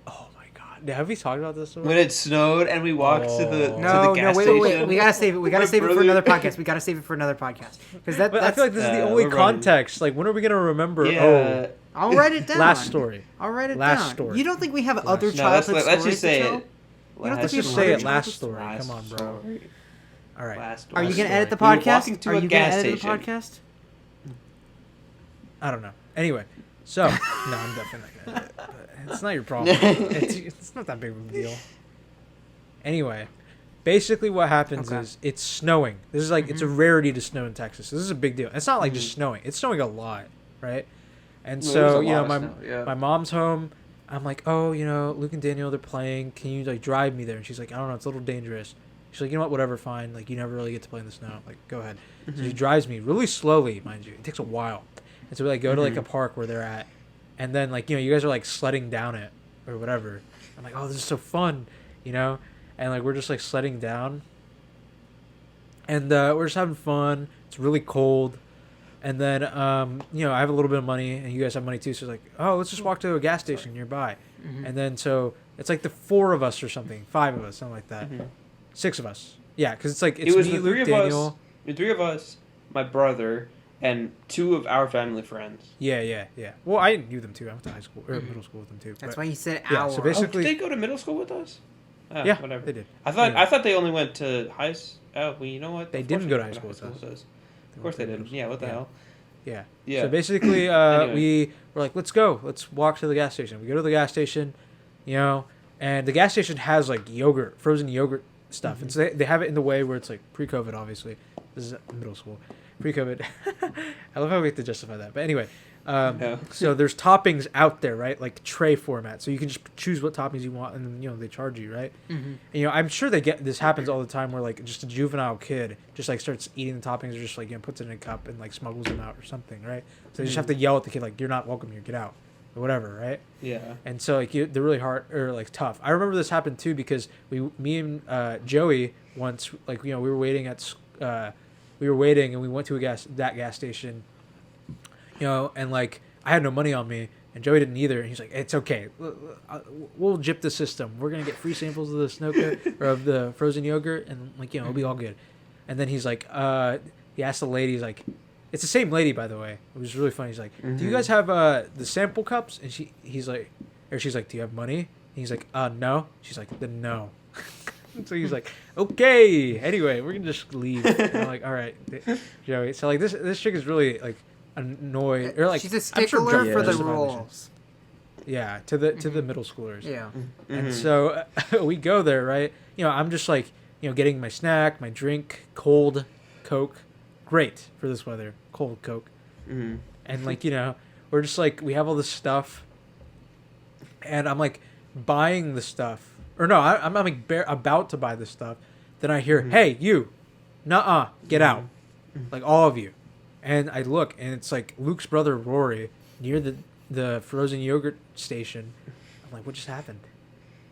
Oh my god. Have we talked about this? When it snowed and we walked to the Oh. No, gas wait. station. We gotta save it. We gotta My save it for brother- another podcast. We gotta save it for another podcast because But I that's. feel like this is the only we're running. context. Like, when are we gonna remember? Yeah. I'll write it Oh, down. last story. I'll write it Last down. story. You don't think we have Last- other No, childhood let's stories just say to tell? it. You don't Let's think we just have say other it. Last childhood story. Last Come on, bro. story. All right. Last Are you Last gonna edit the story. We were podcast? walking to Are a you gonna gas edit the station. podcast? I don't know. Anyway, so no, I'm definitely not gonna. Edit it, but it's not your problem. It's not that big of a deal. Anyway, basically what happens Okay. is it's snowing. This is like it's a rarity to snow in Texas. This is a big deal. It's not like just snowing. It's snowing a lot, right? And Well, so there's a you know lot my of snow, yeah. my mom's home. I'm like, oh, Luke and Daniel, they're playing. Can you like drive me there? And she's like, I don't know, it's a little dangerous. She's like, you know what, whatever, fine. Like, you never really get to play in the snow. Like, go ahead. So she drives me really slowly, mind you. It takes a while. And so we like go to like a park where they're at, and then like, you know, you guys are like sledding down it or whatever. I'm like, oh, this is so fun, you know? And like we're just like sledding down, and we're just having fun. It's really cold. And then, you know, I have a little bit of money, and you guys have money too. So it's like, oh, let's just walk to a gas station nearby. And then so it's like the 4 of us or something, 5 of us, something like that, 6 of us. Yeah, because it's like it's it was me, the Luke, 3 of Daniel. us, the 3 of us, my brother, and 2 of our family friends. Yeah. Well, I knew them too. I went to high school or middle school with them too. That's but, why you said yeah, our. so Oh, basically- did they go to middle school with us? Oh, yeah, whatever. they did. I thought they only went to high school. Oh, well, you know what? They Of course didn't go to high school with us. Of course they did. Yeah, what the hell? Yeah. Yeah. So basically, Anyway. we were like, let's go. Let's walk to the gas station. We go to the gas station, you know, and the gas station has like yogurt, frozen yogurt stuff. And so they have it in the way where it's like pre-COVID, obviously. This is middle school. Pre-COVID. I love how we have to justify that. But anyway, No. so there's toppings out there, right? Like tray format. So you can just choose what toppings you want, and then, you know, they charge you, right? And, you know, I'm sure this happens all the time where like just a juvenile kid just like starts eating the toppings or just like, you know, puts it in a cup and like smuggles them out or something, right? So they just have to yell at the kid like, you're not welcome here, get out, or whatever, right? Yeah. And so like they're really hard or like tough. I remember this happened too because me and Joey once, like, you know, we were waiting and we went to that gas station, you know, and like I had no money on me and Joey didn't either, and he's like, it's okay, we'll jip the system, we're gonna get free samples of the or of the frozen yogurt, and like, you know, it'll be all good. And then he's like, he asked the lady, he's like, it's the same lady, by the way, it was really funny, he's like, do you guys have the sample cups? And she's like, do you have money? And he's like, no. She's like, then no. So he's like, okay, anyway, we're gonna just leave. And I'm like, all right, Joey. So like this chick is really like annoyed, or like she's a I'm sure stickler Joey for the knows about this shit. rules. Yeah, to the middle schoolers. Yeah. And so we go there, right? You know, I'm just like, you know, getting my snack, my drink, cold Coke, great for this weather, cold Coke, and like, you know, we're just like, we have all this stuff, and I'm like buying the stuff. Or no, I'm like about to buy this stuff. Then I hear, hey, you, nuh-uh, get out. Like, all of you. And I look, and it's like Luke's brother, Rory, near the frozen yogurt station. I'm like, what just happened?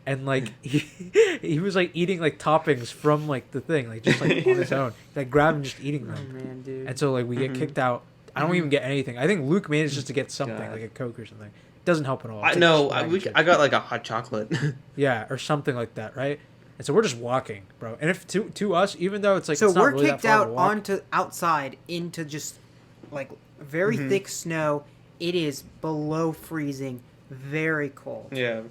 And, like, he was, like, eating, like, toppings from, like, the thing. Like, just, like, on his own. Like, grabbing and just eating them. Oh man, dude. And so, like, we get kicked out. I don't even get anything. I think Luke manages to get something, God. like a Coke or something. Doesn't help at all. I It's like know. swag shit. I got like a hot chocolate. Yeah, or something like that, right? And so we're just walking, bro. And if to us, even though it's like, So it's not we're really that kicked far of out a walk, onto outside into just like very thick snow. It is below freezing, very cold. Yeah.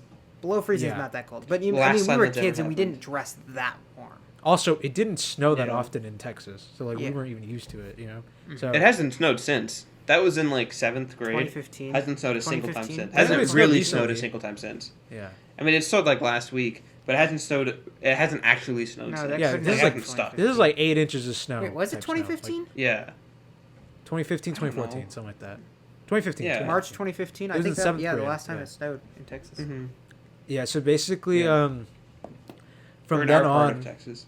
Below freezing is Yeah. not that cold, but I Last mean, we time were that's ever kids and we happened. didn't dress that warm. Also, it didn't snow that Yeah. often in Texas, so like Yeah. we weren't even used to it, you know. So It hasn't snowed since. That was in like 7th grade. 2015. Hasn't snowed a single time 2015. since. I think Hasn't it snowed really recently. snowed a single time since. yeah, I mean, it snowed like last week, but it hasn't snowed. It hasn't actually snowed No, since. that Yeah, couldn't this have is been like stuff. this is like 8 inches of snow. Wait, was it type snow, like 2015? Yeah. 2015, I don't 2014, know. something like that. 2015. Yeah. March 2015. It I was think in that, 7th yeah, the grade, last time yeah. it snowed in Texas. Mm-hmm. Yeah, so basically, Yeah. from in then our part of on. Texas.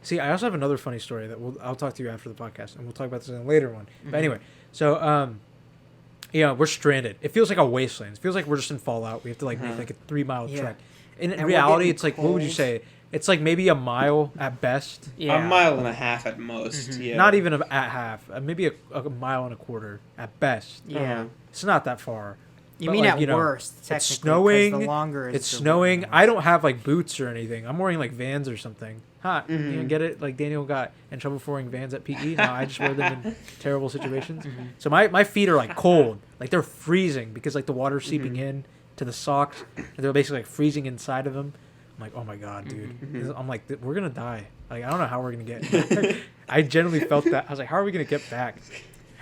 See, I also have another funny story that I'll talk to you after the podcast, and we'll talk about this in a later one. But anyway, so yeah, we're stranded. It feels like a wasteland. It feels like we're just in Fallout. We have to like make like a 3-mile Yeah. trek. In And we're reality, getting it's like, what would you cold. say? It's like maybe a mile at best. Yeah. A mile and a half at most. Yeah. Not even at half. Maybe a mile and a quarter at best. Yeah. It's not that far. You But, mean like, at you know, worst, technically. it's 'cause snowing. The longer is It's the snowing. worse. I don't have like boots or anything. I'm wearing like Vans or something. Huh? You know, get it? Like Daniel got in trouble for wearing Vans at PE. No, I just wear them in terrible situations. So my feet are like cold. Like they're freezing because like the water's seeping in to the socks, and they're basically like freezing inside of them. I'm like, oh my god, dude. I'm like, we're gonna die. Like I don't know how we're gonna get. I genuinely felt that. I was like, how are we gonna get back?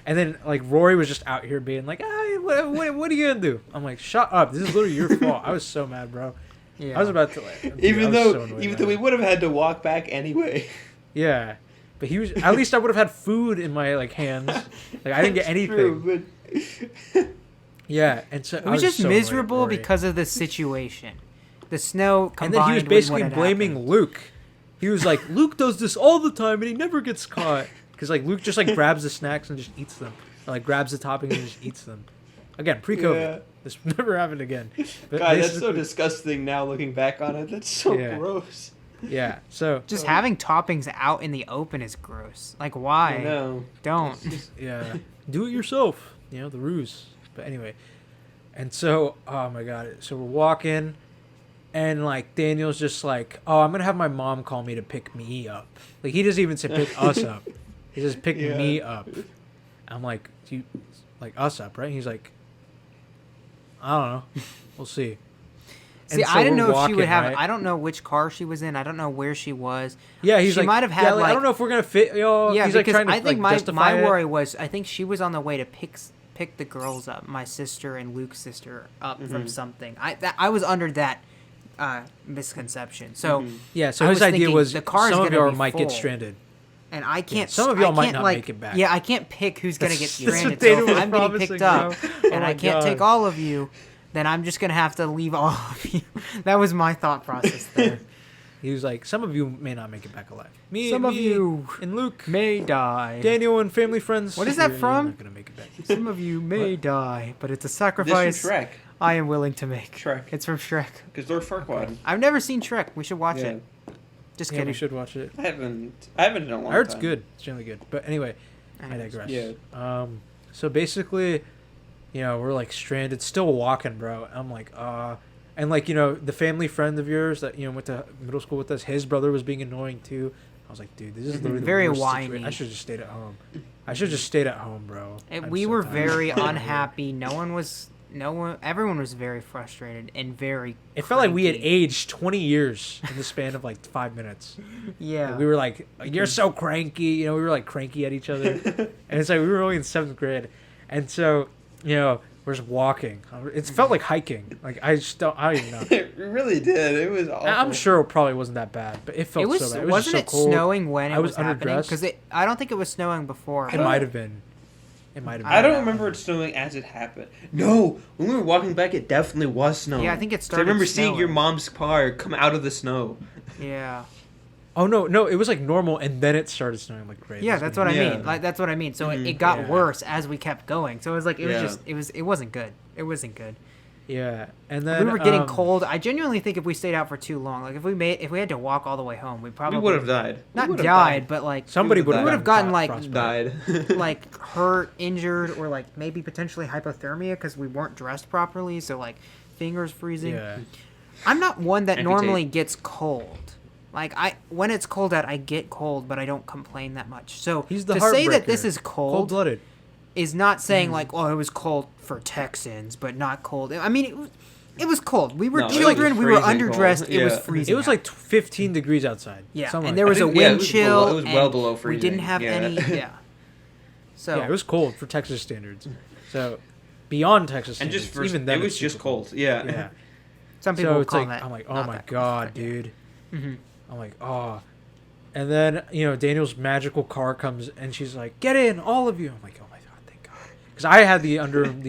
And then like Rory was just out here being like, what are you gonna do? I'm like, shut up. This is literally your fault. I was so mad, bro. Yeah. I was about to like, dude, I Even was though, so annoyed even by though we it. would have had to walk back anyway. Yeah, but he was. At least I would have had food in my like hands. Like I didn't get anything. True, but Yeah, and so It I was just so annoyed at miserable Rory. because of the situation. The snow And combined then he was with basically what had blaming happened. Luke he was like, Luke does this all the time and he never gets caught. Because like Luke just like grabs the snacks and just eats them. Or like grabs the toppings and just eats them. Again, pre-COVID. Yeah. This never happened again. But God, that's so basically- disgusting now looking back on it. That's so Yeah. gross. Yeah, so... Just having toppings out in the open is gross. Like, why? I know. Don't. Yeah. Do it yourself. You know, the ruse. But anyway. And so, oh my god. So we're walking, and like Daniel's just like, oh, I'm gonna have my mom call me to pick me up. Like he doesn't even say pick us up. He says pick Yeah. me up. I'm like, you like us up, right? And he's like, I don't know. We'll see. See, And so I didn't we're know if she walking, would have. right? I don't know which car she was in. I don't know where she was. Yeah, he's she like, might have had yeah, like. I don't know if we're gonna fit. Yeah, he's like because trying to I think like, justify my it. worry was I think she was on the way to pick the girls up, my sister and Luke's sister up from something. I was under that misconception. So Yeah, so I his was idea thinking was the car is some of gonna y'all be might get full. stranded. and I can't. some of y'all I might can't, not like, make it back. Yeah, I can't pick who's gonna get That's what stranded. So Dana if was I'm getting promising, picked up bro. and Oh I my can't take God. all of you, then I'm just gonna have to leave all of you. That was my thought process there. He was like, some of you may not make it back alive. Some of you and Luke, may die. Daniel and family friends. What is that you're from? not gonna make it back. Some of you may die, but it's a This sacrifice from Shrek. I am willing to make. Shrek. It's from Shrek. Because Lord Farquaad. I've never seen Shrek. We should watch Yeah. it. Just Yeah, kidding. we should watch it. I haven't in a long I heard it's time. good. It's generally good. But anyway, I Anyways. digress. Yeah. So basically, we're like stranded, still walking, bro. I'm like, and like, the family friend of yours that, went to middle school with us, his brother was being annoying too. I was like, dude, this is literally the Very worst whiny. situation. I should have just stayed at home. I should have just stayed at home, bro. We were very unhappy. Everyone was very frustrated and very. It felt like we had cranky. aged 20 years in the span of like 5 minutes. Yeah. Like, we were like, you're so cranky. We were like cranky at each other. And it's like we were only in 7th grade. And so, we're just walking. It felt like hiking. Like, I don't even know. It really did. It was awful. I'm sure it probably wasn't that bad, but it felt It was. so bad. It was Wasn't just it so cold. snowing when it I was happening? underdressed. Because I don't think it was snowing before. It but- might have been. It might have been. I don't remember it snowing as it happened. No, when we were walking back, it definitely was snowing. Yeah, I think it 'Cause started I remember seeing snowing. your mom's car come out of the snow. Yeah. Oh, no. It was like normal, and then it started snowing like crazy. Yeah, that's what I Yeah. mean. Like that's what I mean. So Mhm. it got Yeah. worse as we kept going. So it was like it was Yeah. just it wasn't good. It wasn't good. Yeah, and then We were getting cold. I genuinely think if we stayed out for too long, like if we had to walk all the way home, we probably We would have died. not We would've died, but like Somebody we would would've have gotten, like, died. like hurt, injured, or like maybe potentially hypothermia because we weren't dressed properly. So like fingers freezing. Yeah. I'm not one that Amputate. normally gets cold. Like when it's cold out, I get cold, but I don't complain that much. So He's the to say that heartbreaker. this is cold Cold-blooded. is not saying like, oh, it was cold for Texans, but not cold. I mean, it was cold. We were No, it was children. We were freezing underdressed. cold. It was Yeah. freezing. It was out. like 15 degrees outside. yeah, Something and like there that. was a I think- yeah, it wind was chill. below- it was well and below We freezing. didn't have Yeah. any. Yeah. So Yeah, it was cold for Texas standards. So beyond Texas And standards, just for even then it was it's just super cold. Yeah. Yeah. some people So will it's call like that. I'm like, oh not my that god, but yeah. dude. Mhm. I'm like, oh. And then Daniel's magical car comes and she's like, get in, all of you. I'm like, oh my god, thank God. Because I had the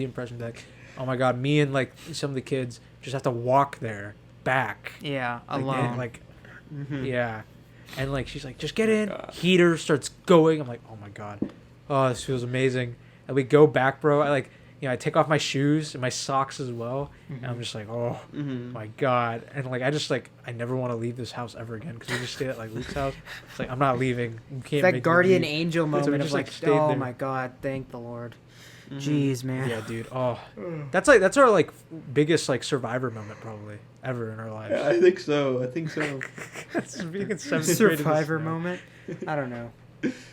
impression that, oh my god, me and like some of the kids just have to walk there back. Yeah, Like, alone. and, like, Mhm. yeah. And like she's like, just get in. God. Heater starts going. I'm like, oh my god. Oh, this feels amazing. And we go back, bro. I take off my shoes and my socks as well. And I'm just like, oh Mhm. my god. And like I never want to leave this house ever again because we just stayed at like Luke's house. It's like I'm not leaving. You can't that make me guardian leave. angel we moment of just, like, like, stayed oh there. my god, thank the Lord. Mhm. Jeez, man. Yeah, dude. Oh, that's our like biggest like survivor moment probably ever in our lives. Yeah, I think so. I think so. That's being in 7th grade in the Survivor snow. moment. I don't know.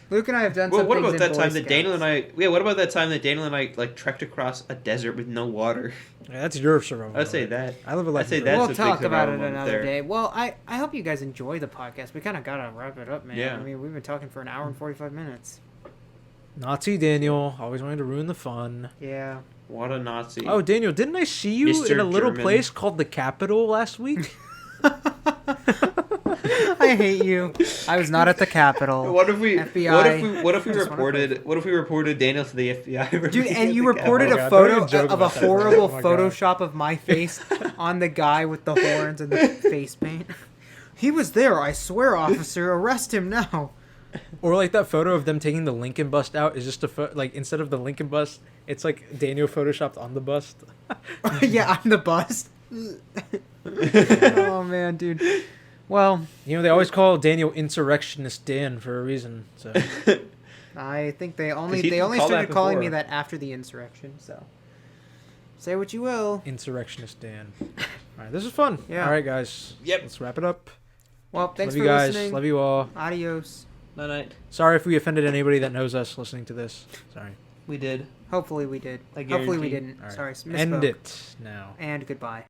Luke and I have done. Well, some what things about in that Boy time that Daniel and Scouts. I? Yeah, what about that time that Daniel and I like trekked across a desert with no water? Yeah, that's your survival. I'd say moment. that. I live a life. I'd say of that's We'll a big talk about survival it moment another there. day. Well, I hope you guys enjoy the podcast. We kind of gotta wrap it up, man. Yeah. I mean, we've been talking for an hour and 45 minutes. Nazi Daniel always wanted to ruin the fun. Yeah. What a Nazi! Oh, Daniel, didn't I see you Mr. in a little German. place called the Capitol last week? I hate you. I was not at the Capitol. What if we? FBI. What if we Just wanna reported? What if we reported Daniel to the FBI? for Dude, being and at you the reported Oh a my God, photo don't even joke of a about that, bro. horrible Oh my God. Photoshop of my face on the guy with the horns and the face paint. He was there, I swear, officer. Arrest him now. Or like that photo of them taking the Lincoln bust out is just like instead of the Lincoln bust, it's like Daniel photoshopped on the bust. Yeah, I'm the bust. Oh man, dude. Well, You know, they always call Daniel Insurrectionist Dan for a reason. So I think they 'Cause only he didn't call that started calling me before. that after the insurrection. So say what you will. Insurrectionist Dan. All right, this is fun. Yeah. All right, guys. Yep. Let's wrap it up. Well, thanks Love for you guys. listening. Love you all. Adios. Night night. Sorry if we offended anybody that knows us listening to this. Sorry. We did. Hopefully we did. I Hopefully we guarantee. didn't. All right. Sorry, misspoke. End it now. And goodbye.